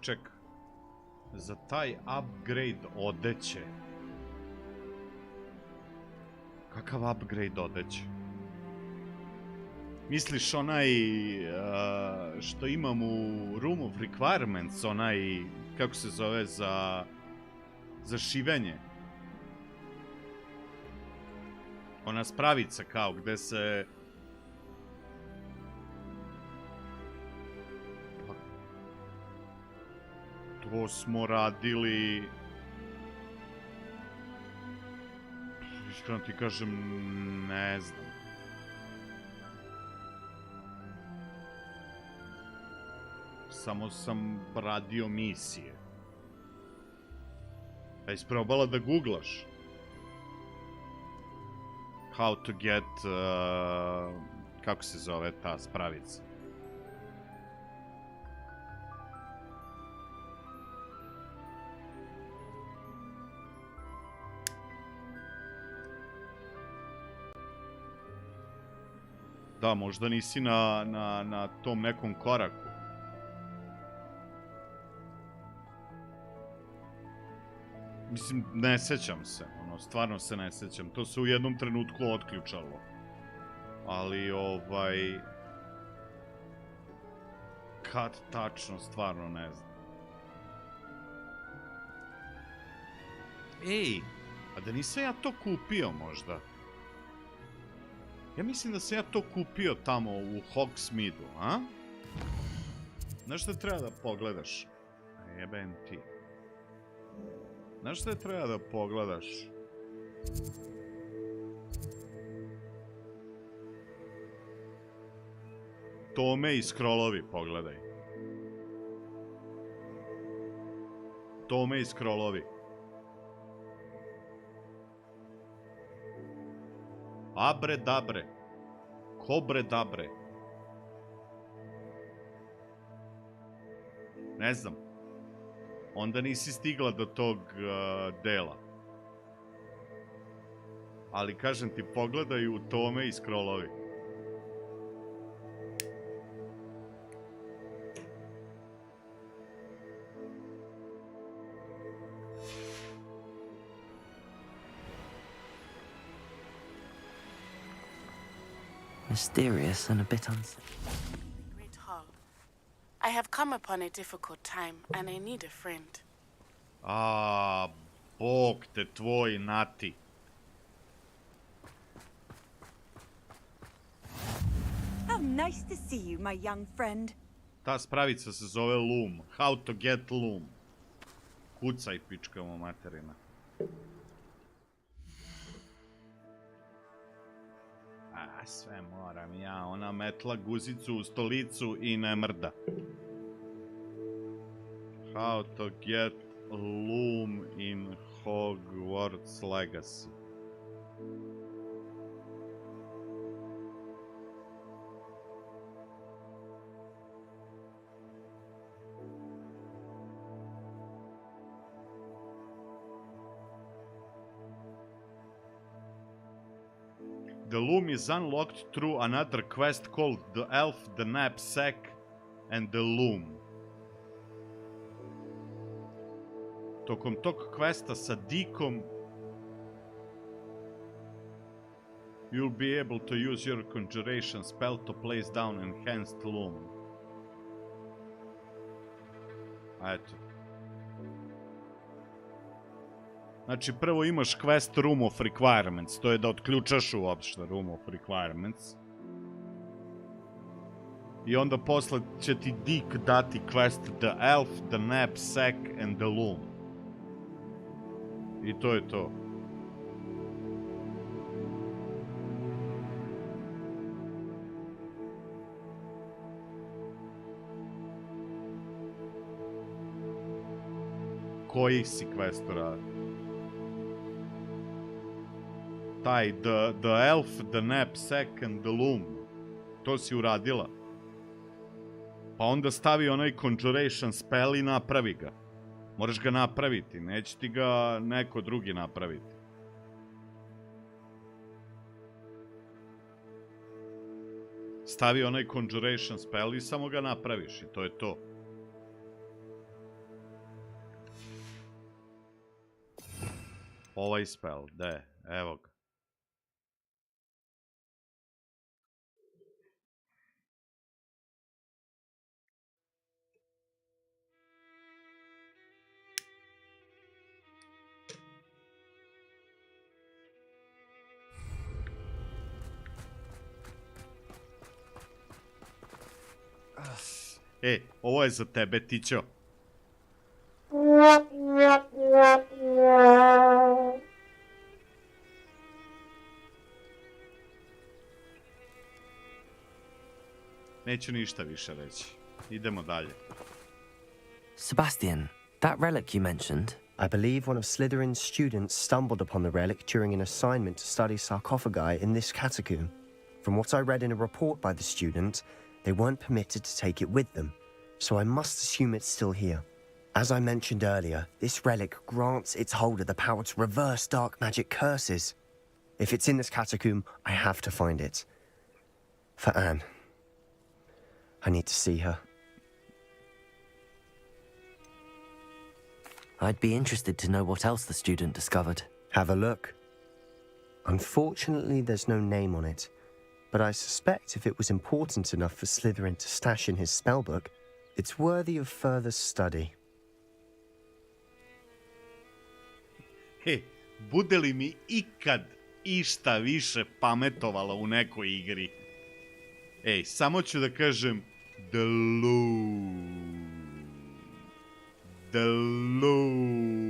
Ček. Za taj upgrade odeće. Kakav upgrade odeće? Misliš onaj što imam u Room of Requirements, onaj, kako se zove, za šivenje? Ona spravica kao, gde se... To smo radili... Iskreno ti kažem, ne znam. Samo sam radio misije. A isprobala da googlaš? How to get... kako se zove ta spravica? Da, možda nisi na tom nekom koraku. Mislim, ne sećam se, stvarno se ne sećam. To se u jednom trenutku otključalo. Ali, kad tačno, stvarno ne znam. Ej, a da nisam ja to kupio možda? Ja mislim da sam ja to kupio tamo u Hogsmeadu, a? Znaš šta treba da pogledaš? Jebem ti. Znaš šta treba da pogledaš? Tome i scrollovi pogledaj. Tome i scrollovi. Abre dabre. Kobre dabre. Ne znam. Onda nisi stigla do tog dela. Ali kažem ti, pogledaj u tome i scrollovi. Mysterious and a bit unsafe. Great Hall. I have come upon a difficult time, and I need a friend. Bog te tvoj nati. How nice to see you, my young friend. Ta spravica se zove Loom. How to get Loom. Kucaj, pičkamo materina. Sve moram ja, ona metla guzicu u stolicu i ne mrda. How to get Loom in Hogwarts Legacy. The loom is unlocked through another quest called The Elf, the Knapsack, and the Loom. Tokom tog questa sa Dikom you'll be able to use your conjuration spell to place down enhanced loom. A eto. Znači, prvo imaš quest Room of Requirements, to je da otključaš uopšte Room of Requirements. I onda posle će ti Dick dati quest The Elf, The Knapsack and The Loom. I to je to. Koji si questu radi? Taj, the Elf, The Knapsack and The Loom. To si uradila. Pa onda stavi onaj Conjuration spell i napravi ga. Moraš ga napraviti, neće ti ga neko drugi napraviti. Stavi onaj Conjuration spell i samo ga napraviš i to je to. Ovaj spell, de, evo ga. Ovo je za tebe, Tićo. Neću ništa više reći. Idemo dalje. Sebastian, that relic you mentioned. I believe one of Slytherin's students stumbled upon the relic during an assignment to study sarcophagi in this catacomb. From what I read in a report by the student, they weren't permitted to take it with them, so I must assume it's still here. As I mentioned earlier, this relic grants its holder the power to reverse dark magic curses. If it's in this catacomb, I have to find it. For Anne. I need to see her. I'd be interested to know what else the student discovered. Have a look. Unfortunately, there's no name on it, but I suspect if it was important enough for Slytherin to stash in his spellbook, it's worthy of further study. Bude li mi ikad išta više pametovalo u nekoj igri? Samo ću da kažem The Loom. The Loom.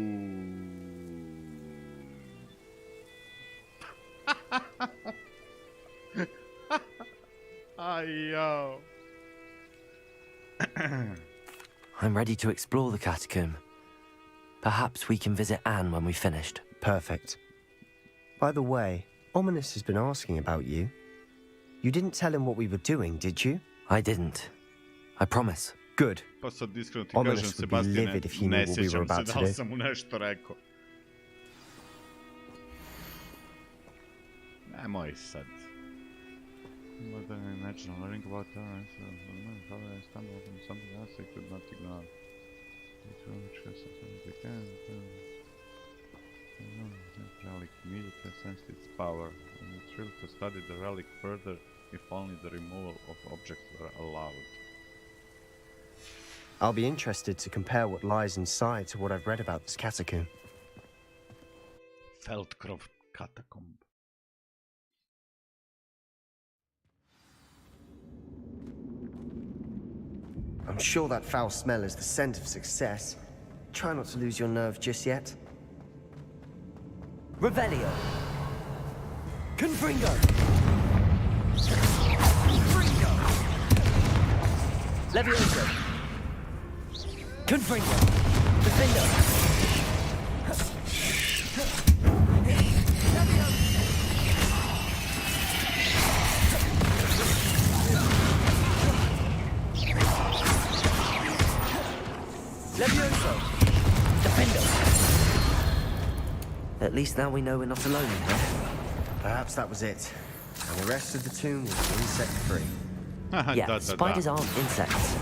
Ajo. I'm ready to explore the catacomb. Perhaps we can visit Anne when we've finished. Perfect. By the way, Ominous has been asking about you. You didn't tell him what we were doing, did you? I didn't. I promise. Good. Pa sad iskreno ti kažem, Sebastine, ne sjećam se da li sam mu nešto rekao. Nemoj sad. What did I imagine? Learning about her, how I stumbled upon something else I could not ignore. It will trust something they can. The relic immediately sensed its power, and it thrilled to study the relic further if only the removal of objects were allowed. I'll be interested to compare what lies inside to what I've read about this catacomb. Feldcroft Catacomb. I'm sure that foul smell is the scent of success. Try not to lose your nerve just yet. Revelio. Confringo. Confringo. Levioso. Confringo. Defendo. Levioso. Defendo. At least now we know we're not alone in here. Perhaps that was it. And the rest of the tomb was insect-free. Yeah, spiders aren't insects.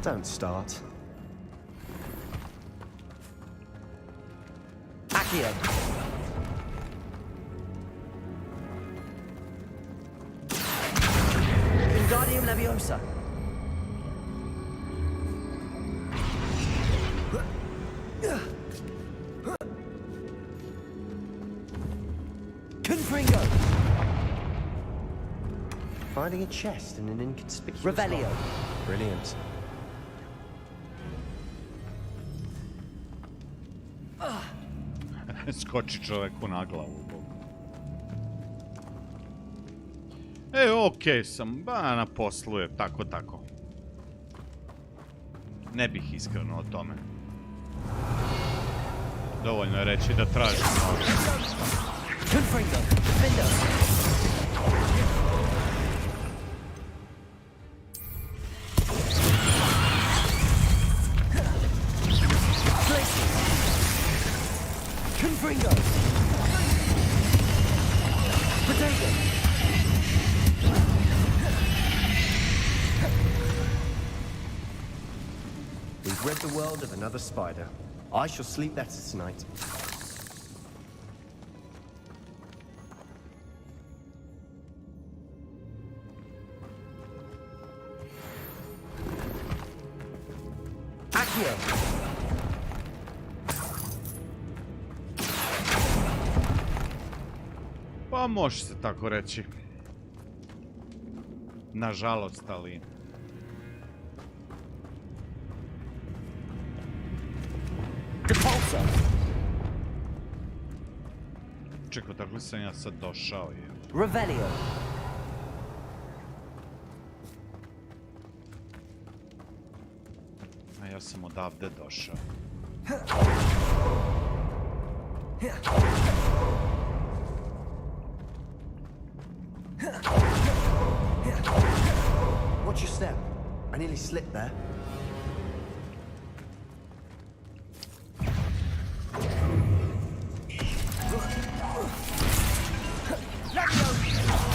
Don't start. Accio. Wingardium Leviosa. Confringo! Finding a chest in an inconspicuous Revelio. spot. Brilliant. Skoči čoveku na glavu. Okej sam, na poslu je, tako. Ne bih iskreno o tome. Dovoljno je reći da tražim nož. Confringo! Defendo! Confringo! Potato! We've rid the world of another spider. I shall sleep better tonight. Accio! Pa može se tako reći. Nažalost, ali... Depulso! Čekaj, tako sam ja sad došao je. Revelio! A ja sam odavde došao. Watch your step. I nearly slipped there.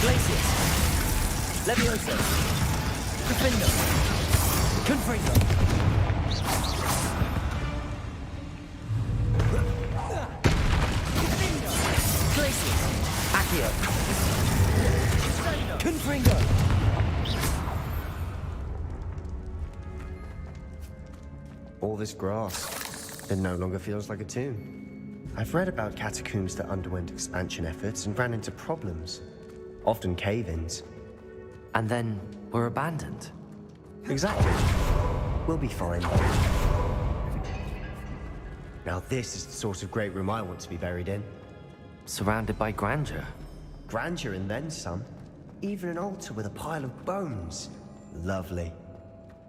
Glacius! Levioso! Defendo! Confringo! Glacius! Accio! Confringo! All this grass. It no longer feels like a tomb. I've read about catacombs that underwent expansion efforts and ran into problems. Often cave-ins. And then were abandoned. Exactly. We'll be fine. Now this is the sort of great room I want to be buried in. Surrounded by grandeur. Grandeur and then some. Even an altar with a pile of bones. Lovely.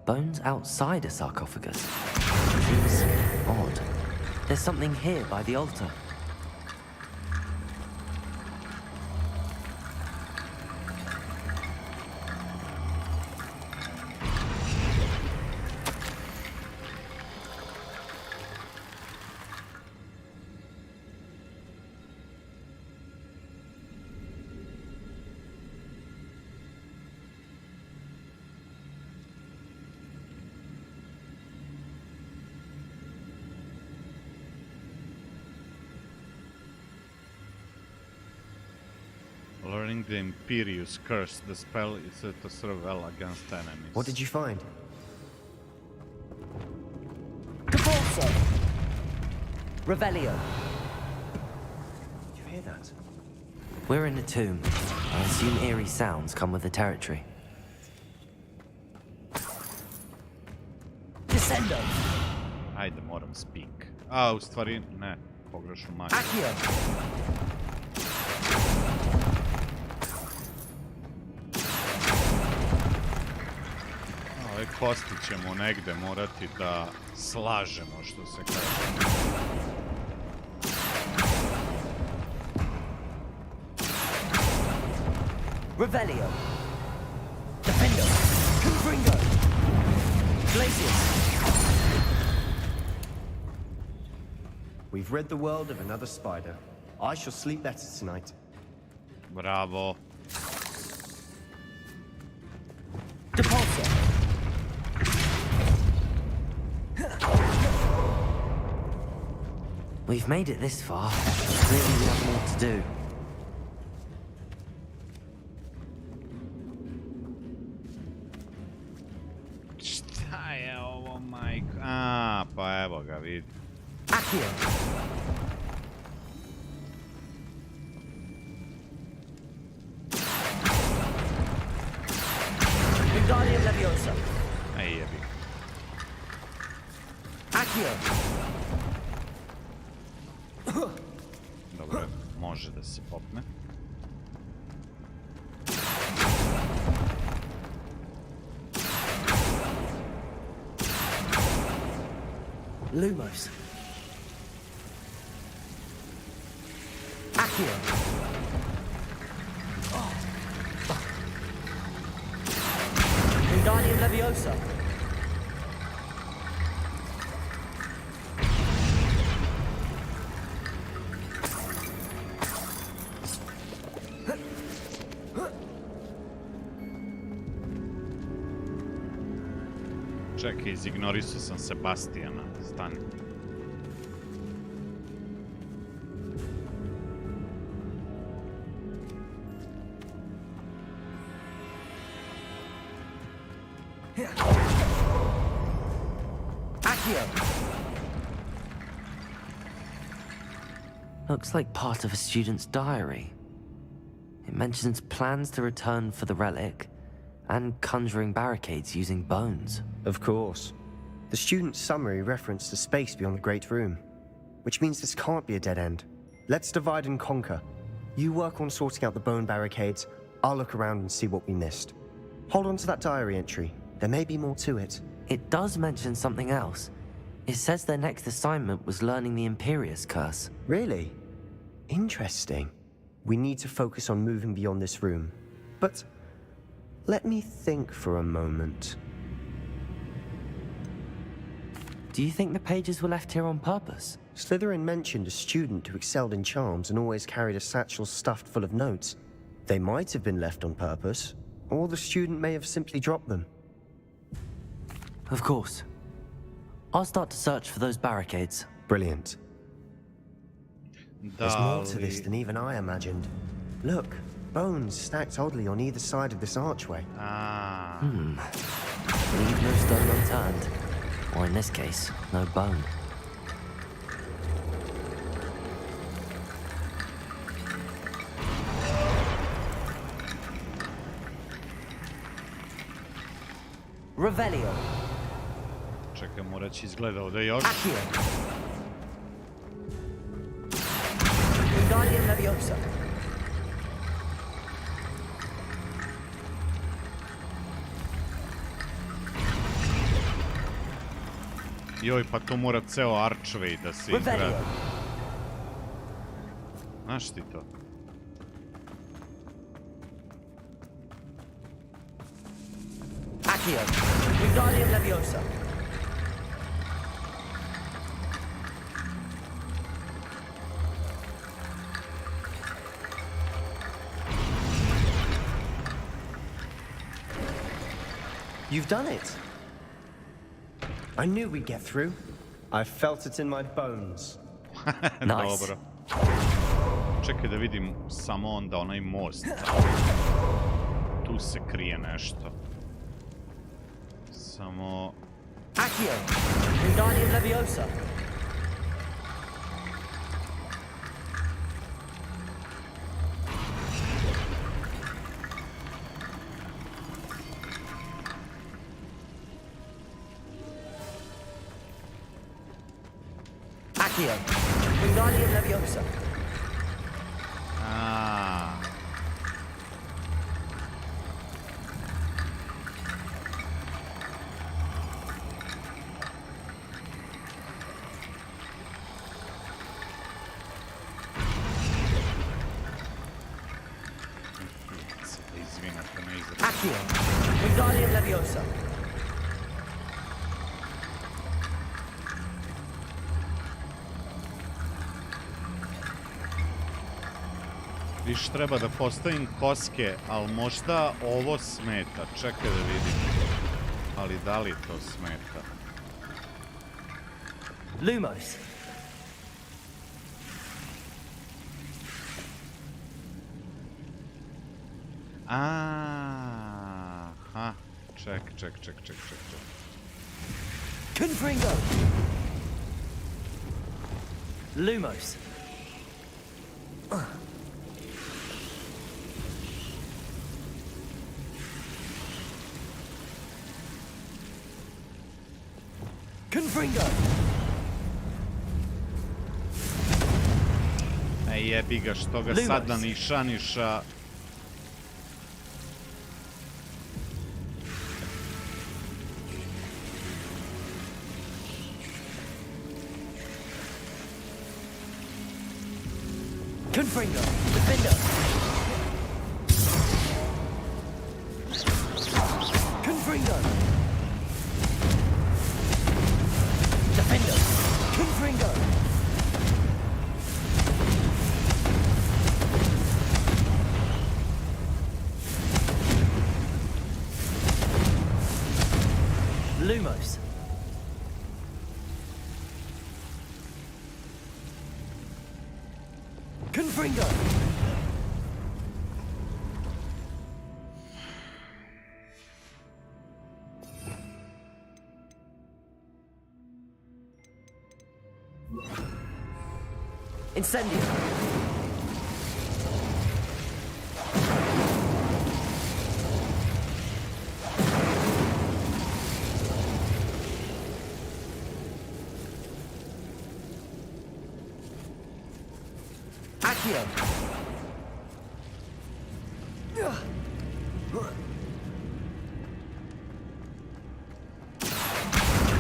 Bones outside a sarcophagus. Seems odd. There's something here by the altar. Learning the Imperious Curse, the spell is to serve well against enemies. What did you find? Depulso! Revelio! Did you hear that? We're in a tomb. I assume eerie sounds come with the territory. Descendo! Ajde, moram speak. A, u stvari, ne. Pogrešno manje. Accio! Ove kosti ćemo negde morati da slažemo, što se kaže. Revelio! Defendo! Confringo! Glacius! We've rid the world of another spider. I shall sleep better tonight. Bravo. Depulso! We've made it this far. Clearly we have more to do. Šta je ovo, majko? A, pa evo ga, vidi. Accio! Dobro, može da se popne. Lumos. Accio. Wingardium Leviosa. Čekaj, izignorisao sam Sebastijana. Stani. Looks like part of a student's diary. It mentions plans to return for the relic and conjuring barricades using bones. Of course. The student's summary referenced a space beyond the Great Room, which means this can't be a dead end. Let's divide and conquer. You work on sorting out the bone barricades, I'll look around and see what we missed. Hold on to that diary entry. There may be more to it. It does mention something else. It says their next assignment was learning the Imperius Curse. Really? Interesting. We need to focus on moving beyond this room. But let me think for a moment. Do you think the pages were left here on purpose? Slytherin mentioned a student who excelled in charms and always carried a satchel stuffed full of notes. They might have been left on purpose, or the student may have simply dropped them. Of course. I'll start to search for those barricades. Brilliant. There's more to this than even I imagined. Look, bones stacked oddly on either side of this archway. Leave no stone unturned. Or in this case, no bone. Revelio. Čekaj, morat će izgleda ovdje još. Wingardium Leviosa. Joj, pa to mora ceo archway da se izgradi. Znaš ti to? Accio. Wingardium Leviosa. You've done it. I knew we'd get through. I felt it in my bones. Nice. Dobro. Čekaj da vidim samo onda onaj most. Tu se krije nešto. Samo... Accio. Wingardium Leviosa. Accio. Wingardium Leviosa. Accio. Wingardium Leviosa. Viš treba da postavim koske, ali možda ovo smeta. Čekaj da vidim. Ali da li to smeta? Lumos. Aha. Ček. Confringo. Lumos. Confringo. jebi ga, što ga sad na niša. Confringo, defender. Confringo. Defender. Confringo. Lumos. Confringo. Incendio. Accio.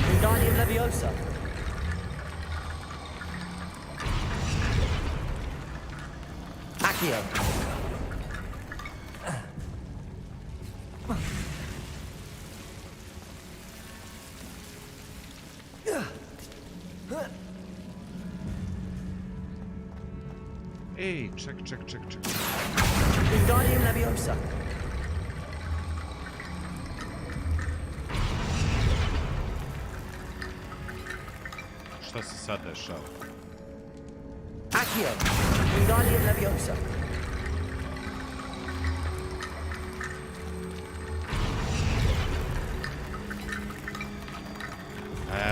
Wingardium Leviosa. Accio. Ej, ček. Wingardium Leviosa. Šta se sad dešava? Accio. Wingardium Leviosa.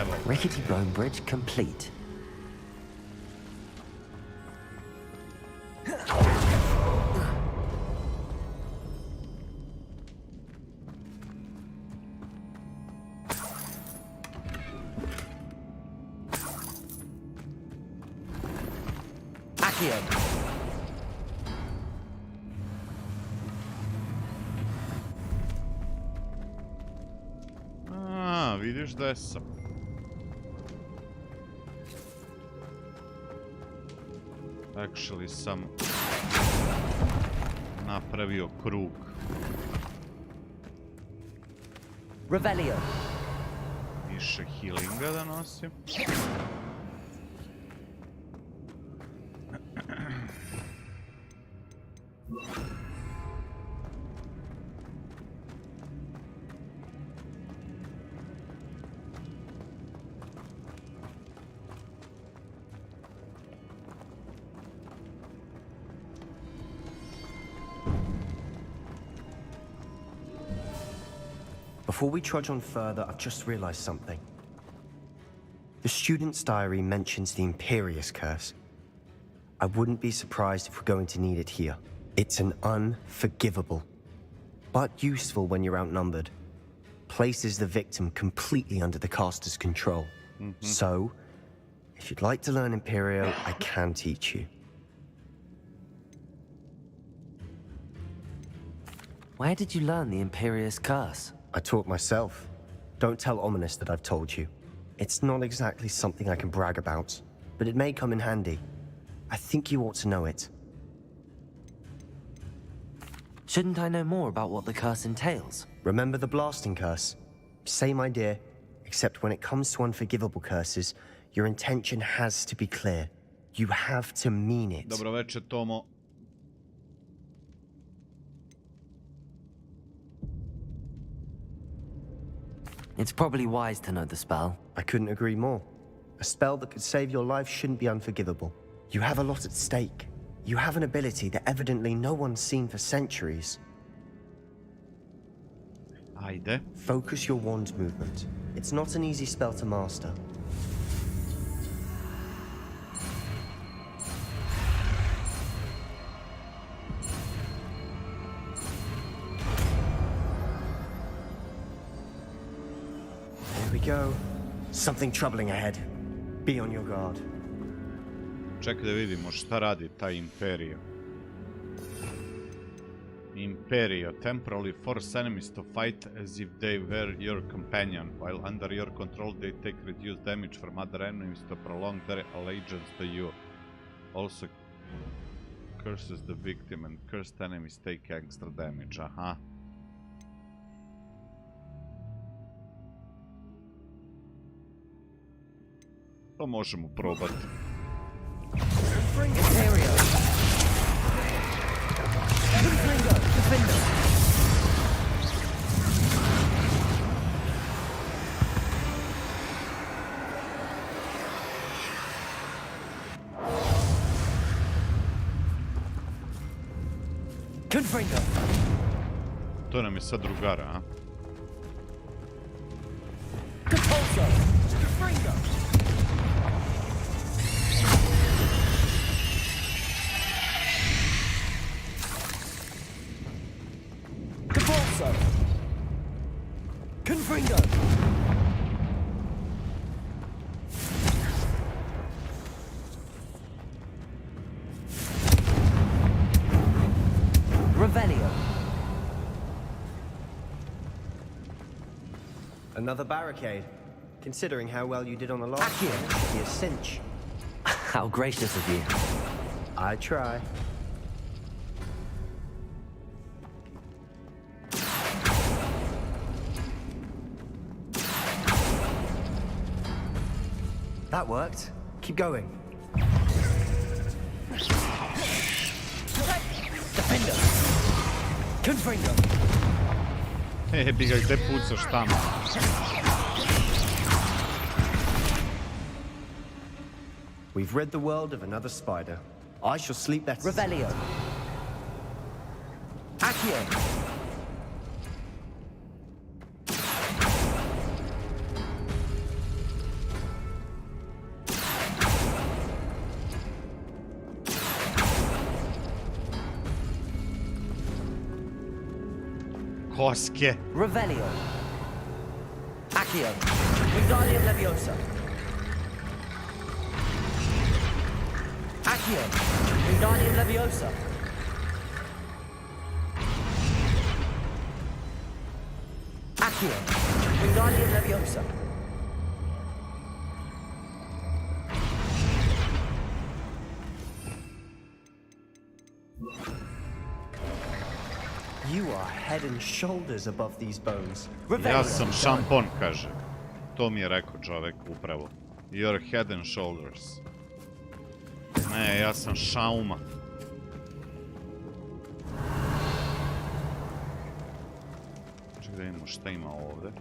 Evo. Rickety bone bridge complete. Accio. Vidiš da je sam. Actually sam napravio krug. Revelio. Više healinga da nosim. Before we trudge on further, I've just realized something. The student's diary mentions the Imperious Curse. I wouldn't be surprised if we're going to need it here. It's an unforgivable, but useful when you're outnumbered. Places the victim completely under the caster's control. So, if you'd like to learn Imperio, I can teach you. Where did you learn the Imperious Curse? I taught myself. Don't tell Ominous that I've told you. It's not exactly something I can brag about, but it may come in handy. I think you ought to know it. Shouldn't I know more about what the curse entails? Remember the blasting curse? Same idea, except when it comes to unforgivable curses, your intention has to be clear. You have to mean it. Dobro večer, Tomo. It's probably wise to know the spell. I couldn't agree more. A spell that could save your life shouldn't be unforgivable. You have a lot at stake. You have an ability that evidently no one's seen for centuries. Ajde. Focus your wand movement. It's not an easy spell to master. There we go. Something troubling ahead. Be on your guard. Čekaj da vidimo šta radi taj Imperio. Imperio. Temporarily force enemies to fight as if they were your companion. While under your control they take reduced damage from other enemies to prolong their allegiance to you. Also curses the victim and cursed enemies take extra damage. Aha. To možemo probati. To nam je sad drugara, a? Another barricade. Considering how well you did on the last one, it should be a cinch. How gracious of you. I try. That worked. Keep going. Defender! Confringo! Bi ga gde pucaš tamo? We've rid the world of another spider. I shall sleep better. Revelio. Accio. Koske. Revelio. Accio. Wingardium Leviosa. Accio. Wingardium Leviosa. Accio. Wingardium Leviosa. You are head and shoulders above these bones. Ja sam šampon, kaže. To mi je rekao čovek upravo. Your head and shoulders. Ne, ja sam šauma. Čekaj da vidimo šta ima ovde.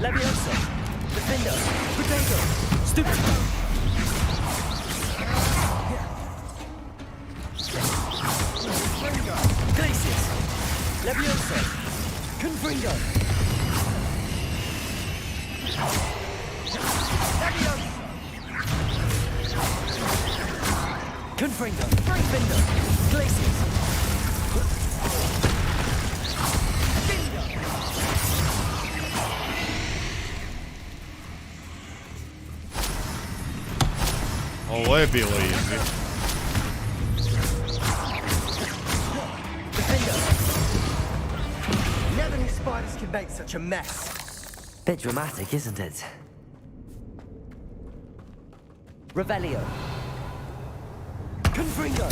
Leviosa! Defender! Potato! Stupid! Glacius! Leviosa! Confringo! Leviosa! Confringo! Defender! Glacius! Ovo je bilo easy. Never knew spiders could make such a mess. Bit dramatic, isn't it? Revelio. Confringo!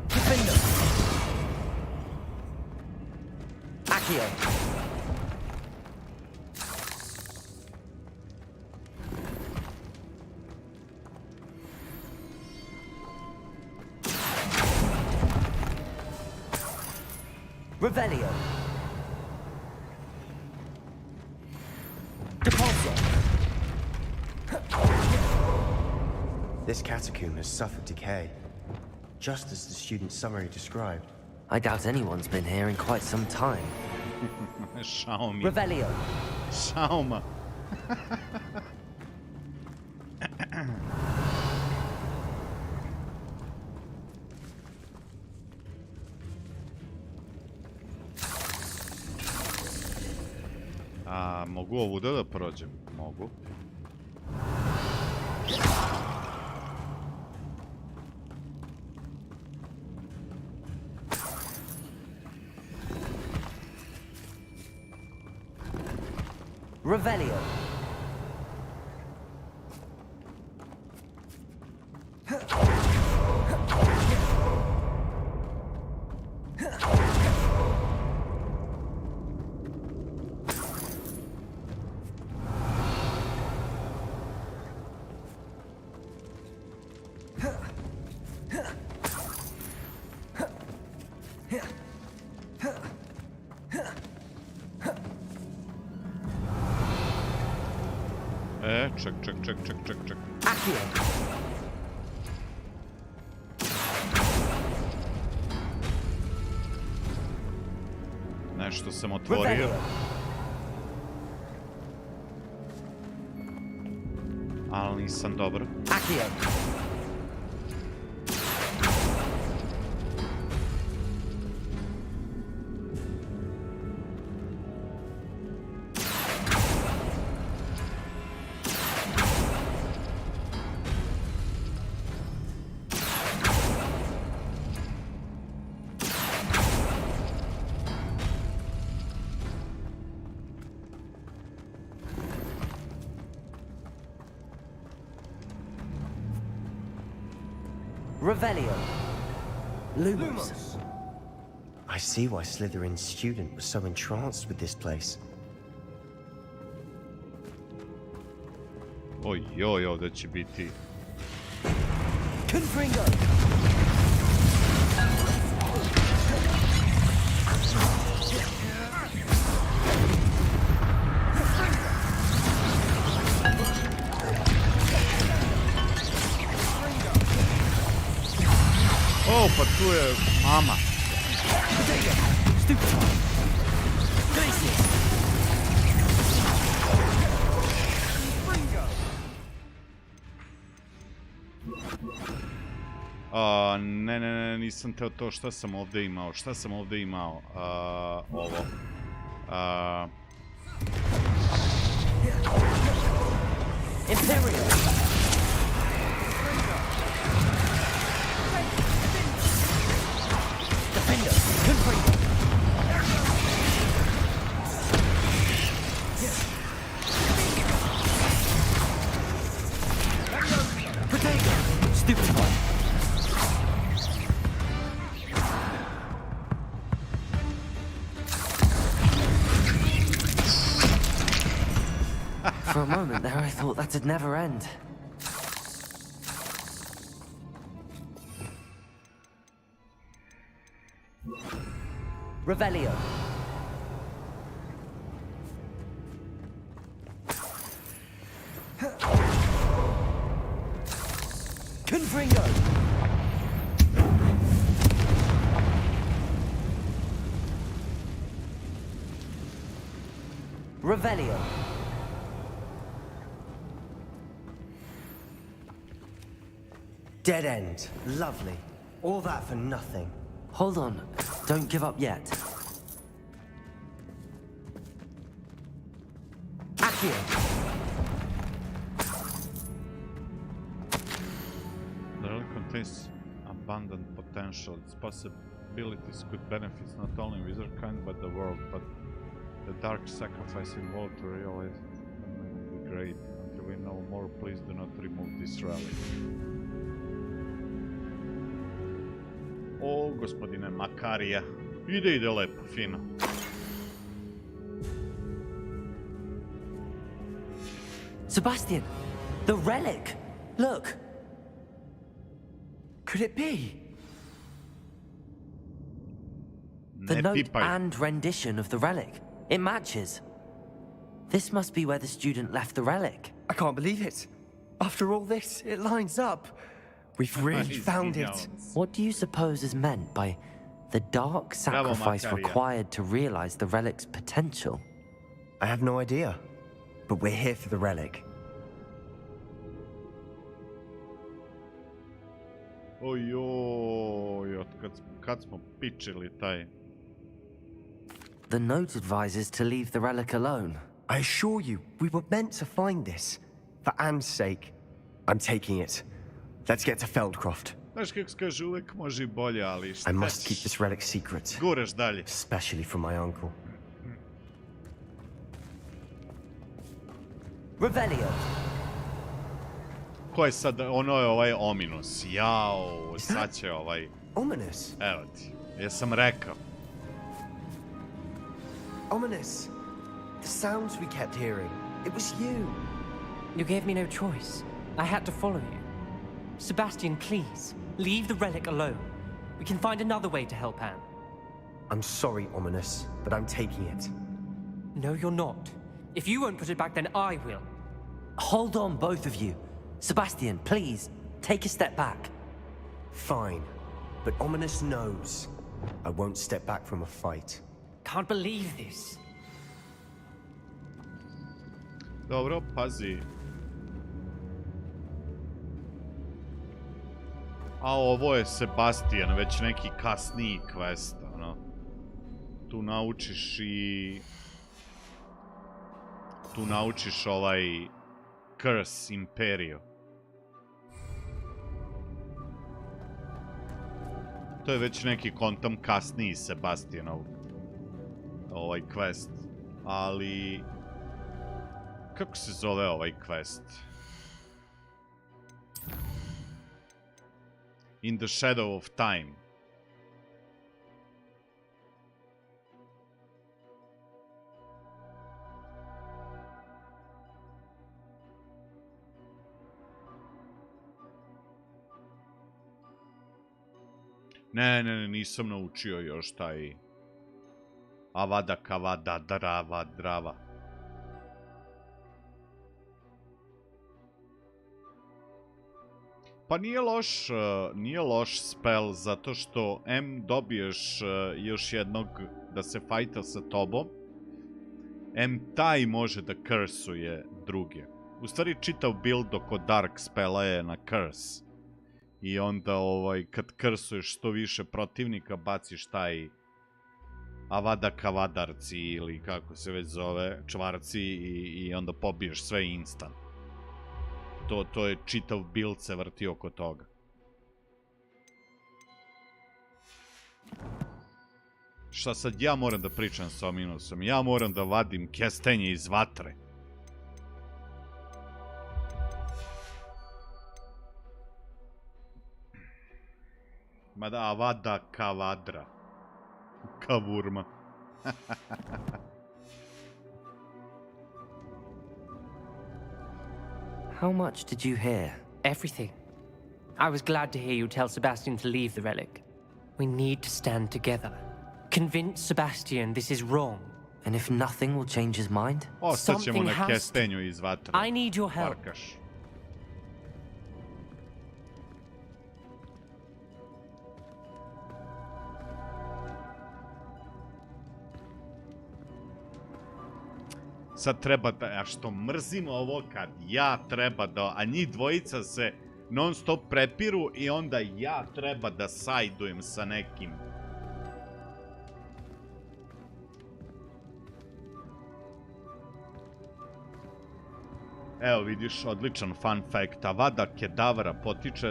Defender! Accio. Revelio. Depulso. This catacomb has suffered decay, just as the student's summary described. I doubt anyone's been here in quite some time. Xiaomi. Revelio. Xiaoma. A mogu ovuda da prođem? Mogu. Revelio. Ček. Nešto sam otvorio. Ali nisam dobro. Revelio. Lumos. I see why Slytherin's student was so entranced with this place. Ojoj, ovdje će biti... Confringo. O, pa tu je mama. Ne, nisam teo to. Šta sam ovdje imao? Ovo. Imperial. Defender. Confringo. Potato. Stupid one. For a moment there, I thought that'd never end. Revelio. Confringo. Revelio. Dead end. Lovely. All that for nothing. Hold on. Don't give up yet. Accio. The relic contains abundant potential. Its possibilities could benefit not only wizardkind but the world, but the dark sacrifice involved to realize them will be great. Until we know more, please do not remove this relic. O, gospodine Makarija. Ide lepo, fino. Sebastian, the relic! Look! Could it be? The note and rendition of the relic. It matches. This must be where the student left the relic. I can't believe it. After all this, it lines up. We've really found it. What do you suppose is meant by the dark sacrifice required to realize the relic's potential? I have no idea. But we're here for the relic. Ojoj, kad smo pičili taj... The note advises to leave the relic alone. I assure you, we were meant to find this. For Anne's sake, I'm taking it. Let's get to Feldcroft. Znaš kako se kaže, uvek može i bolje, ali šta I must keep this relic secret. Guraš dalje. Especially from my uncle. Revelio. Ko je sad, ono je ovaj Ominus. Jao, sad će ovaj... Ominus? Evo ti, jesam rekao. Ominus. The sounds we kept hearing. It was you. You gave me no choice. I had to follow you. Sebastian, please, leave the relic alone. We can find another way to help Anne. I'm sorry, Ominus, but I'm taking it. No, you're not. If you won't put it back, then I will. Hold on, both of you. Sebastian, please, take a step back. Fine, but Ominus knows I won't step back from a fight. Can't believe this. Dobro, pazi. A ovo je Sebastian, već neki kasniji quest, ono. Tu naučiš i... Tu naučiš ovaj... Curse Imperio. To je već neki kontam kasniji Sebastianov ovaj quest. Ali... Kako se zove ovaj quest? In the Shadow of Time. Ne, nisam naučio još taj... Avada kavada drava drava. Pa nije loš spell, zato što M dobiješ još jednog da se fajta sa tobom, M taj može da cursuje druge. U stvari čitav build oko dark spella je na curse. I onda kad cursuješ što više protivnika, baciš taj avada kavadarci ili kako se već zove, čvarci i onda pobiješ sve instant. To je čitav build se vrti oko toga. Šta sad ja moram da pričam sa Ominusom? Ja moram da vadim kestenje iz vatre. Mada avada kavadra. Kavurma. How much did you hear? Everything. I was glad to hear you tell Sebastian to leave the relic. We need to stand together. Convince Sebastian this is wrong. And if nothing will change his mind? Ostaćemo na kestenju iz vatra. I need your help. Parkaš. Sad treba da, a što mrzim ovo kad ja treba da, a njih dvojica se non stop prepiru i onda ja treba da sajdujem sa nekim. Evo vidiš, odličan fun fact, Avada Kedavra potiče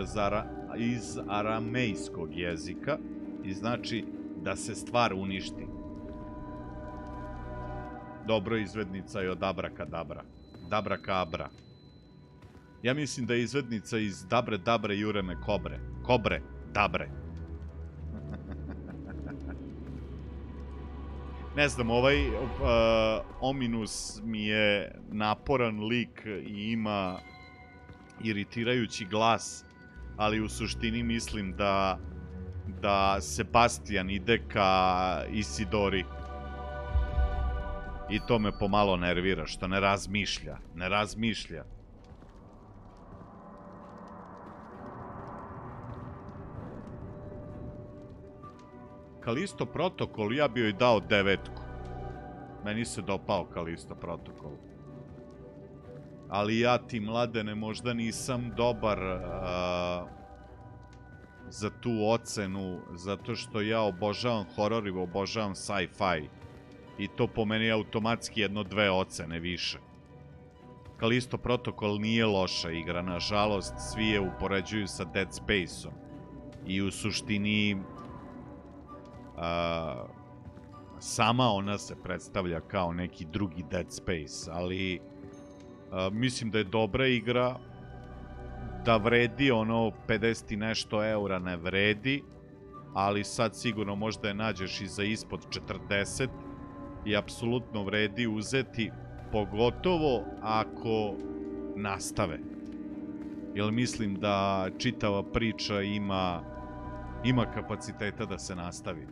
iz aramejskog jezika i znači da se stvar uništi. Dobro, izvednica je od abrakadabra. Dabrakabra. Ja mislim da je izvednica iz Dabre, Dabre, Jureme, Kobre. Kobre, Dabre. Ne znam, ovaj Ominus mi je naporan lik i ima iritirajući glas, ali u suštini mislim da Sebastian ide ka Isidori. I to me pomalo nervira, što ne razmišlja. Ne razmišlja. Kalisto protokol, ja bi joj dao 9. Meni se dopao Kalisto protokol. Ali ja ti, Mladene, možda nisam dobar za tu ocenu, zato što ja obožavam horor i obožavam sci-fi. I to po meni automatski 1-2 ocene više. Kalisto Protokol nije loša igra, nažalost, svi je upoređuju sa Dead Space-om. I u suštini sama ona se predstavlja kao neki drugi Dead Space, ali mislim da je dobra igra, da vredi ono 50 i nešto eura ne vredi, ali sad sigurno možda je nađeš i za ispod 40 i apsolutno vredi uzeti, pogotovo ako nastave. Jer mislim da čitava priča ima kapaciteta da se nastavi.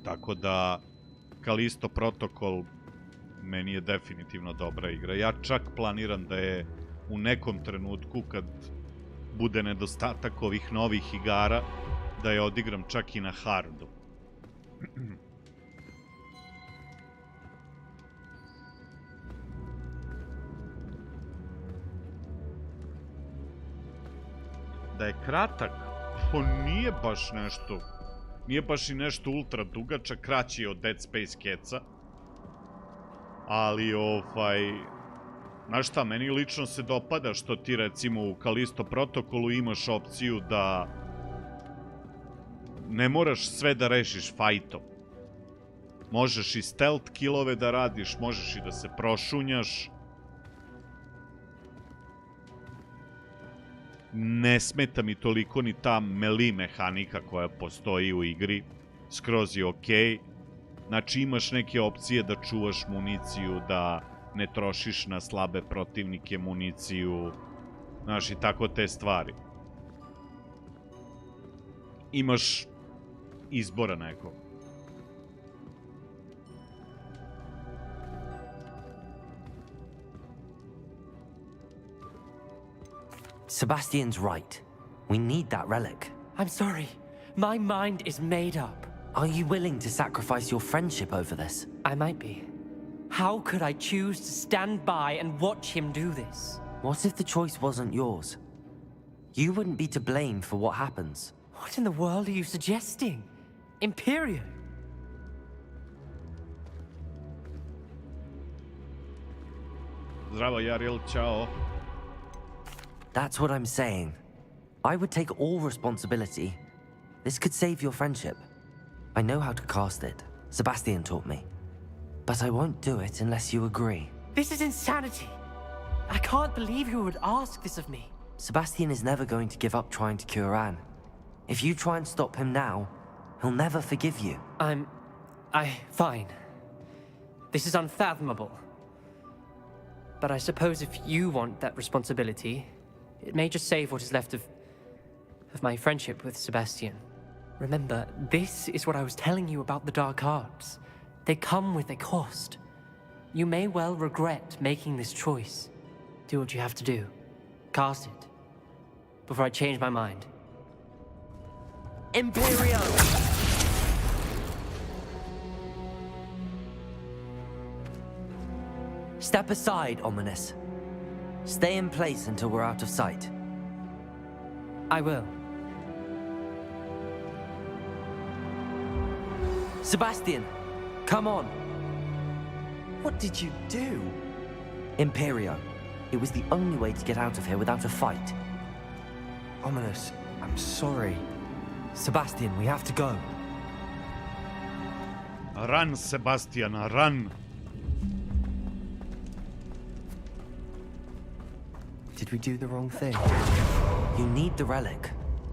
Tako da Kalisto Protokol meni je definitivno dobra igra. Ja čak planiram da je u nekom trenutku, kad bude nedostatak ovih novih igara, da je odigram čak i na hardu. Da je kratak, to nije baš nešto, nije baš i nešto ultra dugačak, kraći je od Dead Space keca, ali znaš šta, meni lično se dopada što ti recimo u Kalisto Protokolu imaš opciju da ne moraš sve da rešiš fajtom. Možeš i stealth killove da radiš, možeš i da se prošunjaš. Ne smeta mi toliko ni ta melee mehanika koja postoji u igri. Skroz je okej. Znači imaš neke opcije da čuvaš municiju, da ne trošiš na slabe protivnike municiju. Znaš, i tako te stvari. Imaš izbora nekog. Sebastian's right. We need that relic. I'm sorry. My mind is made up. Are you willing to sacrifice your friendship over this? I might be. How could I choose to stand by and watch him do this? What if the choice wasn't yours? You wouldn't be to blame for what happens. What in the world are you suggesting? Imperial? Zdravo, Jaril, ciao. That's what I'm saying. I would take all responsibility. This could save your friendship. I know how to cast it. Sebastian taught me. But I won't do it unless you agree. This is insanity. I can't believe you would ask this of me. Sebastian is never going to give up trying to cure Anne. If you try and stop him now, he'll never forgive you. Fine. This is unfathomable. But I suppose if you want that responsibility, it may just save what is left of my friendship with Sebastian. Remember, this is what I was telling you about the dark arts. They come with a cost. You may well regret making this choice. Do what you have to do. Cast it. Before I change my mind. Imperio! Step aside, Ominous. Stay in place until we're out of sight. I will. Sebastian, come on. What did you do? Imperio. It was the only way to get out of here without a fight. Ominous, I'm sorry. Sebastian, we have to go. Run, Sebastian, run! Did we do the wrong thing? You need the relic.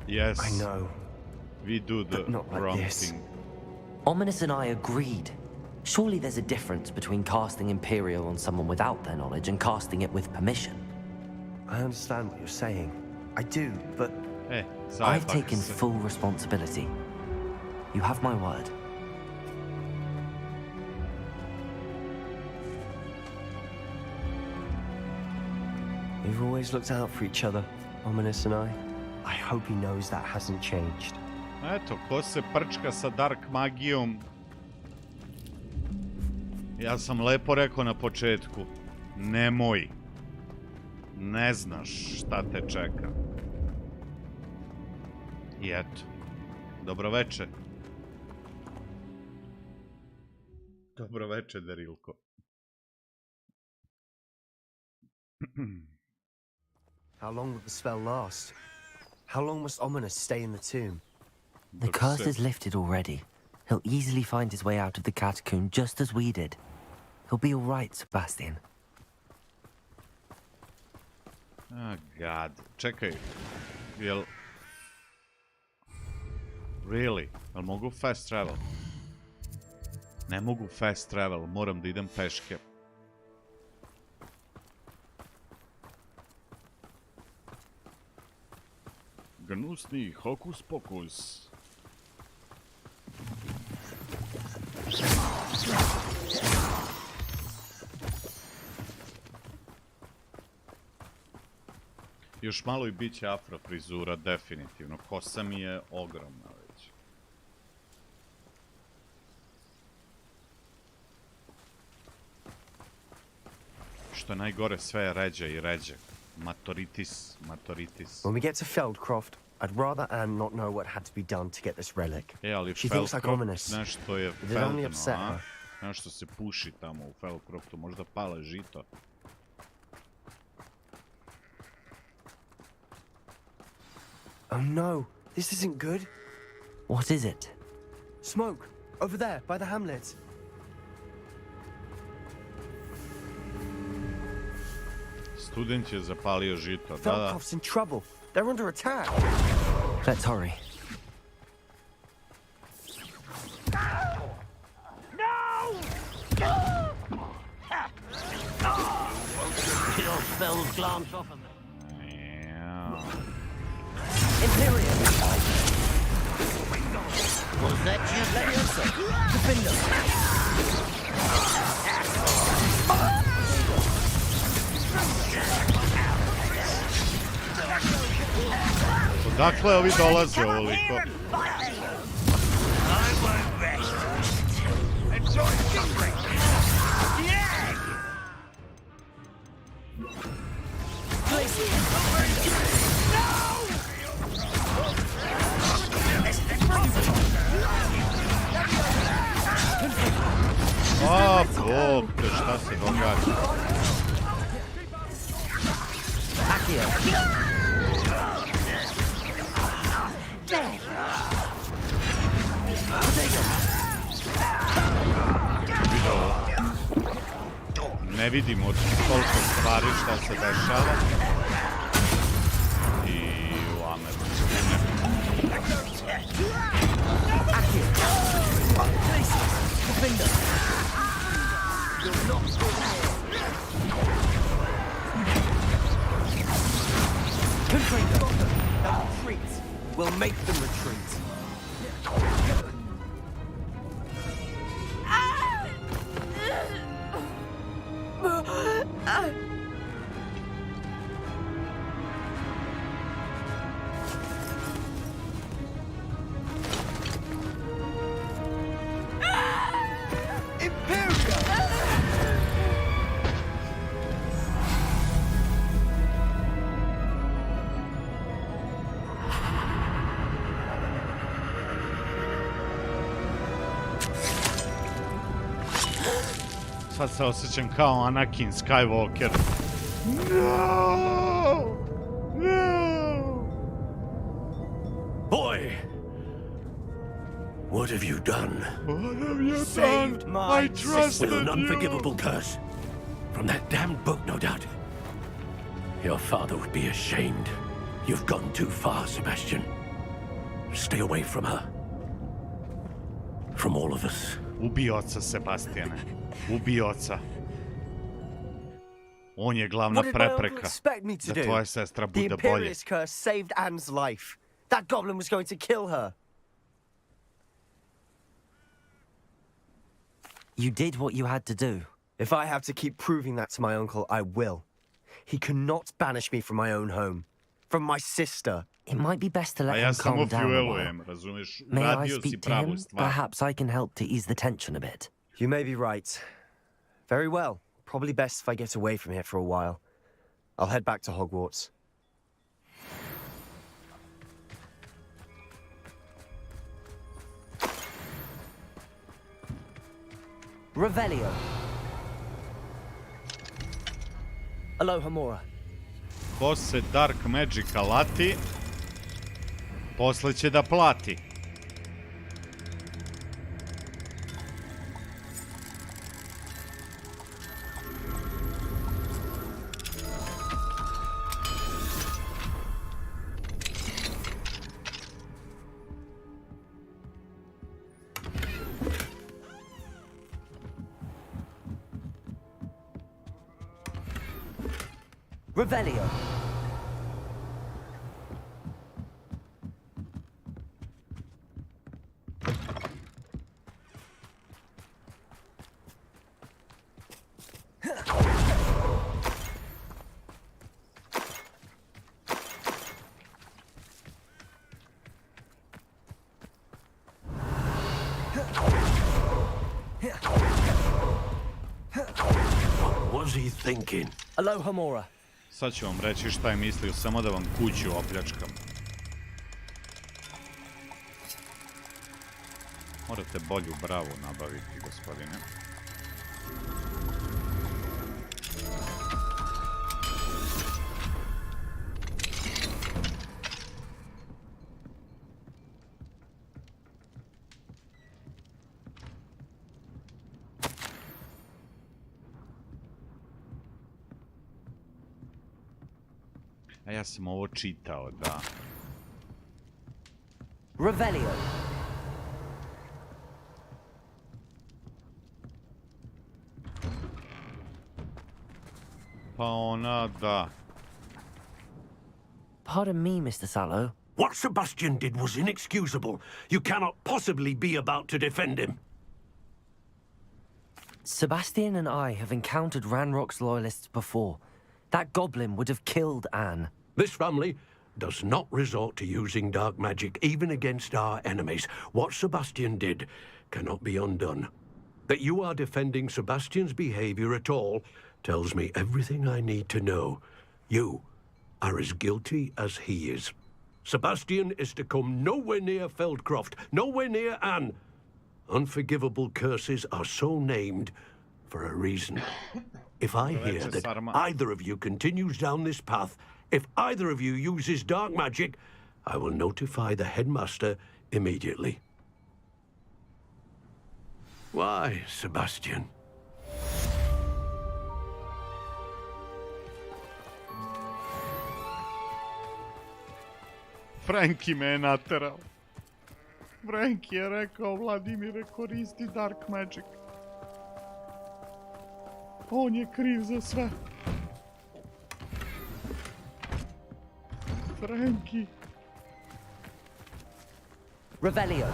Yes. I know. We do the wrong thing. Ominous and I agreed. Surely there's a difference between casting Imperial on someone without their knowledge and casting it with permission. I understand what you're saying. I do, but... I've taken full responsibility. You have my word. We've always looked out for each other, Ominous and I. I hope he knows that hasn't changed. Eto, ko se prčka sa dark magijom? Ja sam lepo rekao na početku. Nemoj. Ne znaš šta te čeka. I eto. Dobroveče. Dobro večer, Darilko. How long will the spell last? How long must Ominous stay in the tomb? The curse is lifted already. He'll easily find his way out of the catacomb just as we did. He'll be all right, Sebastian. Oh, God. Čekaj. Jel... Really? Jel mogu fast travel? Ne mogu fast travel. Moram da idem peške. Gnusni hokus pokus. Još malo i bit će afro frizura, definitivno. Kosa mi je ogromna već. Što je najgore, sve je ređe i ređe. Matoritis, matoritis. When we get to Feldcroft, I'd rather Anne not know what had to be done to get this relic. Ali She thinks like Ominous. Nešto je It only upset Feldno, a? her. Nešto se puši tamo u Feldcroftu, možda pale žito. Oh no, this isn't good. What is it? Smoke, over there, by the hamlet. Student je zapalio žito, da. Feldcroft's in trouble. They're under attack. Let's hurry. Your spells glance off of them. Imperium. Was that you? Leviosa. Defender. Odakle ovi dolaze ovoliko? O, Bog te, šta se događa? Ne vidimo toliko stvari šta se dešava. I lame pune. We'll make them retreat. Sad se osjećam kao Anakin Skywalker. No! No! Boy! What have you done? What have you Saved done? my I trusted with an you. unforgivable curse. From that damned book, no doubt. Your father would be ashamed. You've gone too far, Sebastian. Stay away from her. From all of us. Ubi oca, Sebastiane. Ubi oca. On je glavna prepreka da tvoja sestra bude bolje. The Imperious curse saved Anne's life. That goblin was going to kill her. You did what you had to do. If I have to keep proving that to my uncle, I will. He cannot banish me from my own home. From my sister. It might be best to let him calm down a while. May I speak to him? Perhaps I can help to ease the tension a bit. You may be right. Very well. Probably best if I get away from here for a while. I'll head back to Hogwarts. Revelio. Aloha Mora. Ko se Dark Magica lati, posle će da plati. Revelio. What was he thinking? Aloha Mora. Sad ću vam reći šta je mislio, samo da vam kuću opljačkam. Morate bolju bravu nabaviti, gospodine. A ja sam ovo čitao, da. Revelio. Pa ona, da. Pardon me, Mr. Sallow. What Sebastian did was inexcusable. You cannot possibly be about to defend him. Sebastian and I have encountered Ranrock's loyalists before. That goblin would have killed Anne. This family does not resort to using dark magic, even against our enemies. What Sebastian did cannot be undone. That you are defending Sebastian's behavior at all tells me everything I need to know. You are as guilty as he is. Sebastian is to come nowhere near Feldcroft, nowhere near Anne. Unforgivable curses are so named for a reason. If I hear that either of you continues down this path, if either of you uses dark magic, I will notify the headmaster immediately. Why, Sebastian? Franki me je naterao. Franki je rekao, Vladimire, koristi dark magic. On je kriv za sve. Franki. Revelio.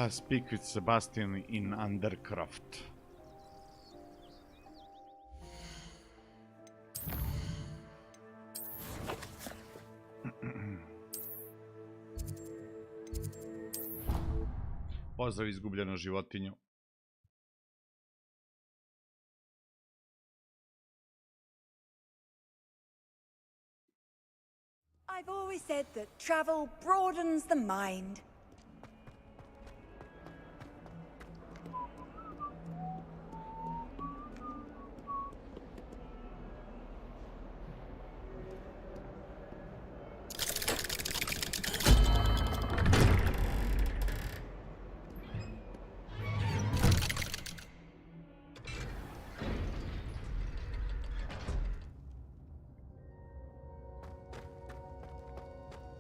Speak with Sebastian in Undercroft. Pozdrav, izgubljeno životinju. I've always said that travel broadens the mind.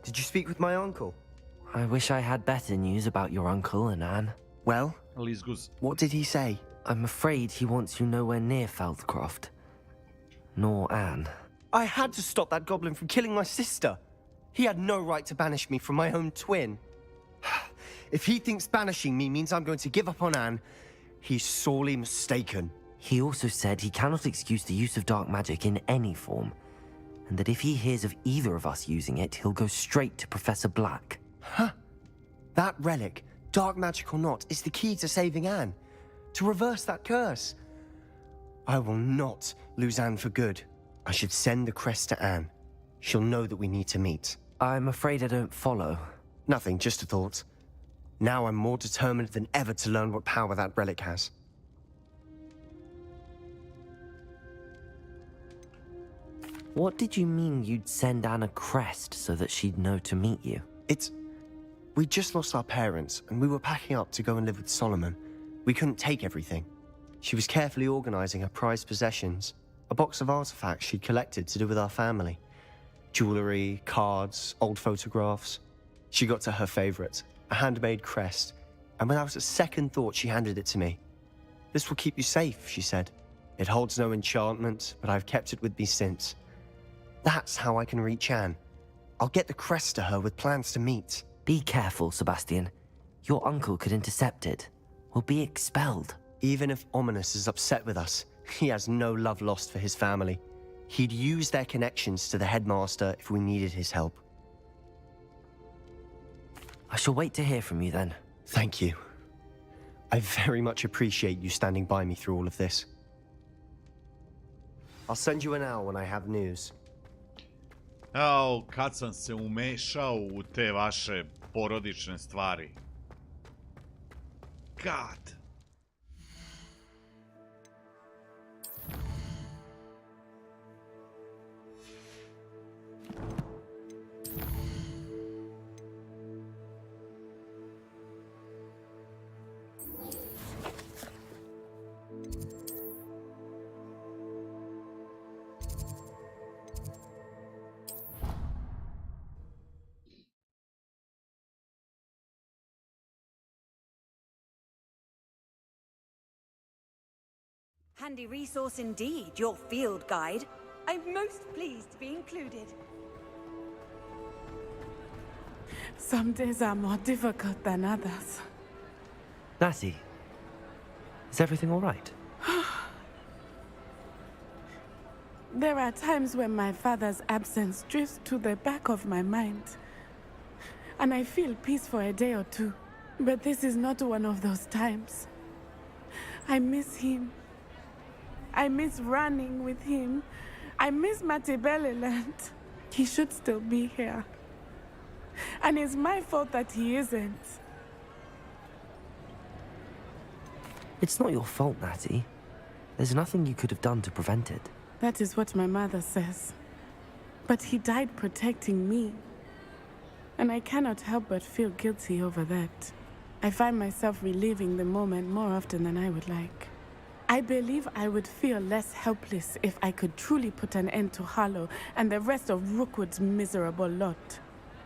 Did you speak with my uncle? I wish I had better news about your uncle and Anne. Well, what did he say? I'm afraid he wants you nowhere near Feldcroft. Nor Anne. I had to stop that goblin from killing my sister. He had no right to banish me from my own twin. If he thinks banishing me means I'm going to give up on Anne, he's sorely mistaken. He also said he cannot excuse the use of dark magic in any form, and that if he hears of either of us using it, he'll go straight to Professor Black. Huh? That relic, dark magic or not, is the key to saving Anne. To reverse that curse. I will not lose Anne for good. I should send the crest to Anne. She'll know that we need to meet. I'm afraid I don't follow. Nothing, just a thought. Now I'm more determined than ever to learn what power that relic has. What did you mean you'd send Anne a crest so that she'd know to meet you? We just lost our parents, and we were packing up to go and live with Solomon. We couldn't take everything. She was carefully organizing her prized possessions, a box of artifacts she'd collected to do with our family. Jewelry, cards, old photographs. She got to her favorite, a handmade crest, and without a second thought, she handed it to me. This will keep you safe, she said. It holds no enchantment, but I've kept it with me since. That's how I can reach Anne. I'll get the crest to her with plans to meet. Be careful, Sebastian. Your uncle could intercept it. We'll be expelled. Even if Ominous is upset with us, he has no love lost for his family. He'd use their connections to the headmaster if we needed his help. I shall wait to hear from you then. Thank you. I very much appreciate you standing by me through all of this. I'll send you an hour when I have news. Jao, kad sam se umešao u te vaše porodične stvari. God. Handy resource indeed, your field guide. I'm most pleased to be included. Some days are more difficult than others. Natty, is everything all right? There are times when my father's absence drifts to the back of my mind, and I feel peace for a day or two. But this is not one of those times. I miss him. I miss running with him. I miss Matibeleland. He should still be here. And it's my fault that he isn't. It's not your fault, Natty. There's nothing you could have done to prevent it. That is what my mother says. But he died protecting me. And I cannot help but feel guilty over that. I find myself reliving the moment more often than I would like. I believe I would feel less helpless if I could truly put an end to Harlow and the rest of Rookwood's miserable lot.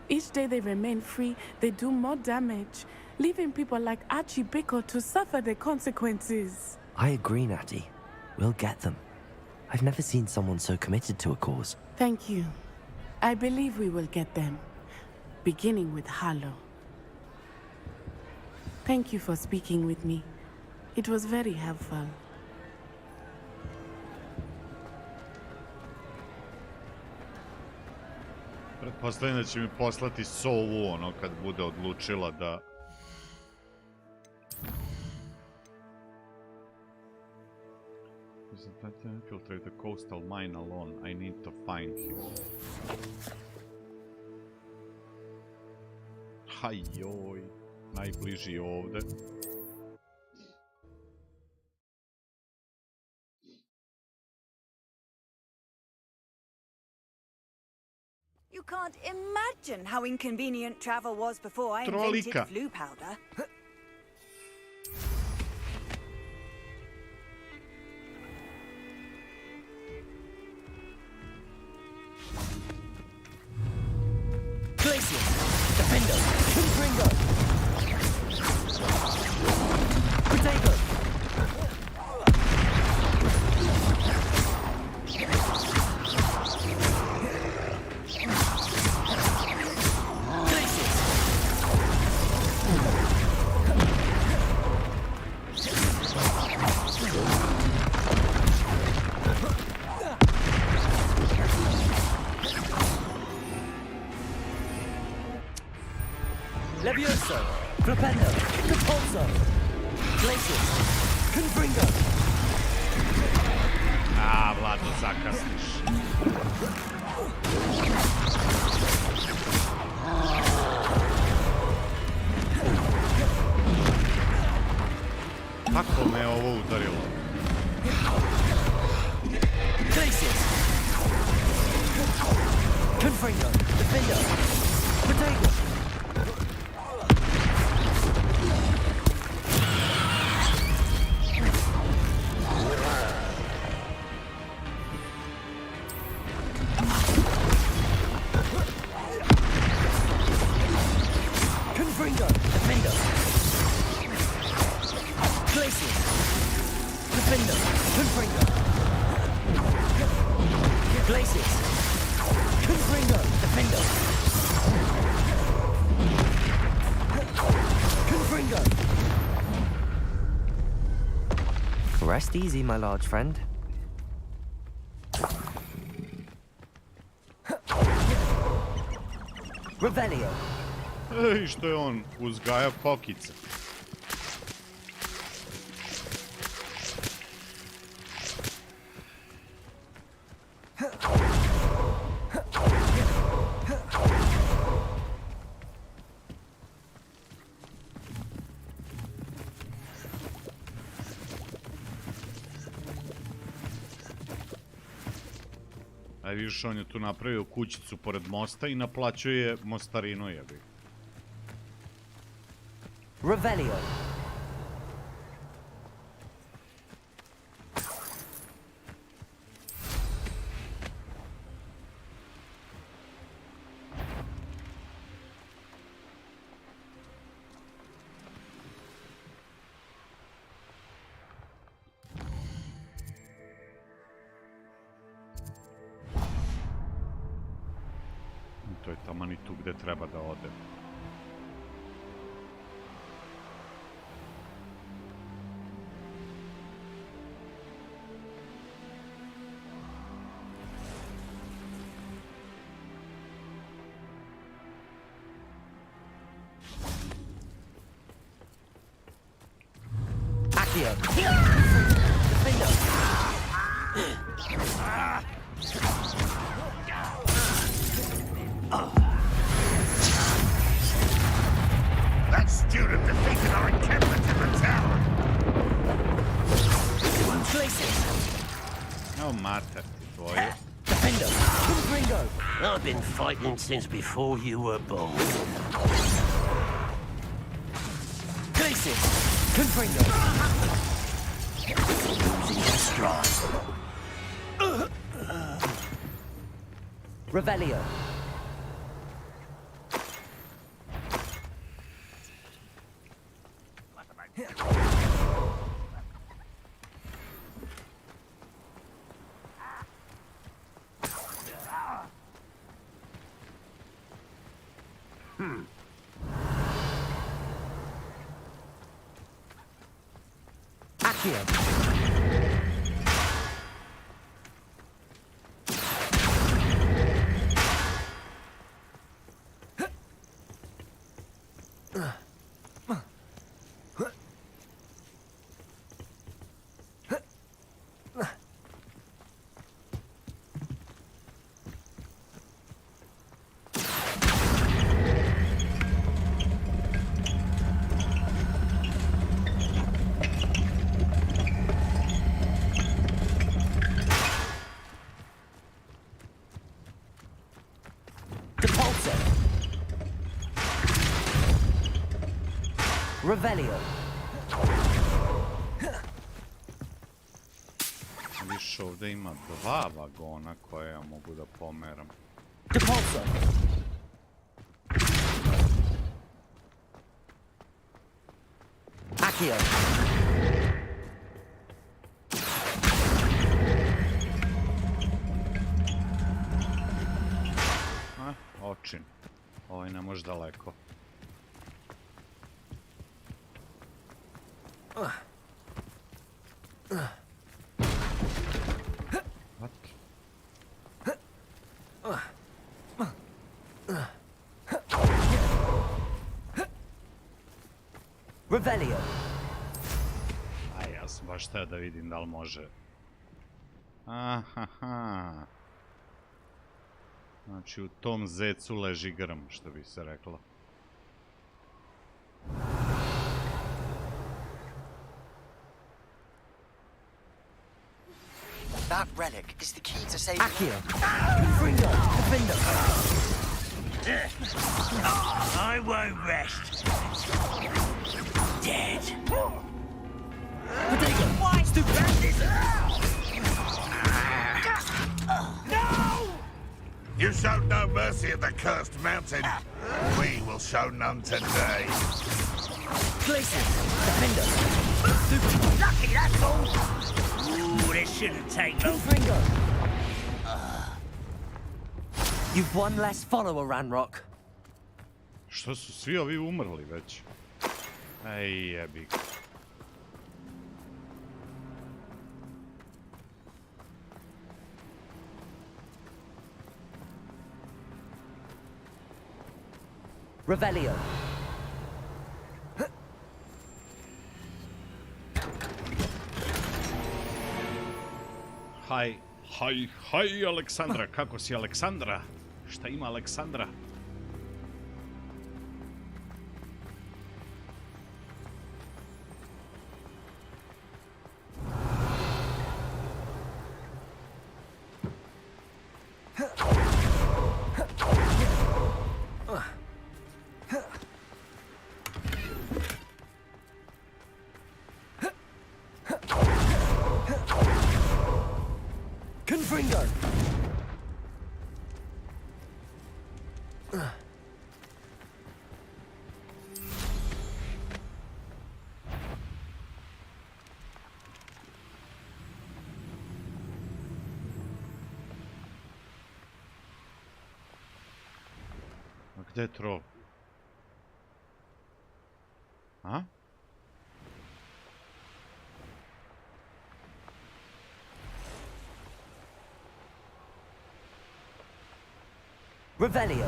Each day they remain free, they do more damage, leaving people like Archie Bickle to suffer the consequences. I agree, Natty. We'll get them. I've never seen someone so committed to a cause. Thank you. I believe we will get them, beginning with Harlow. Thank you for speaking with me. It was very helpful. Pretpostavljam da će mi poslati Soulu, ono, kad bude odlučila da... Infiltrate the coastal mine alone. I need to find him. Hajoj, najbliži ovde. You can't imagine how inconvenient travel was before I invented flu powder. Glacius, the Defender! Confringo! Potato! Levioso, Flipendo, Capolso, Glacius, Confringo. A, Vlado, zakasniš. Kako me ovo udarilo? Glacius, Confringo, Defender, Potato. Rest easy, my large friend. Revelio. Ej, što je on uzgaja kokice. A vidiš, on je tu napravio kućicu pored mosta i naplaćuje mostarinu, jebi. Revelio. To je taman i tu gde treba da ode. Accio. That student defeated our encampment in the tower. Oh, mater, tvoje. Defender, Confringo. I've been fighting since before you were born. Glacius, Confringo. Losing your stride. Revelio. Accio. Revelio. Viš, ovdje ima 2 vagona koje ja mogu da pomeram. Depulso. Accio. Očin. Ovaj ne može daleko. What? Revelio. Aj, ja sam baš teo da vidim da li može. Ahaha. Znači, u tom zecu leži grm, što bi se reklo. That relic is the key to saving... Accio. Confringo. Defender. I won't rest. Dead. Why? Stupendous. You showed no mercy at the cursed mountain. We will show none today. Glacier. Defender. Lucky, that's all. Ooh, this shouldn't take long. Confringo. You've one less follower, Ranrock. Što su svi ovi umrli već? Ej, jebi ga. Revelio. Haj, Aleksandra, kako si Aleksandra? Šta ima Aleksandra? Confringo. A gde je trol? A? Revelio.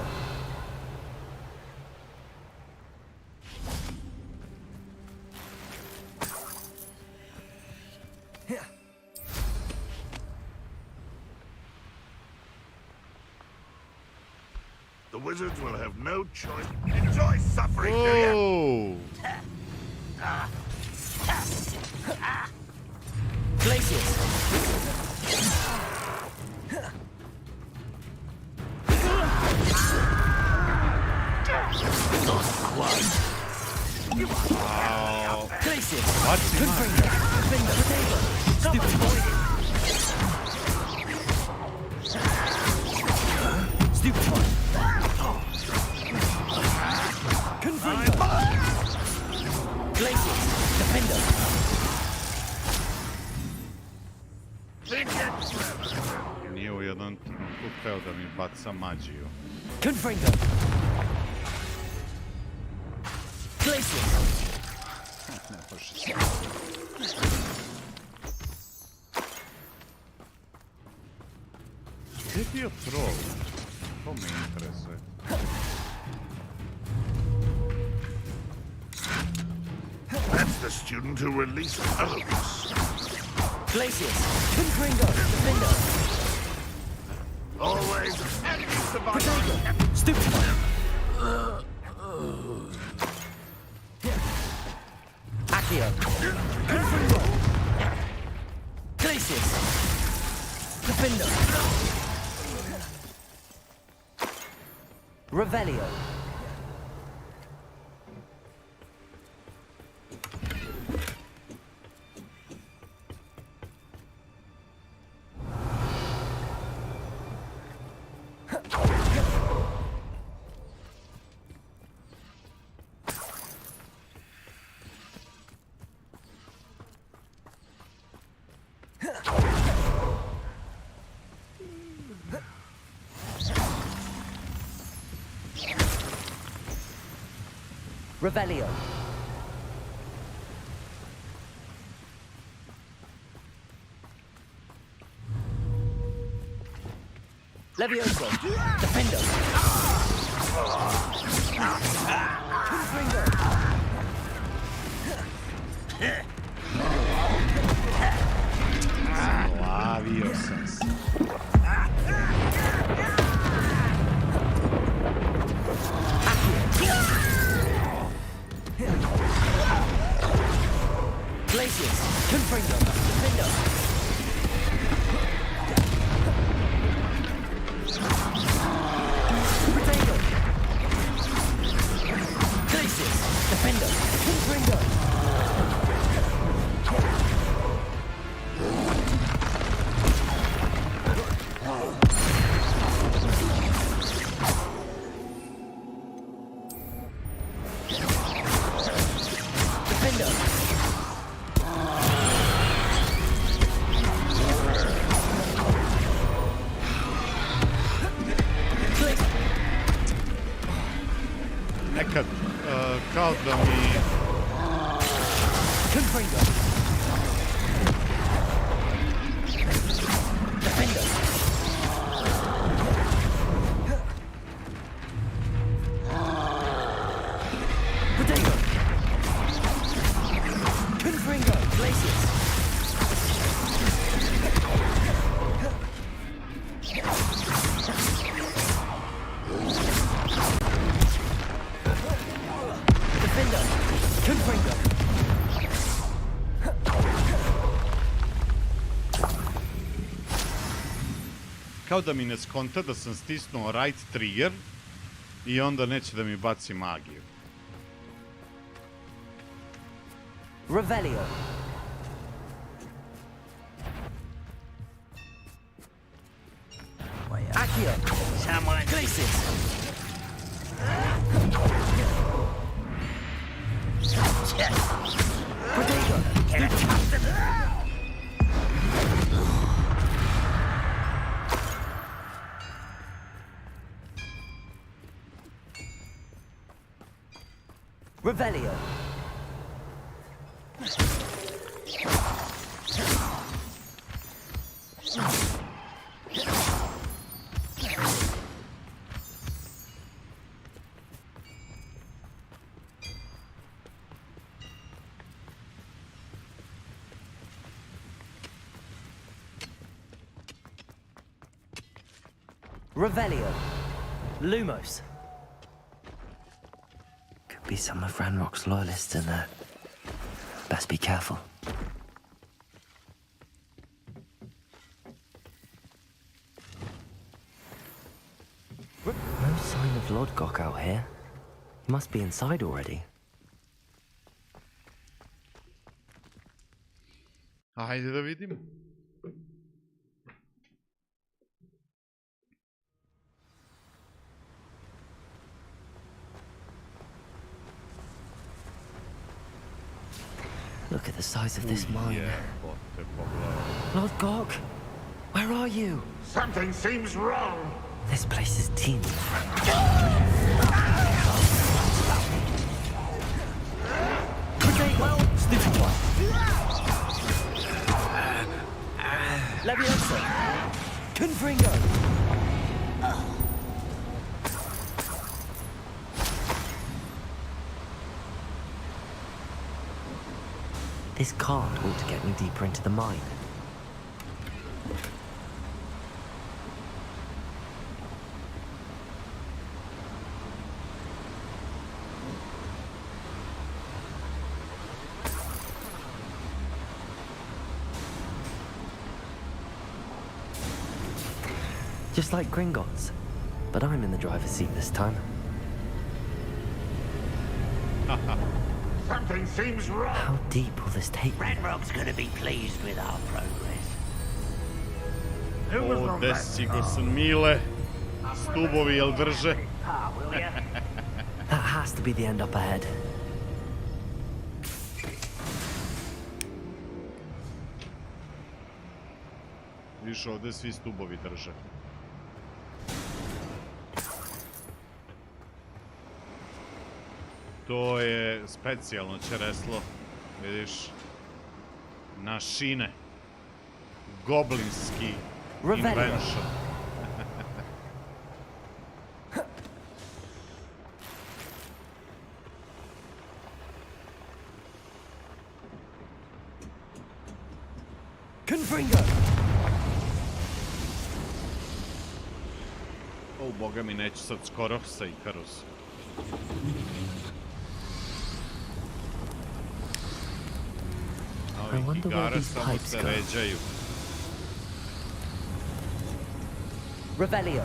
The wizards will have no choice. Enjoy suffering, do you? Glaciers. Wow. Glaciers. What's the matter? Stupid boy. Stupid boy. Confringo. Glaciers. Defender. Nije u jednom trenutku hteo da mi baca magiju. Confringo. Glacier. Ne može se. Gdje je bio troll? To me interesuje. That's the student who released others. Glaciers. Confringo. Defender. Always enemy survivor. Stupid. Accio. Confringo. Glaciers. Defender. Revelio. Revelio. Levioso. Defendo. Confringo. Slavio sam se. Glacius. Confringo. Defendo. Protego. Glacius. Defendo. Confringo. Nekad, kao da mi... Confringo. Defendo. Protego. Confringo. Glacius. Defendo. Confringo. Kao da mi ne skonta da sam stisnuo right trigger i onda neće da mi baci magiju. Revelio. Accio. Someone. Glacius. Protego. Revelio. Revelio. Lumos. Could be some of Ranrock's loyalists in there. Best be careful. No sign of Lodgok out here. He must be inside already. Hajde da vidimo. Look at the size of this mine. Lodgok, where are you? Something seems wrong. This place is teeming. Well, stupid one. Levioso. Confringo. This card ought to get me deeper into the mine. Just like Gringotts, but I'm in the driver's seat this time. Something seems wrong. How deep will this take me? Ranrock's gonna be pleased with our progress. O, desi go sam mile. Stubovi, jel drže? That has to be the end up ahead. Viš ovde svi stubovi drže. To je specijalno čereslo, vidiš, na šine. Goblinski invention. O, boga mi, neću sad skoro sa Ikarusom. Ovi igara samo se ređaju. Revelio.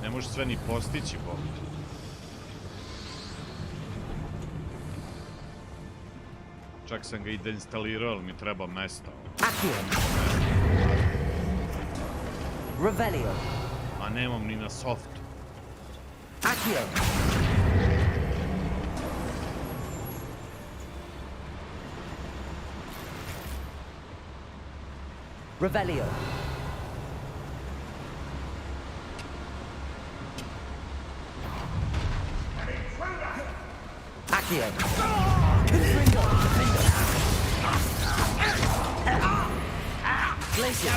Ne može sve ni postići, bog. Čak sam ga i deinstalirao, ali mi treba mesto. Revelio. A nemam ni na softu. Accio. Revelio. Accio. Confringo. Glacier.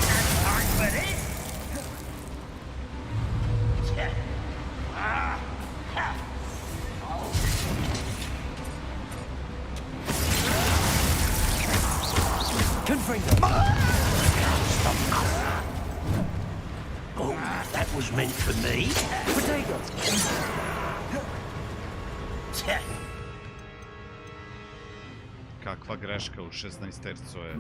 Oh, that was meant for me. Potato. Kakva greška u 16-tercu je.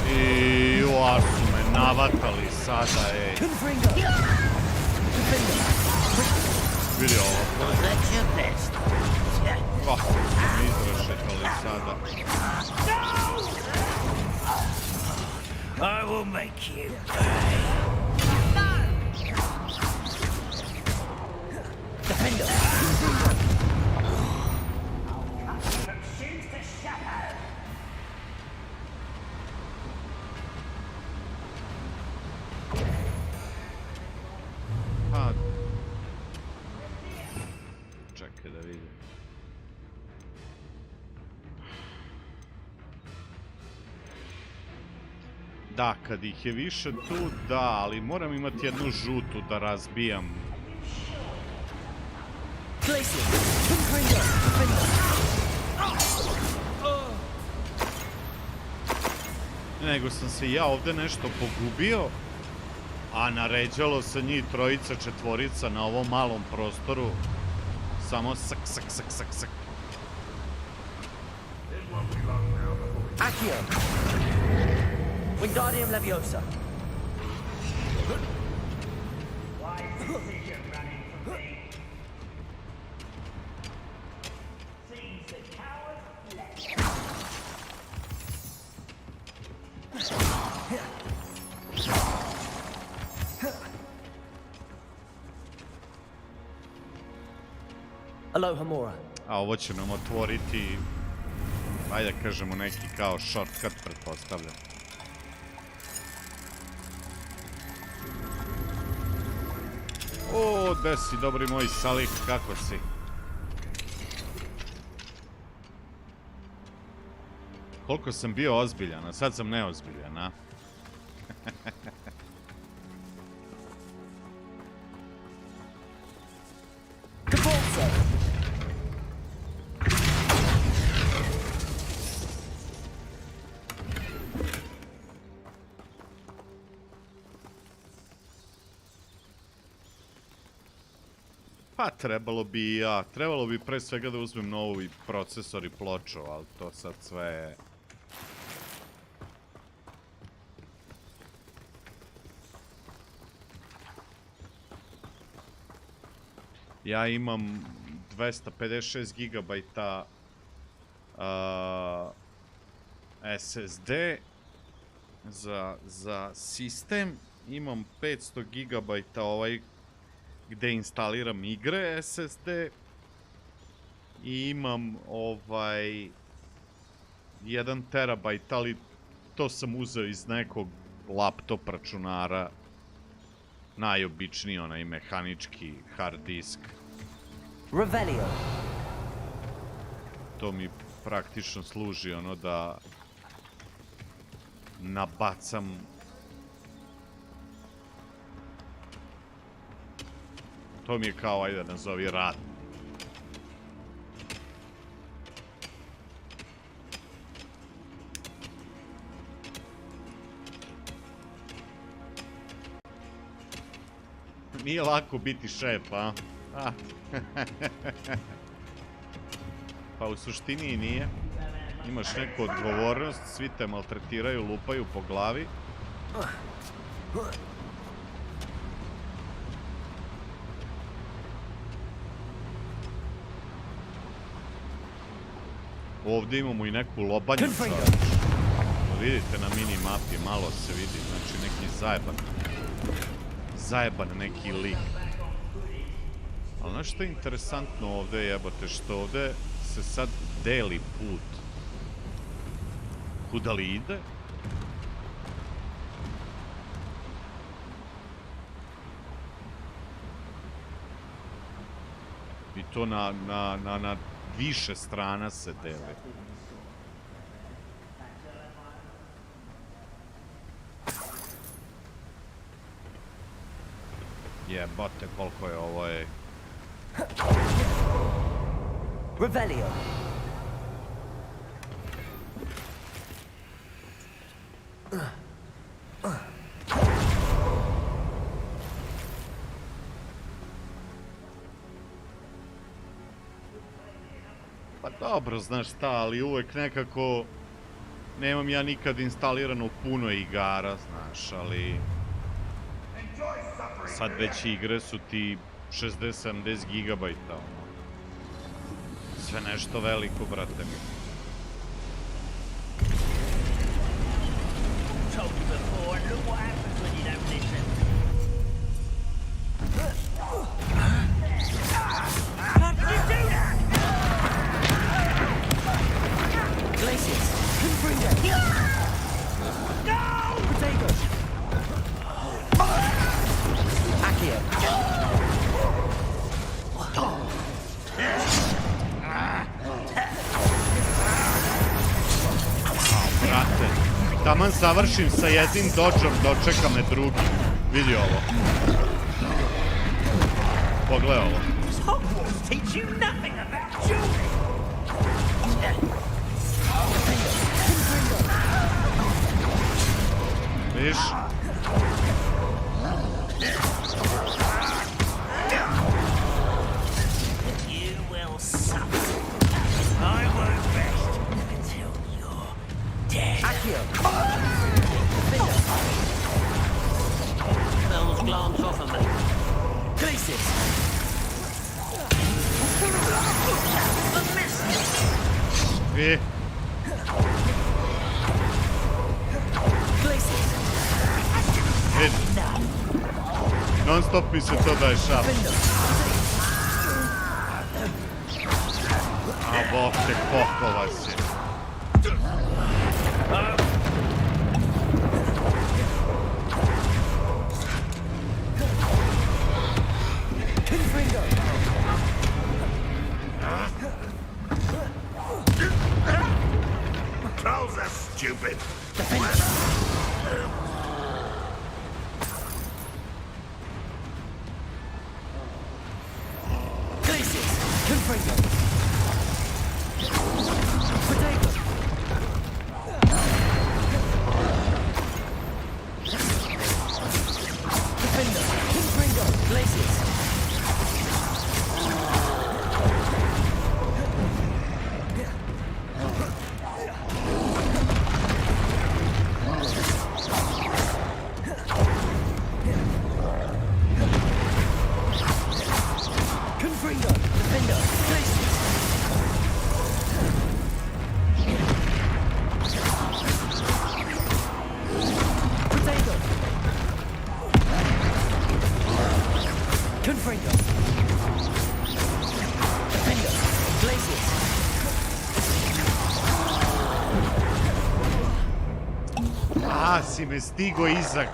I ua su me navatali sada, ej. Vidi ovo. Kako su me izrašetali sada. I will make you pay. Defender. Pa... Čekaj da vidim. Da, kad ih je više tu, da, ali moram imati jednu žutu da razbijam. Nego sam se ja ovde nešto pogubio, a naređalo se njih trojica, četvorica na ovom malom prostoru. Samo sak, sak, sak, sak, sak. Accio. Wingardium Leviosa. Aloha Mora. A ovo će nam otvoriti, ajde da kažemo, neki kao shortcut, pretpostavljam. O, gde si, dobri moj Salih, kako si? Koliko sam bio ozbiljan, a sad sam neozbiljan, a? Pa trebalo bi ja, trebalo bi pre svega da uzmem novi procesor i ploču, ali to sad sve je... Ja imam 256 GB SSD za sistem, imam 500 GB ovaj gde instaliram igre SSD i imam 1 terabajt, ali to sam uzeo iz nekog laptop računara. Najobičniji, onaj mehanički hard disk. Revelio. To mi praktično služi ono da nabacam to mi je kao, ajde nazovi, rad. Nije lako biti šef, a? Pa u suštini i nije. Imaš neku odgovornost, svi te maltretiraju, lupaju po glavi. Ovdje imamo i neku lobanju. Vidite na mini mapi, malo se vidi, znači neki zajeban neki lik. Ali znaš što je interesantno ovdje, jebote, što ovdje se sad deli put. Kuda li ide? I to na više strana se deli. Jebote, koliko je ovo je... Revelio. Pa dobro, znaš šta, ali uvek nekako... Nemam ja nikad instalirano puno igara, znaš, ali... Sad već igre su ti 60-70 gigabajta, ono. Sve nešto veliko, brate mi. Taman završim sa jednim dodžom, dočeka me drugi. Vidi ovo. Pogledaj ovo. Viš? Glance off of me. Glacis! Vidi. Vidi. Non stop mi se to daje šap. A bok te pokova si. Trolls are stupid. A, si me stigo iza.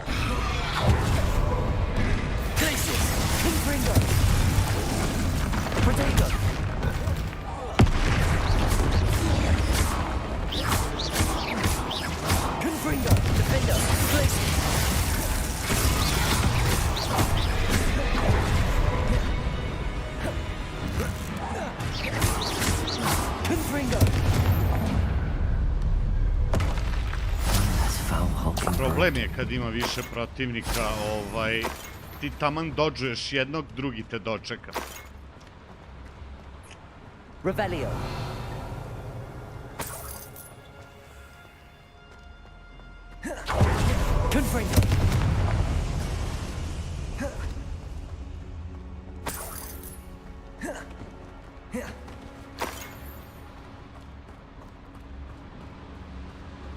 Problem je kad ima više protivnika, ti taman dodžuješ jednog, drugi te dočeka. Revelio. Confringo.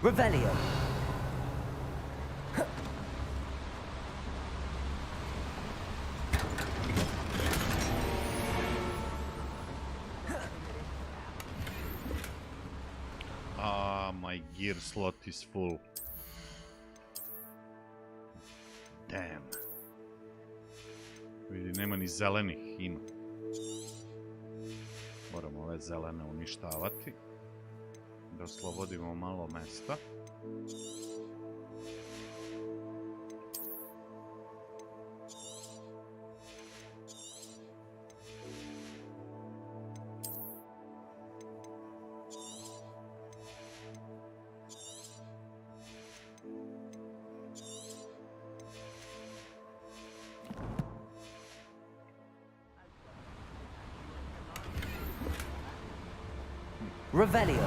Revelio. My gear slot is full. Damn. Vidi, nema ni zelenih, ima. Moramo ove zelene uništavati. Da oslobodimo malo mesta. Revelio.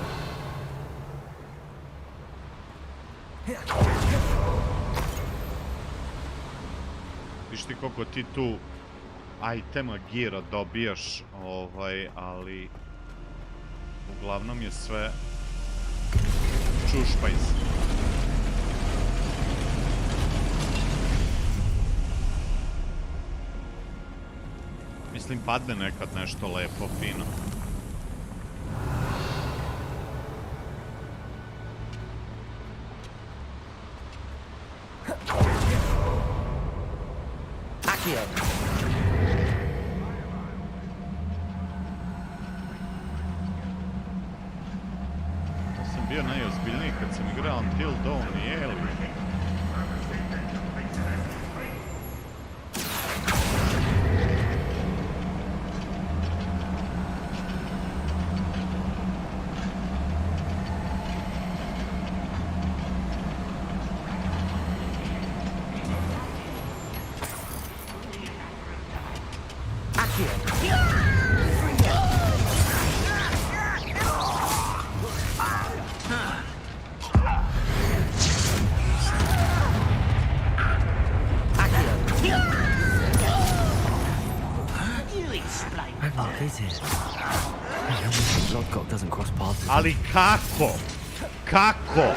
Viš ti koliko ti tu itema, gira dobijaš, ali uglavnom je sve čušpajz. Mislim, padne nekad nešto lepo, fino. Ja sam bio najozbiljniji kad sam igrao Until Dawn i Eli. Ali kako? Kako?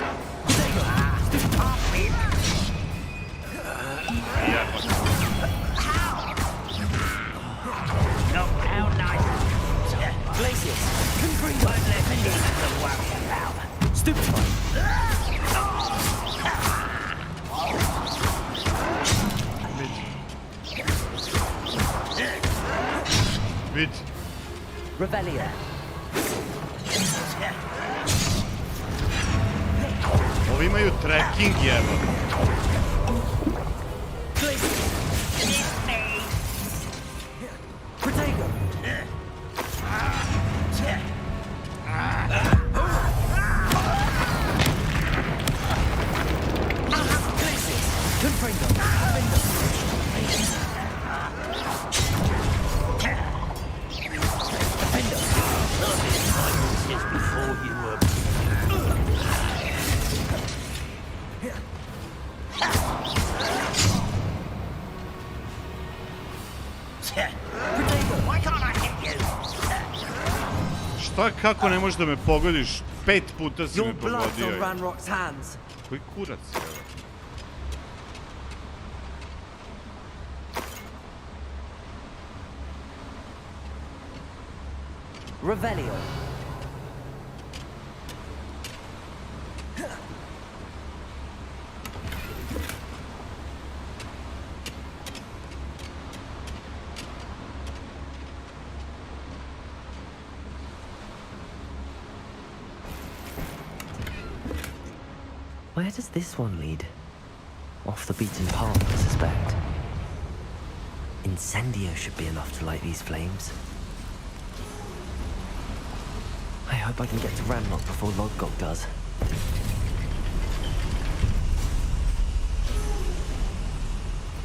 Vidi. Revelio. Ovi imaju trekking, evo. Šta, kako ne možeš da me pogodiš? 5 puta si me pogodio. Koji kurac je ovo? Revelio. Where does this one lead? Off the beaten path, I suspect. Incendio should be enough to light these flames. I hope I can get to Ranrock before Lodgok does.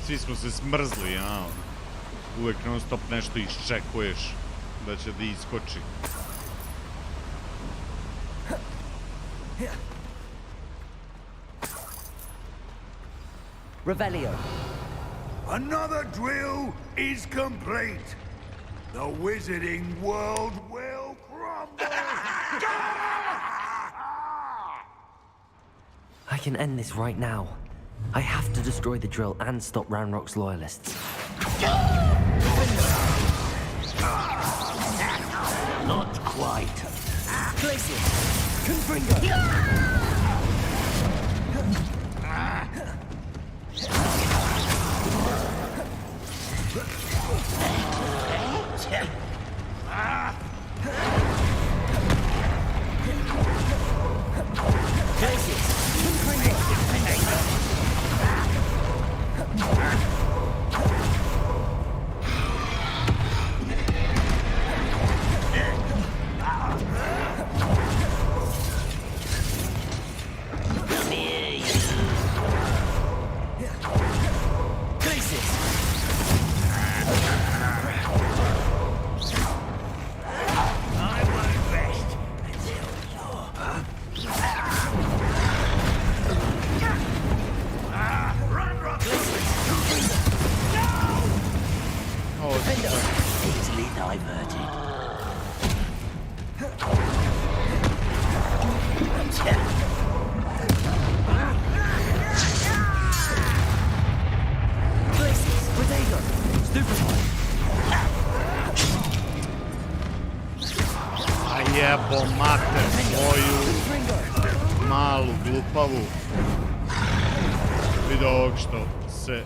Svi smo se smrzli, ja. Uvijek non stop nešto iščekuješ da će da iskoči. Revelio. Another drill is complete. The wizarding world will crumble. I can end this right now. I have to destroy the drill and stop Ranrock's loyalists. Not quite. Glacier! Confringo! Jebo mater svoju malu glupavu. Vidio ovog što se...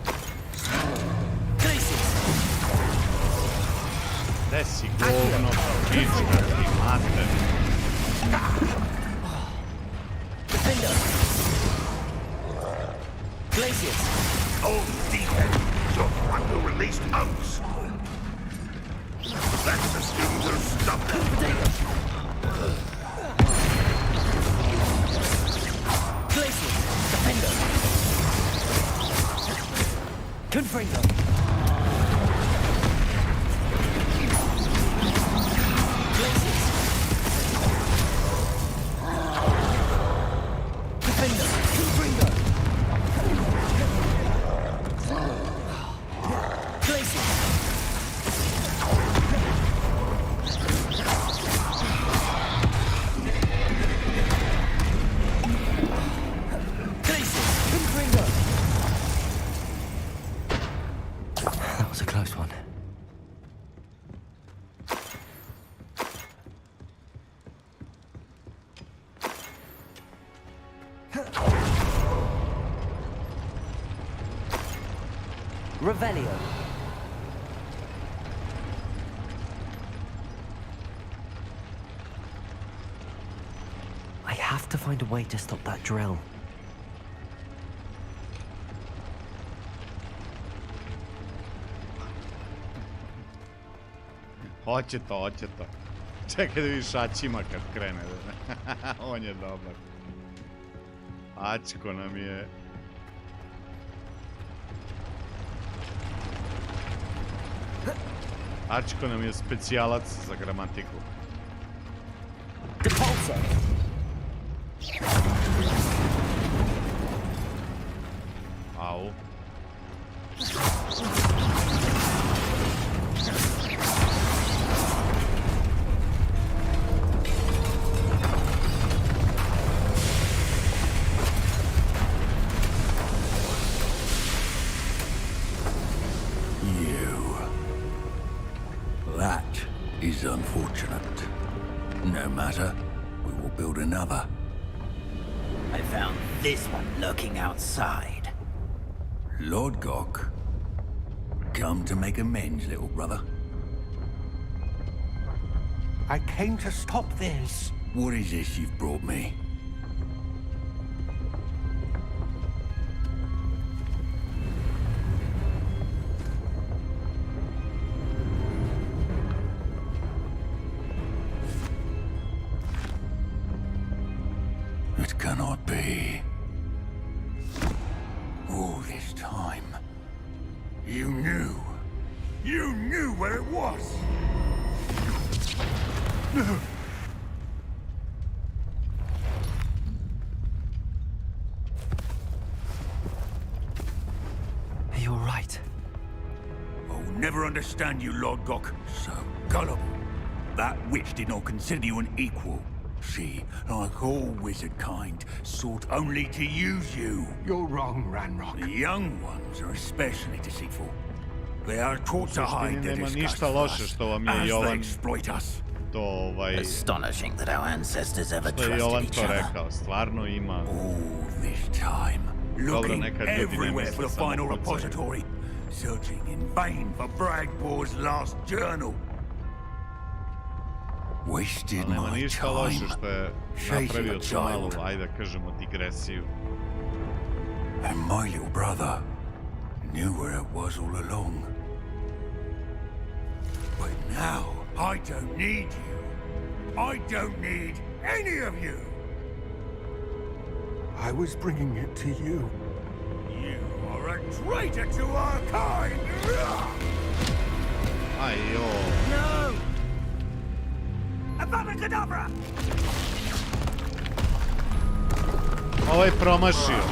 Gde si govno, pička ti mater? Old defense, your one who released oats. That's the student who stopped them. Confringo! That was a close one. Revelio. I have to find a way to stop that drill. Hoće to. Čekaj da vidiš Ačima kad krene. On je dobar. Ačko nam je... Ačko nam je specijalac za gramatiku. Au. That is unfortunate. No matter, we will build another. I found this one lurking outside. Lodgok, come to make amends, little brother. I came to stop this. What is this you've brought me? It cannot be. All this time, you knew where it was! No! Are you alright? I'll never understand you, Lord Gok. So gullible. That witch did not consider you an equal. She, like all wizard kind, sought only to use you. You're wrong, Ranrock. The young ones are especially deceitful. They are taught to hide their nema disgust ništa loše što vam je as they Jovan exploit us. to Astonishing that our ancestors ever što je Jovan trusted to each other. rekao, stvarno ima. All this time, Dobro, looking nekad ljudi ne everywhere for misle the samo final pucaju. repository, searching in vain for Bragbor's last journal. Wasted Ali nema my ništa loše time, što je chasing napravio a tu malu, child. ajde da kažemo, digresiju. And my little brother knew where it was all along. But now, I don't need you. I don't need any of you. I was bringing it to you. You are a traitor to our kind! Ajo. No! Avada Kedavra! Ovo je promašio.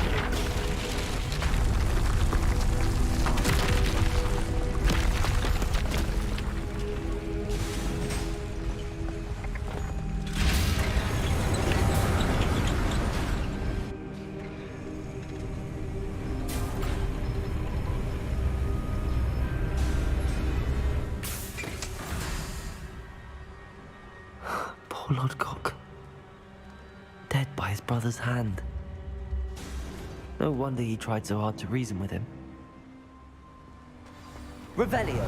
Poor Lord Gok. Dead by his brother's hand. No wonder he tried so hard to reason with him. Revelio!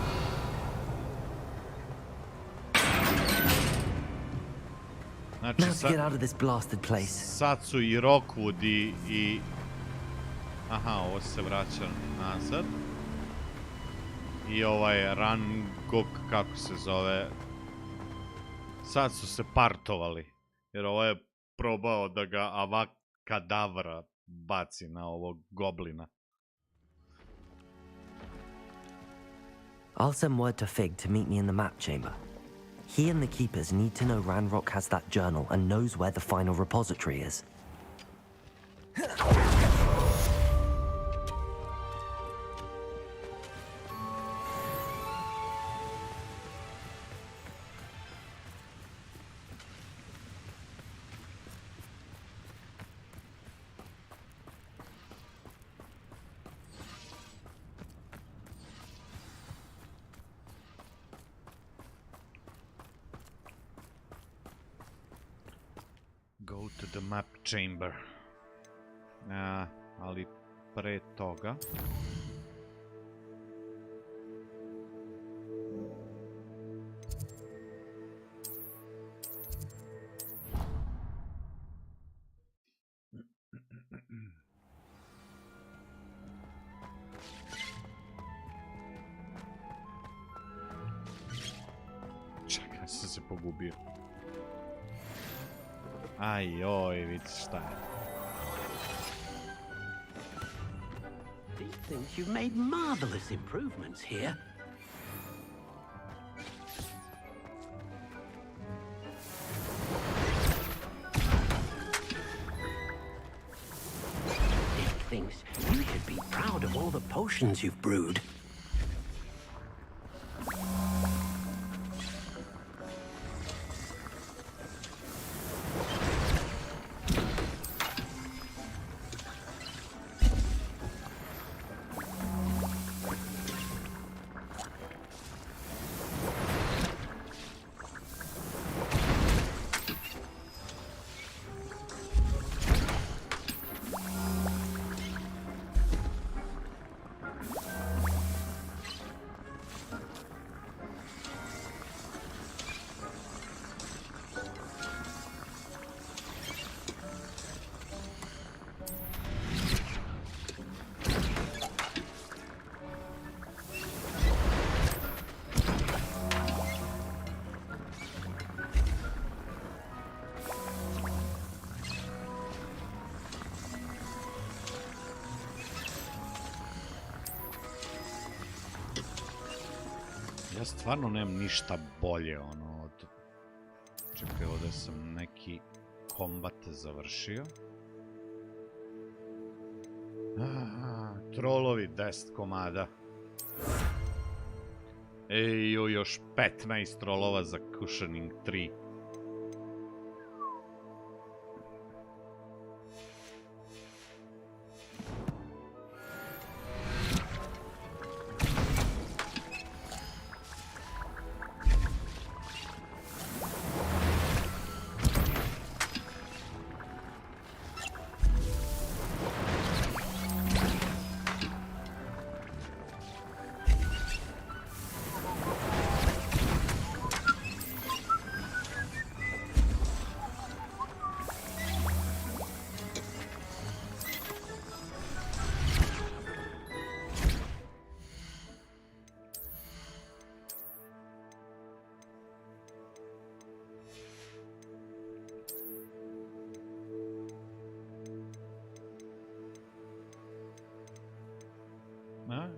Znači, Now to get out of this blasted place. Sad su i Rockwood i... Aha, ovo se vraća nazad. I ovaj Rangok, kako se zove... Sad su se partovali. Jer ovo je probao da ga Avakadavra baci na ovog goblina. I'll send word to Fig to meet me in the map chamber. He and the keepers need to know Ranrock has that journal and knows where the final repository is. Go to the map chamber. Ali pre toga... Čekaj, sam se pogubio. Ajoj, vidi šta je. Thinks you've made marvelous improvements here. It thinks you should be proud of all the potions you've brewed. Ja stvarno nemam ništa bolje, ono, od... Čekaj, ovdje sam neki kombat završio. Trolovi, 10 komada. Ej, još 15 trolova za cushioning 3.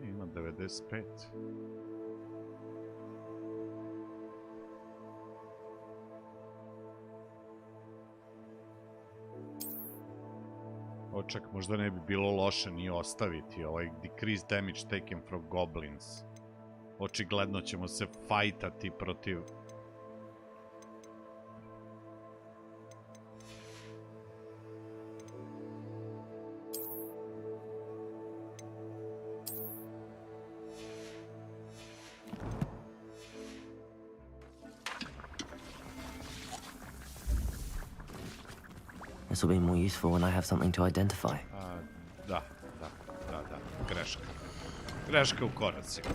Ima 95. Čak možda ne bi bilo loše ni ostaviti ovaj decrease damage taken from goblins. Očigledno ćemo se fajtati protiv... This will be more useful when I have something to identify. Da. Greška. Greška u koracima.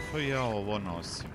Što ja ovo nosim?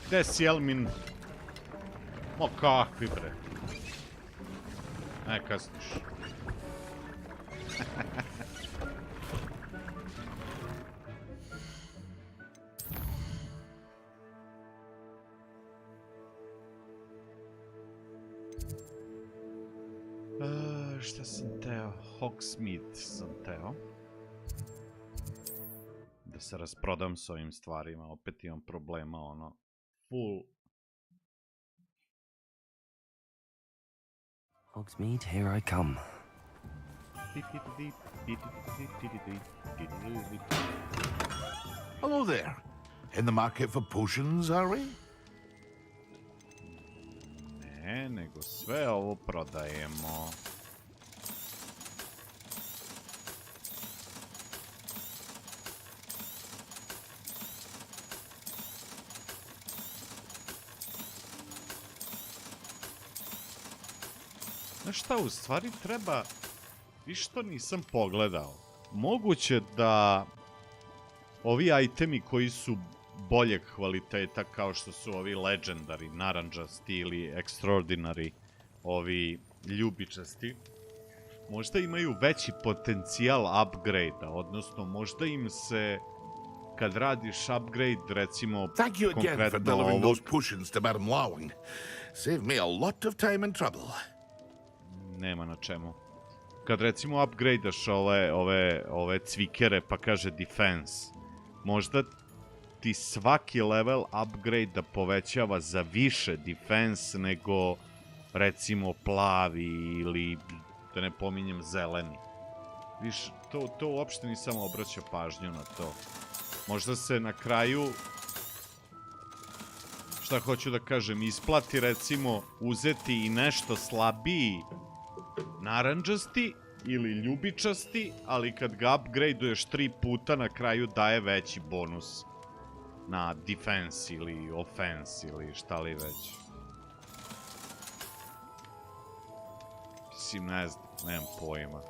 Gde si, Elmin? O, kakvi, bre. Kasniš. Šta sam teo? Hogsmeade sam teo. Da se rasprodam s ovim stvarima. Opet imam problema, ono. Full. Hogsmeade, here I come. Hello there. In the market for potions, are we? Ne, nego sve ovo prodajemo. Znaš šta, u stvari treba... Viš što nisam pogledao. Moguće da ovi itemi koji su boljeg kvaliteta, kao što su ovi legendary, naranđasti ili extraordinary, ovi ljubičasti, možda imaju veći potencijal upgrade-a, odnosno možda im se, kad radiš upgrade, recimo, Thank you again for konkretno delivering ovog... those potions to Madame Lawing. Saved me a lot of time and trouble. Nema na čemu. Kad recimo upgrade-aš ove cvikere pa kaže defense, možda ti svaki level upgrade-a povećava za više defense nego recimo plavi ili da ne pominjem zeleni. Viš, to uopšte nisam obraćao pažnju na to. Možda se na kraju, šta hoću da kažem, isplati recimo uzeti i nešto slabiji naranđasti ili ljubičasti, ali kad ga upgradeuješ 3 puta na kraju daje veći bonus na defense ili offense ili šta li već. Mislim, ne znam, nemam pojma.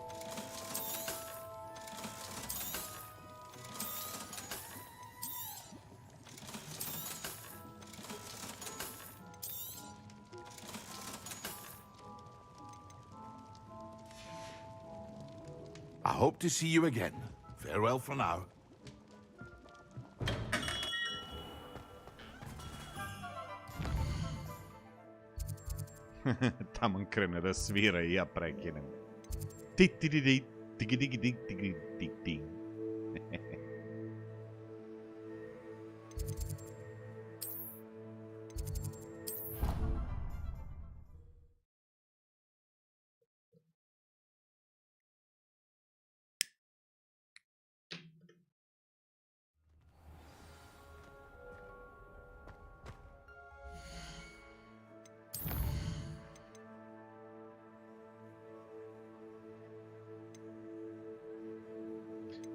I hope to see you again. Farewell for now. Taman krene da svira i ja prekinem.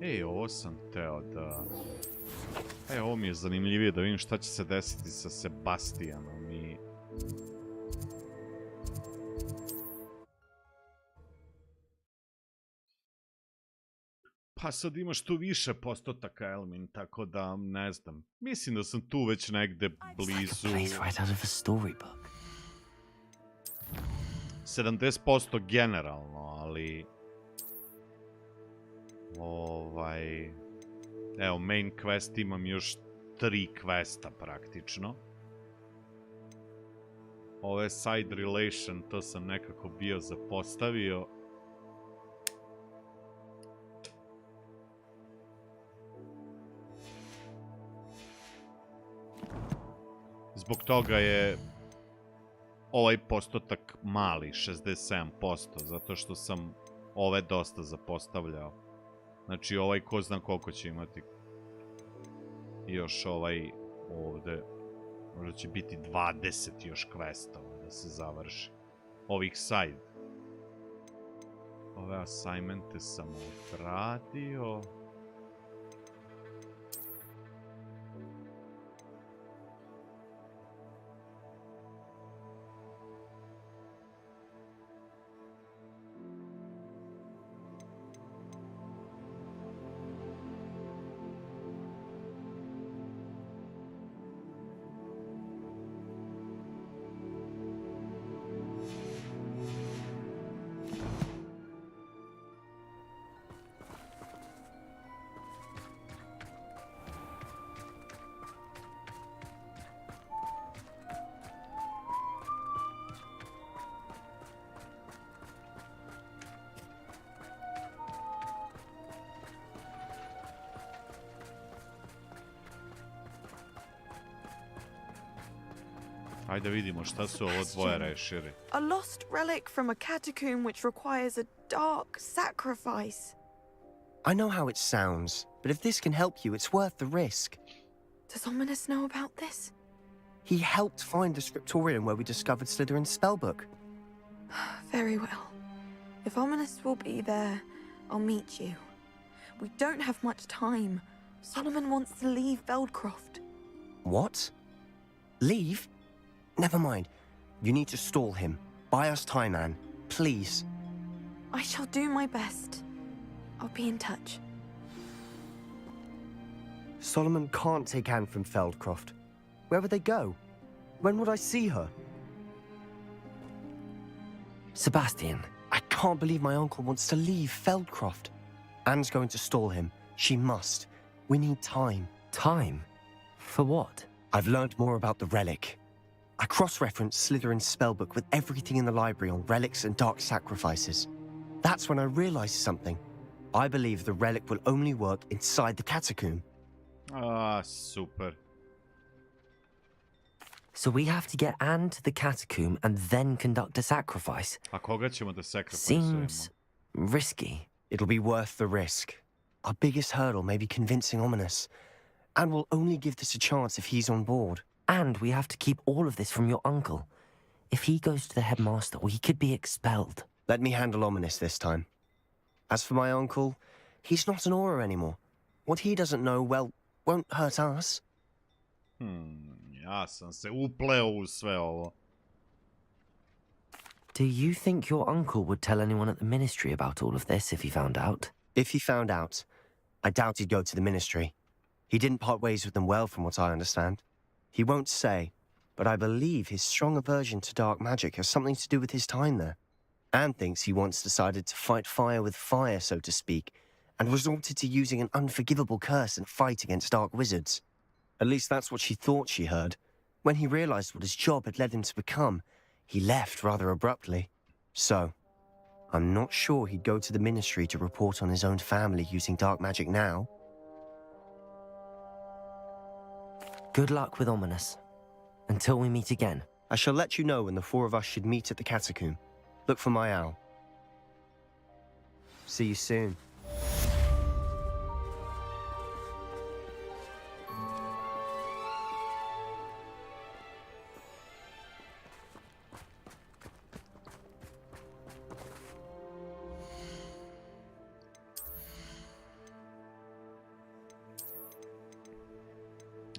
Ej, ovo sam teo da... ovo mi je zanimljivije da vidim šta će se desiti sa Sebastianom i... Pa sad imaš tu više postotaka, Elmin, tako da ne znam. Mislim da sam tu već negde blizu... 70% generalno, ali... Evo, main quest imam još 3 questa praktično. Ove side relation, to sam nekako bio zapostavio. Zbog toga je ovaj postotak mali, 67%, zato što sam ove dosta zapostavljao. Znači, ovaj ko zna koliko će imati. I još ovaj ovde. Možda će biti 20 još questova da se završi. Ovih side. Ove assignmente sam odradio. Ajde vidimo šta su ovo dvoje rešili. A lost relic from a catacomb which requires a dark sacrifice. I know how it sounds, but if this can help you, it's worth the risk. Does Ominous know about this? He helped find the scriptorium where we discovered Slytherin's spellbook. Very well. If Ominous will be there, I'll meet you. We don't have much time. Solomon wants to leave Veldcroft. What? Leave? Never mind. You need to stall him. Buy us time, Anne. Please. I shall do my best. I'll be in touch. Solomon can't take Anne from Feldcroft. Where would they go? When would I see her? Sebastian, I can't believe my uncle wants to leave Feldcroft. Anne's going to stall him. She must. We need time. Time? For what? I've learned more about the relic. I cross-referenced Slytherin's spellbook with everything in the library on relics and dark sacrifices. That's when I realized something. I believe the relic will only work inside the catacomb. Ah, super. So we have to get Anne to the catacomb and then conduct a sacrifice. A koga ćemo da sacrificeujemo? Seems risky. It'll be worth the risk. Our biggest hurdle may be convincing Ominous. And we'll only give this a chance if he's on board. And we have to keep all of this from your uncle. If he goes to the headmaster, we could be expelled. Let me handle Ominous this time. As for my uncle, he's not an aura anymore. What he doesn't know, well, won't hurt us. Ja sam se upleo u sve ovo. Do you think your uncle would tell anyone at the ministry about all of this if he found out? If he found out, I doubt he'd go to the ministry. He didn't part ways with them well, from what I understand. He won't say, but I believe his strong aversion to dark magic has something to do with his time there. Anne thinks he once decided to fight fire with fire, so to speak, and resorted to using an unforgivable curse and fight against dark wizards. At least that's what she thought she heard. When he realized what his job had led him to become, he left rather abruptly. So, I'm not sure he'd go to the ministry to report on his own family using dark magic now. Good luck with Ominous. Until we meet again. I shall let you know when the four of us should meet at the catacomb. Look for my owl. See you soon.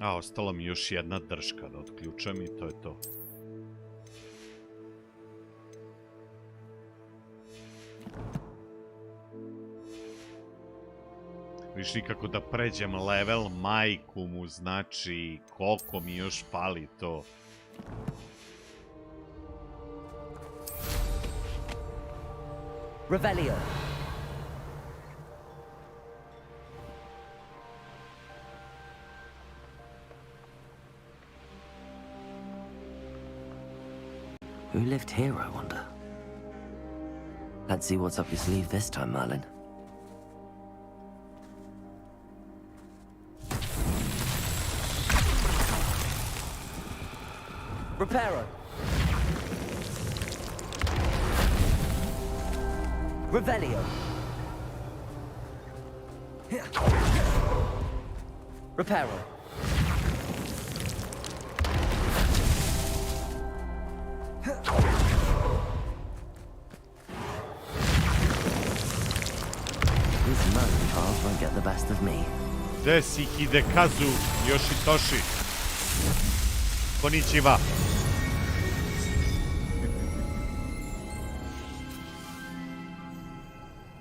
A, ostala mi još jedna drška da otključam i to je to. Viš nikako da pređem level, majku mu, znači koliko mi još fali to. Revelio. Who lived here, I wonder? Let's see what's up your sleeve this time, Merlin. Reparo. Revelio. Reparo. These Merlin trials won't get the best of me. Desi Hidekazu Yoshitoshi. Konnichiwa.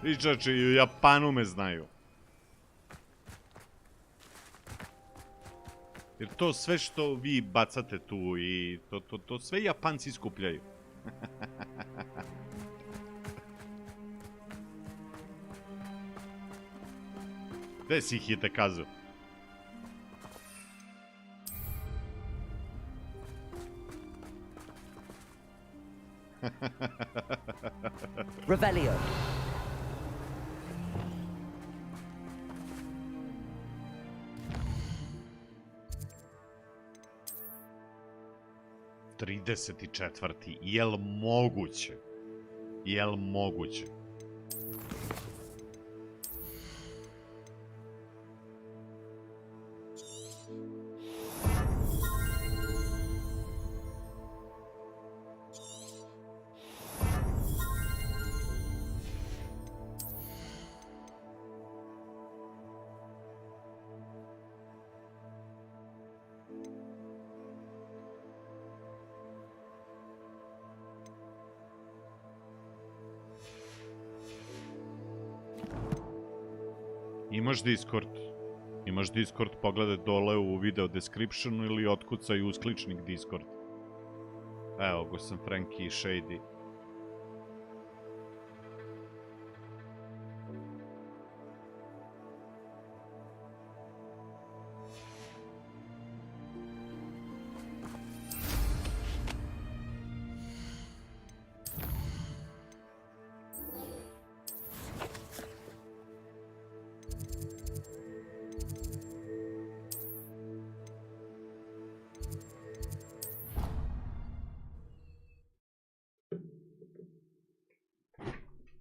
Pričači i u Japanu me znaju. Jer to sve što vi bacate tu i to sve Japanci skupljaju. Gde si Hidekazu? Revelio. 34. Jel moguće? Jel moguće? Imaš Discord. Imaš Discord, pogledaj dole u video descriptionu ili otkucaj uskličnik Discord. Evo go sam Frankie i Shady.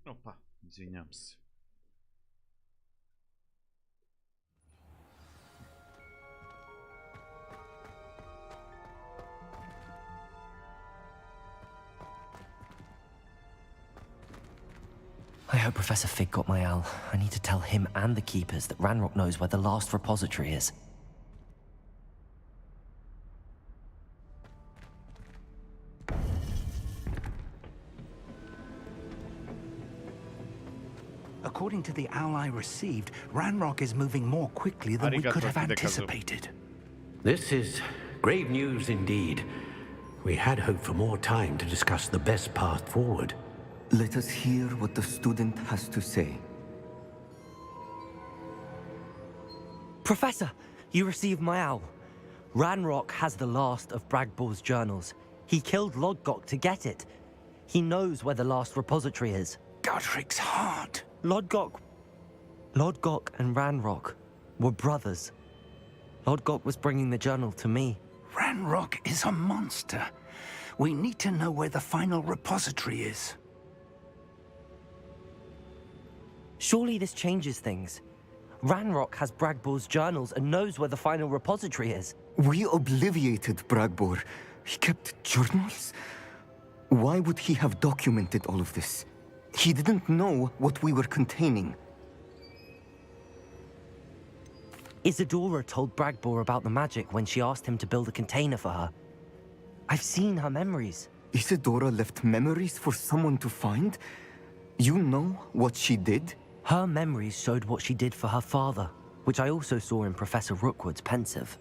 Opa, izvinjam se. I hope Professor Fig got my owl. I need to tell him and the keepers that Ranrock knows where the last repository is. According to the owl I received, Ranrock is moving more quickly than we could have anticipated. This is grave news indeed. We had hoped for more time to discuss the best path forward. Let us hear what the student has to say. Professor, you received my owl. Ranrock has the last of Bragbor's journals. He killed Lodgok to get it. He knows where the last repository is. Godric's heart. Lodgok and Ranrock were brothers. Lodgok was bringing the journal to me. Ranrock is a monster. We need to know where the final repository is. Surely this changes things. Ranrock has Bragbor's journals and knows where the final repository is. We obliviated Bragbor. He kept journals? Why would he have documented all of this? He didn't know what we were containing. Isadora told Bragbor about the magic when she asked him to build a container for her. I've seen her memories. Isadora left memories for someone to find? You know what she did? Her memories showed what she did for her father, which I also saw in Professor Rookwood's pensive.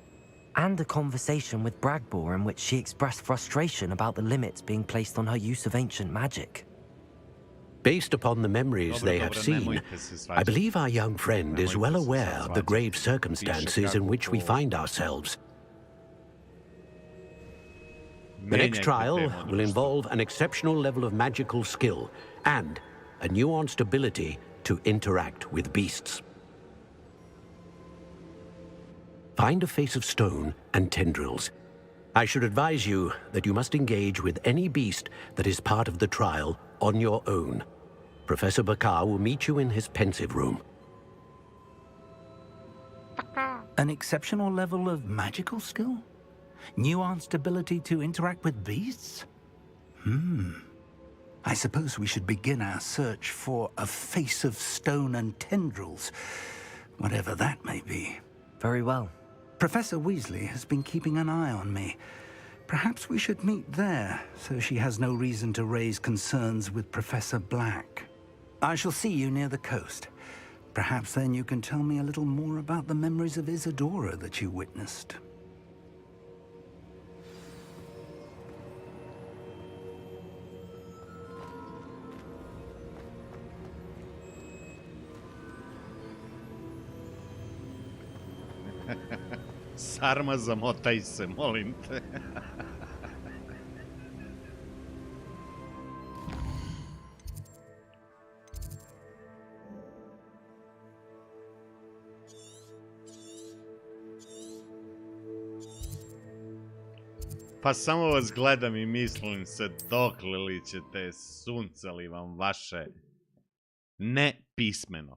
And a conversation with Bragbor in which she expressed frustration about the limits being placed on her use of ancient magic. Based upon the memories they have seen, I believe our young friend is well aware of the grave circumstances in which we find ourselves. The next trial will involve an exceptional level of magical skill and a nuanced ability to interact with beasts. Find a face of stone and tendrils. I should advise you that you must engage with any beast that is part of the trial on your own. Professor Bakar will meet you in his pensive room. An exceptional level of magical skill? Nuanced ability to interact with beasts? I suppose we should begin our search for a face of stone and tendrils, whatever that may be. Very well. Professor Weasley has been keeping an eye on me. Perhaps we should meet there, so she has no reason to raise concerns with Professor Black. I shall see you near the coast. Perhaps then you can tell me a little more about the memories of Isadora that you witnessed. Sarma, zamotaj se, molim te. Pa samo vas gledam i mislim se dokle li ćete, sunce li vam vaše nepismeno.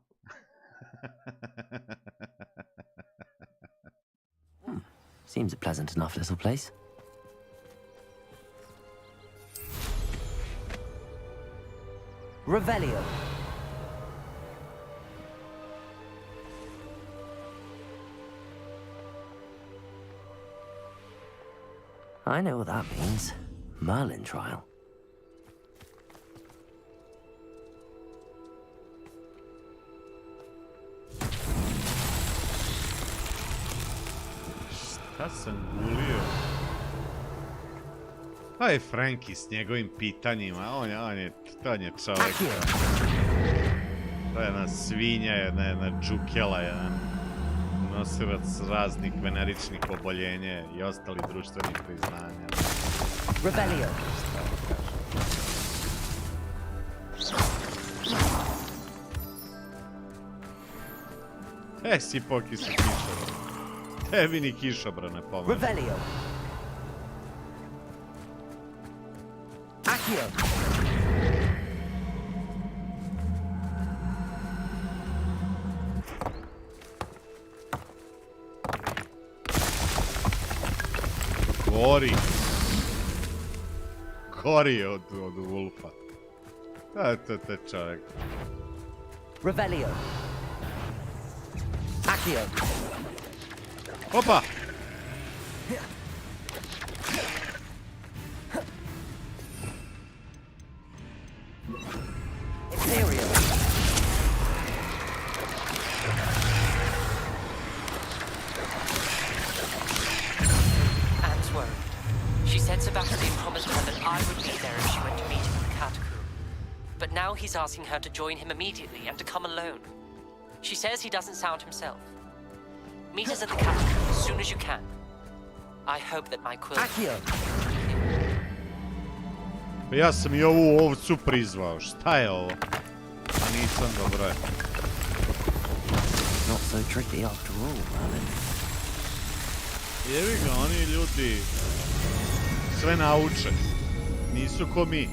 Seems a pleasant enough little place. Revelio. I know what that means. Merlin trial. Šta sam gulio? Pa je Franki s njegovim pitanjima, on je čovjek. To je jedna svinja, jedna džukela, jedan nosilac raznih veneričnih oboljenja i ostalih društvenih priznanja. Revelio. Si pokisu kišobran. Tebi ni kišobran ne pomože. Revelio. Accio. Gori od Wolfa. Eto te čovjek. Revelio. Accio. Opa! Sebastian promised her that I would be there if she went to meet him in the catacomb. But now he's asking her to join him immediately and to come alone. She says he doesn't sound himself. Meet us at the catacomb as soon as you can. I hope that my quill... Accio! Ja sam i ovu ovcu prizvao. Šta je ovo? A nisam, dobro je. Not so tricky after all, Merlin. Jevi ga, oni ljudi sve nauče. Nisu ko mi.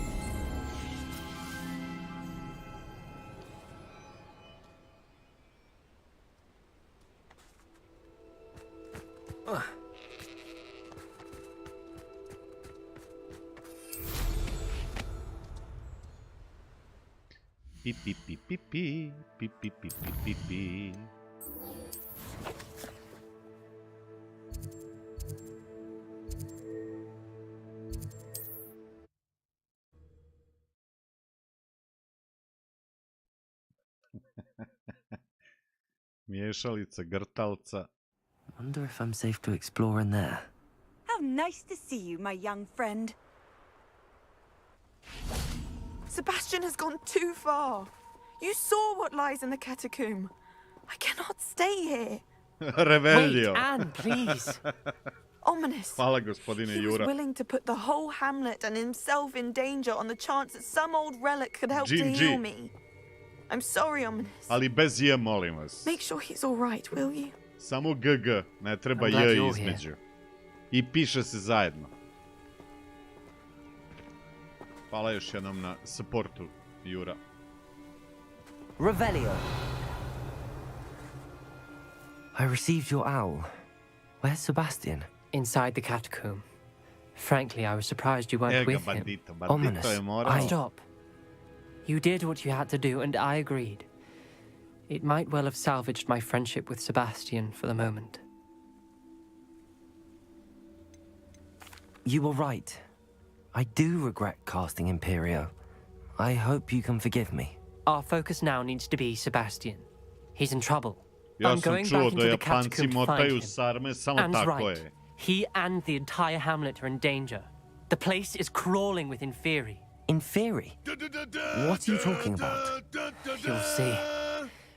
Pi pi pi pi pi pi pi pi pi pi pi. Miješalica grtalca. Wonder if I'm safe to explore in there. How nice to see you, my young friend. Sebastian has gone too far. You saw what lies in the catacomb. I cannot stay here. Revelio. Wait, Anne, please. Ominous. Hvala, gospodine He Jura. was willing to put the whole hamlet and himself in danger on the chance that some old relic could help to heal me. I'm sorry, Ominous. Ali bez je, molim vas. Make sure he's all right, will you? Samo GG, ne treba je između. I piše se zajedno. Hvala još jednom na supportu, Jura. Revelio. I received your owl. Where's Sebastian? Inside the catacomb. Frankly, I was surprised you weren't with him. Ominous. Stop. You did what you had to do, and I agreed. It might well have salvaged my friendship with Sebastian for the moment. You were right. I do regret casting Imperio. I hope you can forgive me. Our focus now needs to be Sebastian. He's in trouble. Ja I'm sam going čuo back into da the Japanci catacomb to find motaju him. sarme, samo Anne's tako right. je. He and the entire hamlet are in danger. The place is crawling with Inferi. Inferi? What are you talking about? You'll see.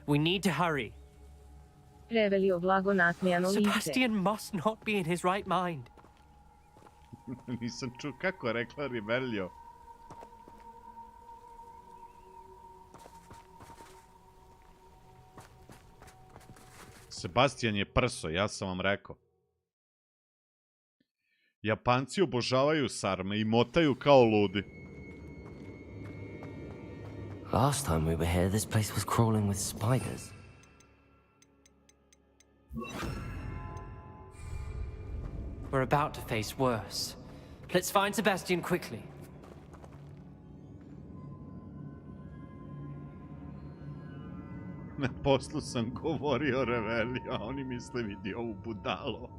We need to hurry. Revelio blago nasmejano lice. Sebastian must not be in his right mind. Nisam čuo kako je rekla Revelio. Sebastian je prso, ja sam vam rekao. Japanci obožavaju sarme i motaju kao ludi. Last time we were here, this place was crawling with spiders. We're about to face worse. Let's find Sebastian quickly. Na poslu sam govorio Reveli, a oni misle vidi ovu budalo.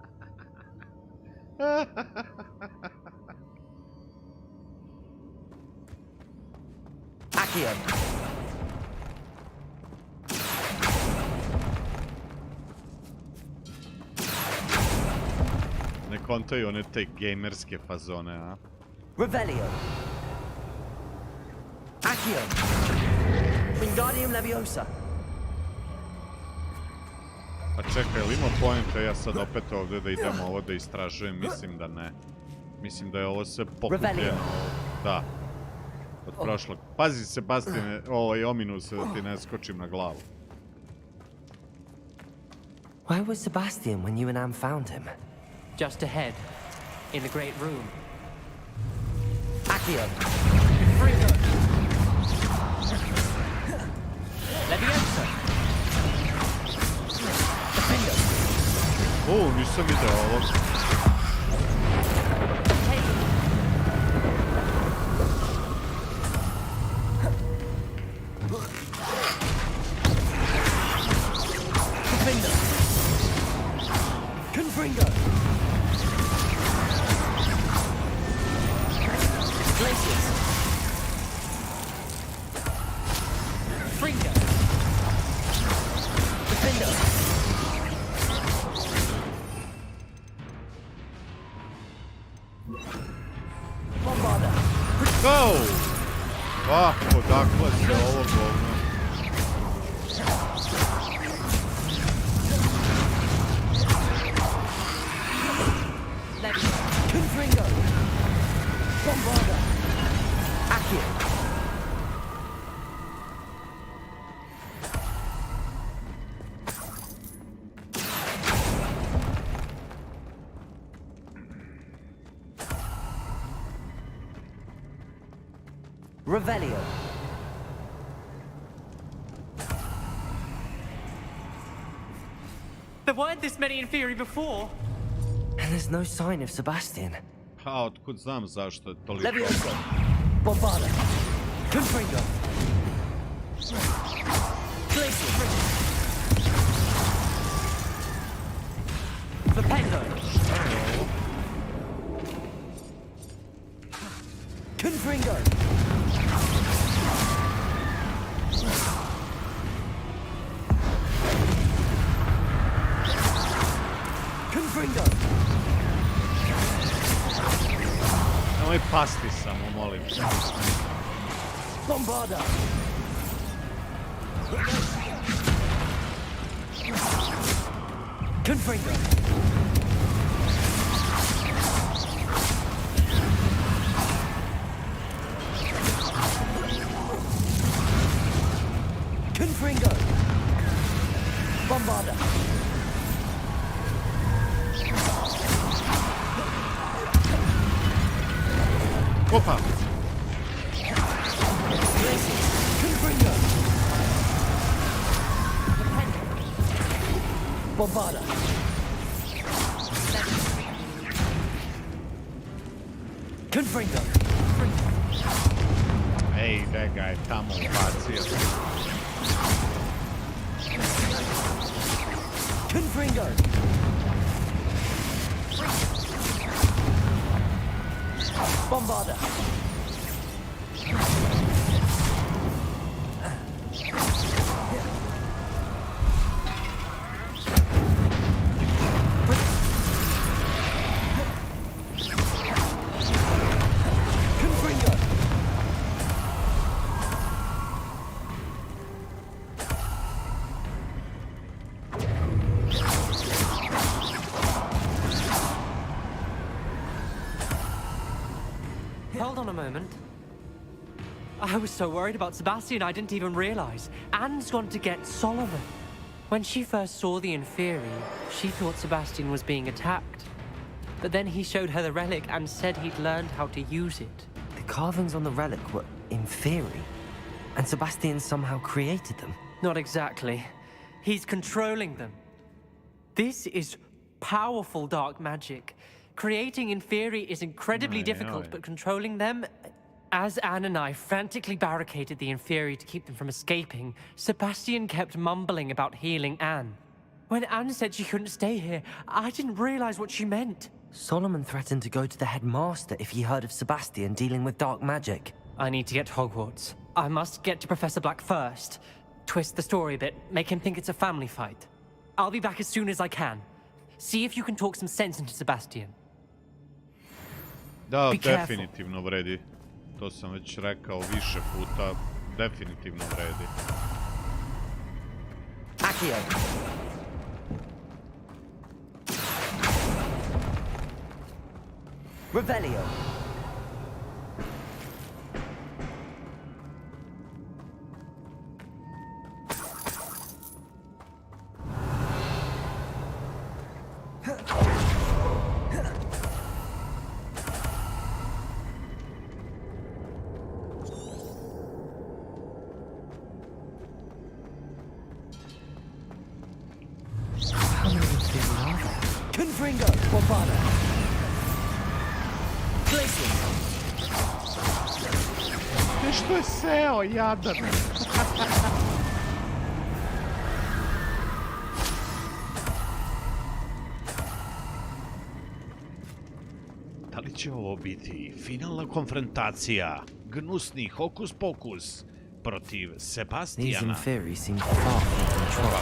Accio! Ne kontaju one te gamerske fazone, a? Revelio! Accio! Wingardium Leviosa! Pa čekaj, ili ima poenta ja sad opet ovdje da idem ovo da istražujem? Mislim da ne. Mislim da je ovo sve pokupljeno. Da. Od prošlog. Pazi Sebastine, ominu se da ti ne skočim na glavu. Where was Sebastian when you and Am found him? Just ahead, in the great room. Accio! Fringo! Leviosa! O, nisam vidio ovo. Confringo! Glacius! Fringo! Defendo! Bombarda! Go! Ah, odakle se ovo govno? Confringo! Bombarda! Accio! Revelio! There weren't this many in theory before. And there's no sign of Sebastian. Pa, otkud znam zašto je toliko... Leviosa! Bombarda! Confringo! Glacier! Vipendo! Confringo! Confringo! Nemoj pasti samo, molim. Bombarda! Confringo! Confringo! Bombarda! Opa! Confringo! Bombarda! Confringo! Ej, gde ga je tamo ubacio? Confringo! Bombarda! Confringo! Hold on a moment. I was so worried about Sebastian I didn't even realize. Anne's gone to get Solomon. When she first saw the Inferi, she thought Sebastian was being attacked. But then he showed her the relic and said he'd learned how to use it. The carvings on the relic were inferi, and Sebastian somehow created them. Not exactly. He's controlling them. This is powerful dark magic. Creating inferi is incredibly difficult, but controlling them... As Anne and I frantically barricaded the inferi to keep them from escaping, Sebastian kept mumbling about healing Anne. When Anne said she couldn't stay here, I didn't realize what she meant. Solomon threatened to go to the headmaster if he heard of Sebastian dealing with dark magic. I need to get to Hogwarts. I must get to Professor Black first. Twist the story a bit, make him think it's a family fight. I'll be back as soon as I can. See if you can talk some sense into Sebastian. Da, definitivno vredi. To sam već rekao više puta. Definitivno vredi. Accio. Revelio. Confringo, Bombada. Glacier. Što je seo, jadan? Da li će ovo biti finalna konfrontacija gnusnih hokus pokus protiv Sebastiana? These inferi seem far from control.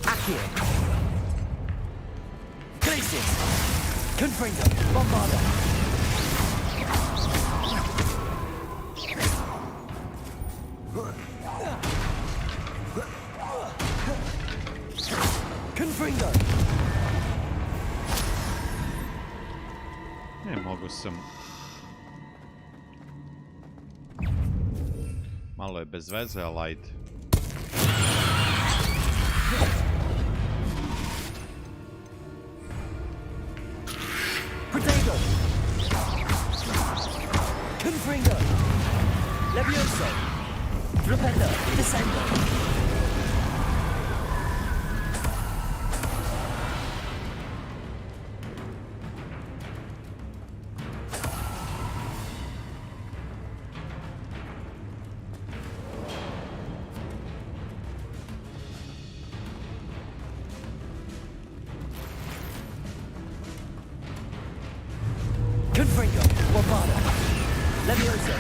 Accio. Glacier. Confringo, Bombada. Confringo. Ne, mogu sam... Malo je bez veze, ali ajde. Protego. Confringo. Levioso. Rependo. Descendo. Confringo, Bombada, Levioso.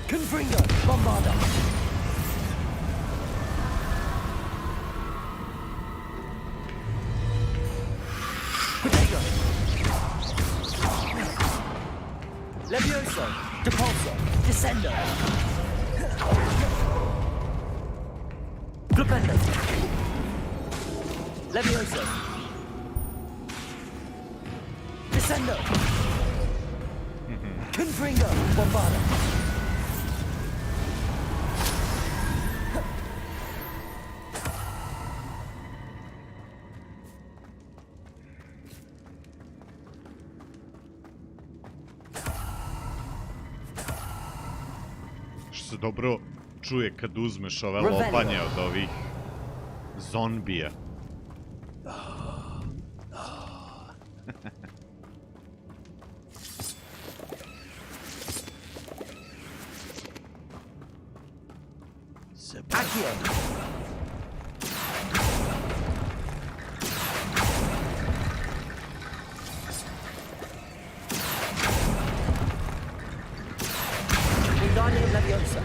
Confringo, Bombada. Levioso, Depulso, Descendo. Glupendo. Levioso. Descendo. Confringo, Bombada. Se dobro čuje kad uzmeš ove lopanje od ovih zombija. Accio. Wingardium Leviosa.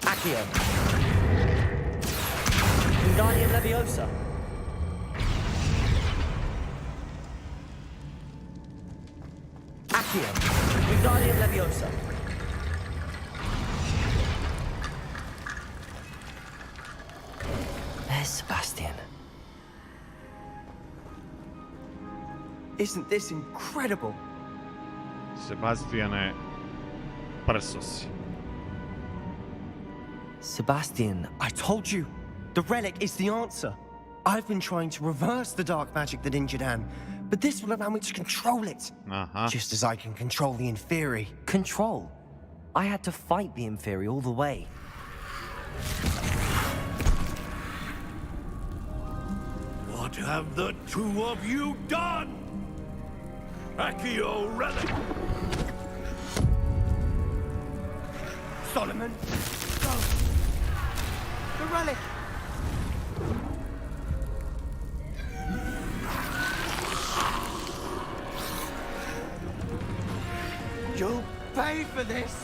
Accio. Wingardium Leviosa. Accio. Wingardium Leviosa. Isn't this incredible? Sebastiane, prso si. Sebastian, I told you, the relic is the answer. I've been trying to reverse the dark magic that injured Anne, but this will allow me to control it. Just as I can control the Inferi. Control? I had to fight the Inferi all the way. What have the two of you done? Accio relic! Solomon! Go! The relic! You'll pay for this!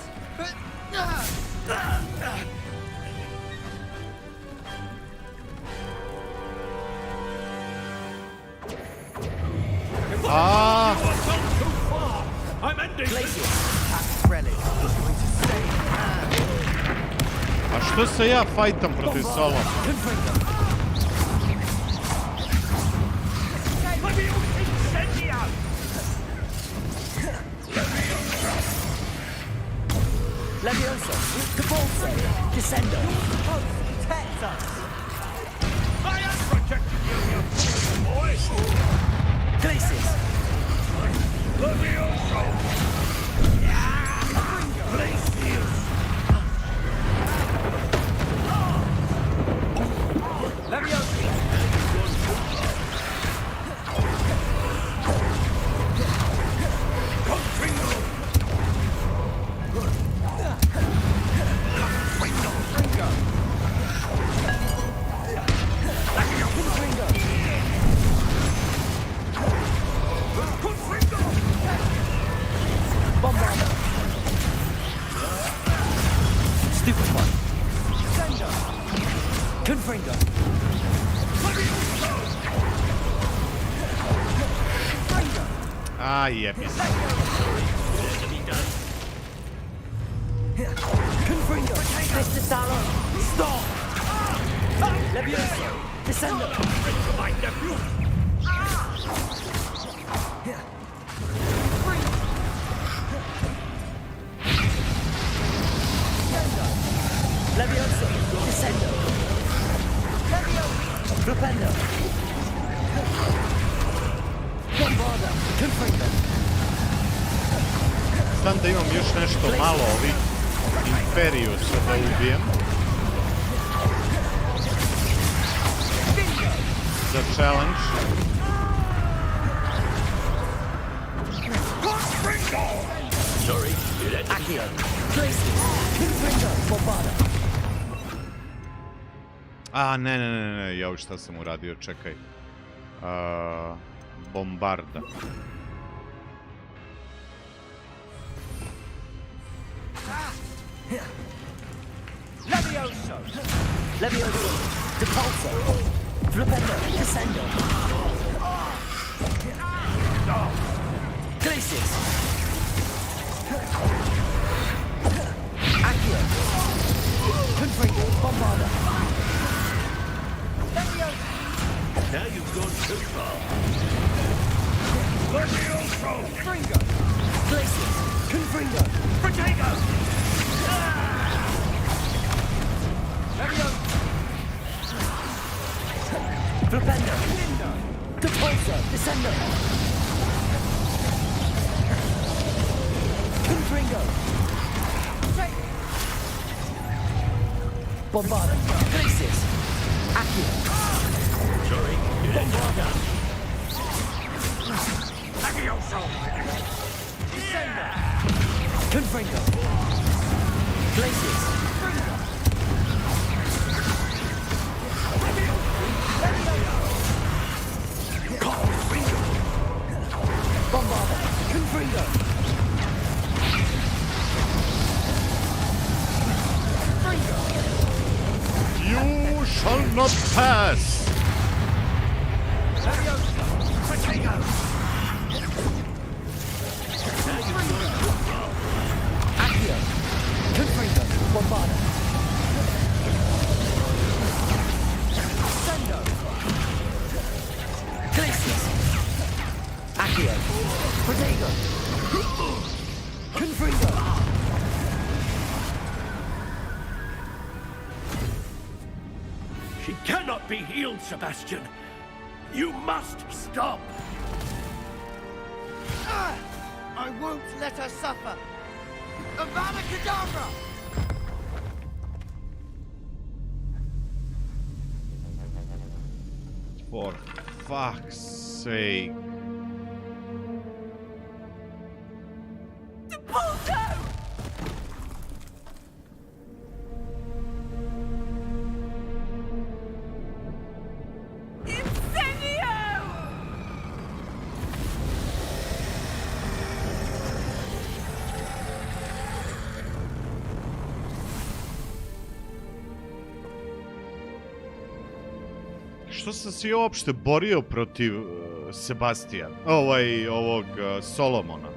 I'm ending A što se ja fajtam protiv Solomona? Levioso, Capolso, Descendo, Texas. I am protecting you, you boys! Glacis. Levioso! Glacius! Levioso! Ah, jebi se. Confringo, Mr. Salon, stop! Levioso, Descendo. My nephew! Levioso, Descendo. Flipendo. Bombarda, Confringo. Znam da imam još nešto malo ovih Inferiusa da ubijem. Za challenge. Sorry, Accio, Glacis, Confringo, Bombarda. A, ne, jao, šta sam uradio, čekaj. Bombarda. Levioso, Levioso, Depulso, Flipendo, Descendo. Glacis. Accio, Confringo, Bombarda. Now you've gone too far. Levioso! Confringo, Glacis, Confringo, Protego! Levioso. Flipendo, Depulso, Descendo. Confringo. Bombarda, Glacis, Accio. Sorry, Bombarda. Levioso! Descendo. Confringo. Glacis. Bombarda, Confringo. You shall not pass! Protego. Accio. Confringo. Bombarda. Sendo. Glacis. Accio. She cannot be healed, Sebastian. You must stop. I won't let her suffer. Avada Kedavra! For fuck's sake. Što sam se uopšte borio protiv Sebastijana, ovog Solomona?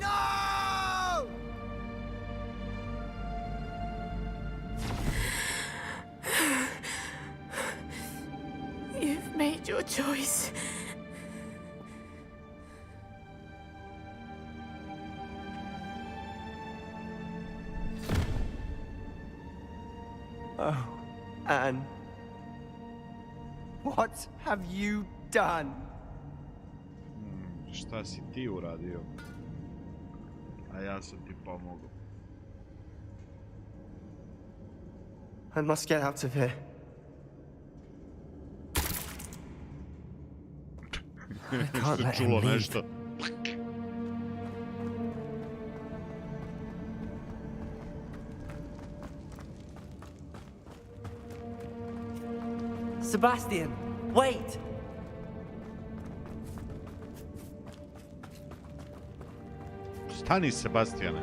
No! You've made your choice. Oh, Anne. What have you done? Šta si ti uradio? A ja sam ti pomogao. I must get out of here. I can't let him leave. Nešto. Sebastian, wait! Stani, Sebastijane.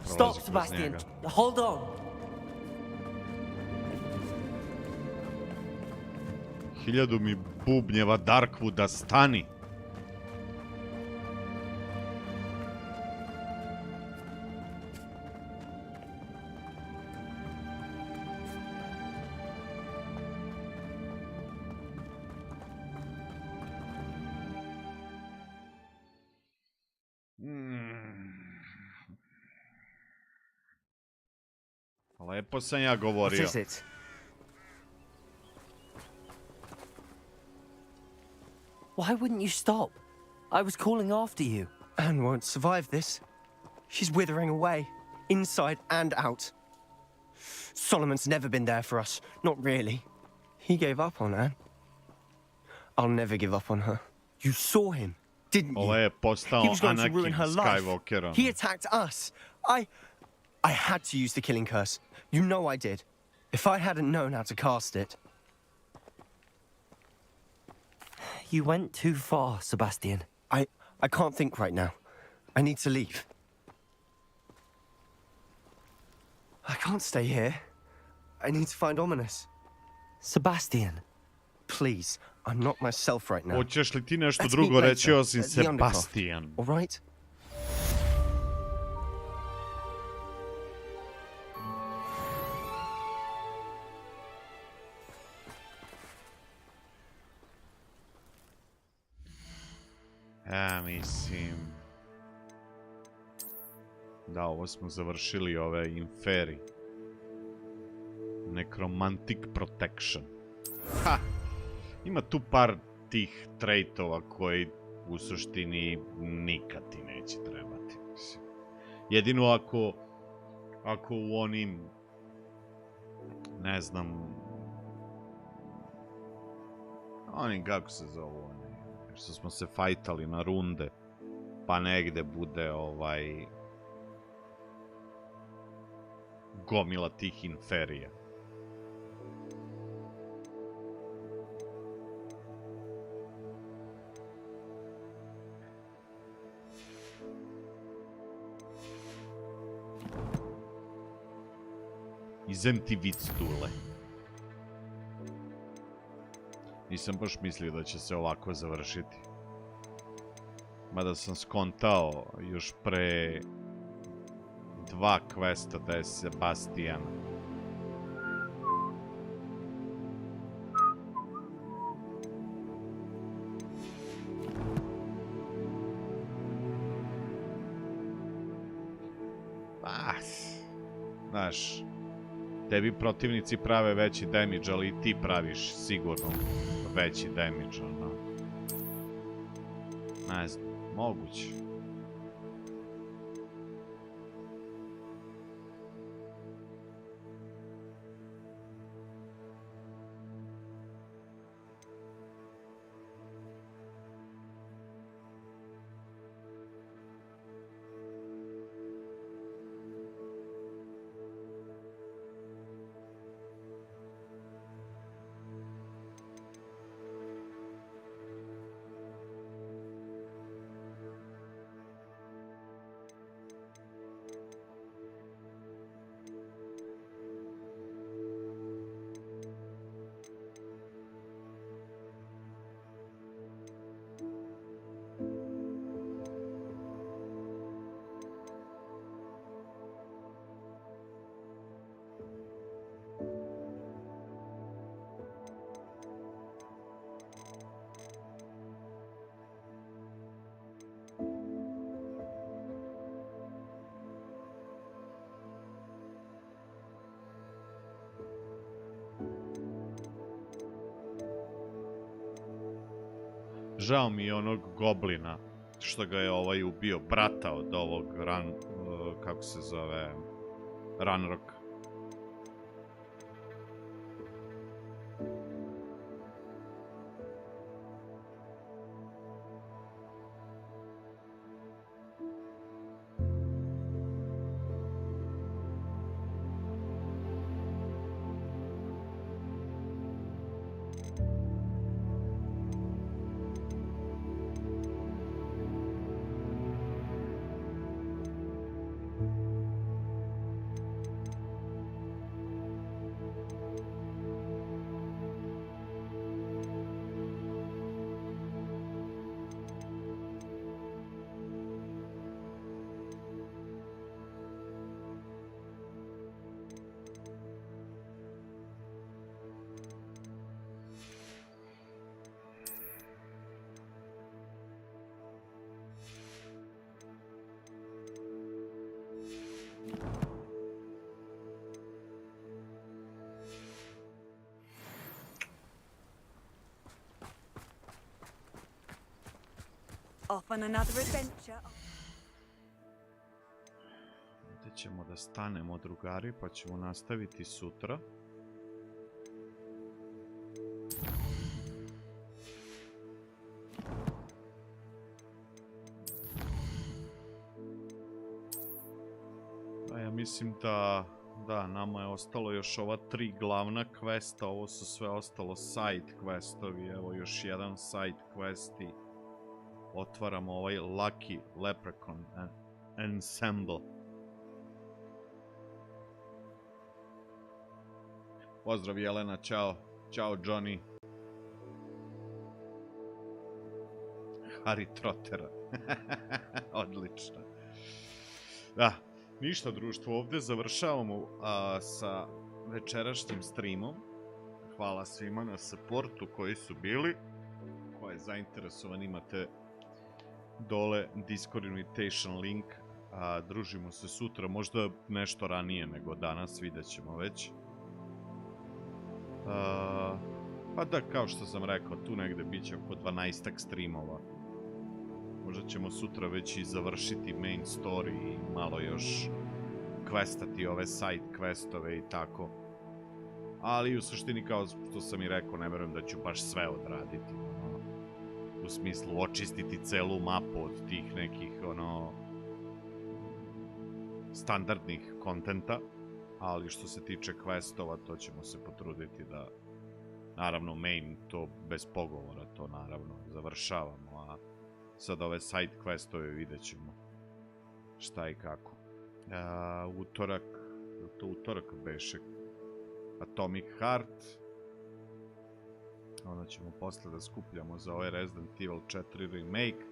Stop, Sebastian. Hold on. Hiljadu mi bubnjeva Darkwooda, stani. Lepo sam ja govorio. What is it? Why wouldn't you stop? I was calling after you. Anne won't survive this. She's withering away, inside and out. Solomon's never been there for us. Not really. He gave up on Anne. I'll never give up on her. You saw him, didn't you? He was going to ruin her life. He attacked us. I had to use the killing curse. You know I did. If I hadn't known how to cast it... You went too far, Sebastian. I can't think right now. I need to leave. I can't stay here. I need to find Ominous. Sebastian. Please, I'm not myself right now. Hoćeš li ti nešto drugo reći osim Sebastian? All right? Ja mislim... Da, ovo smo završili, ove inferi. Necromantic Protection. Ha! Ima tu par tih traitova koji u suštini nikad ti neće trebati. Jedino ako u onim... Ne znam... Onim kako se zovu oni... Što smo se fajtali na runde, pa negde bude gomila tih inferija. Izem ti vic, Dule. Nisam baš mislio da će se ovako završiti. Mada sam skontao još pre 2 questa da je Sebastian. Znaš, tebi protivnici prave veći damage, ali i ti praviš sigurno veći damage, ono. Ne znam, moguće. Žao mi je onog goblina što ga je ovaj ubio, brata od ovog kako se zove, Ranroka. Off on another adventure. Ovdje ćemo da stanemo, drugari, pa ćemo nastaviti sutra. Ja mislim da, nama je ostalo još ova 3 glavna questa, ovo su sve ostalo side questovi, evo još jedan side quest i otvaramo ovaj Lucky Leprechaun Ensemble. Pozdrav Jelena, čao. Ćao Johnny. Harry Trottera. Odlično. Da, ništa društvo, ovdje završavamo sa večerašnjim streamom. Hvala svima na supportu koji su bili. Ko je zainteresovan, imate dole Discord invitation link. Družimo se sutra, možda nešto ranije nego danas, vidjet ćemo već. Pa da, kao što sam rekao, tu negde bit će oko 12-ak streamova. Možda ćemo sutra već i završiti main story i malo još questati ove side questove i tako. Ali u suštini, kao što sam i rekao, ne verujem da ću baš sve odraditi. U smislu očistiti celu mapu od tih nekih standardnih kontenta. Ali što se tiče questova, to ćemo se potruditi da, naravno, main, to bez pogovora, to naravno završavamo, a sad ove side questove vidjet ćemo šta i kako. Utorak, to utorak beše Atomic Heart, Onda ćemo posle da skupljamo za ovaj Resident Evil 4 remake.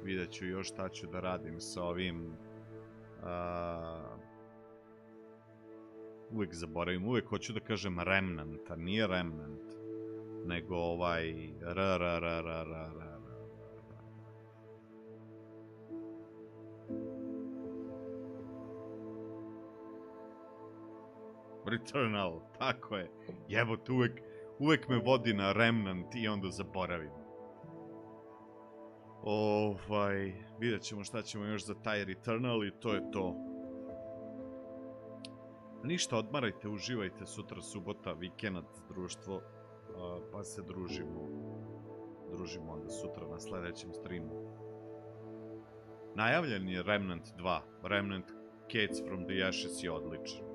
Vidjet ću još šta ću da radim sa ovim... Uvijek zaboravim, uvijek hoću da kažem Remnant, a nije Remnant, nego ovaj... Returnal, tako je. Jebote, uvek me vodi na Remnant i onda zaboravim. Vidjet ćemo šta ćemo još za taj Returnal i to je to. Ništa, odmarajte, uživajte, sutra subota, vikend, društvo, pa se družimo. Družimo onda sutra na sledećem streamu. Najavljen je Remnant 2. Remnant Gates from the Ashes je odličan.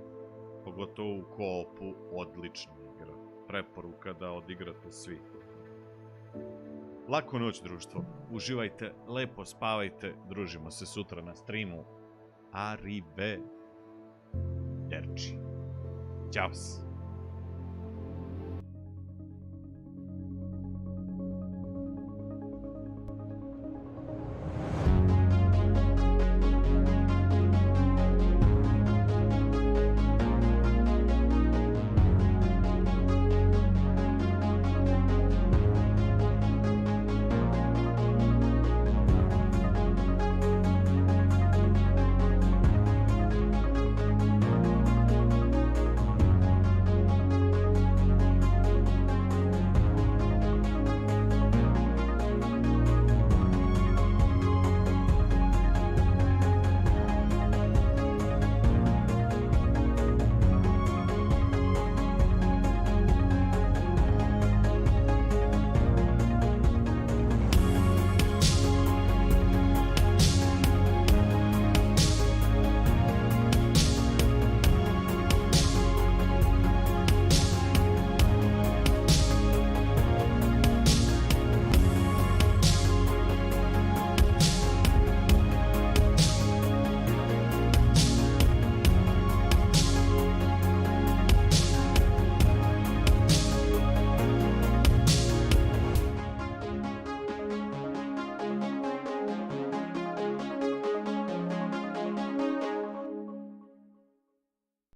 Pogotovo u koopu, odlična igra. Preporuka da odigrate svi. Laku noć, društvo. Uživajte, lepo spavajte, družimo se sutra na streamu. Arrivederci. Ćao.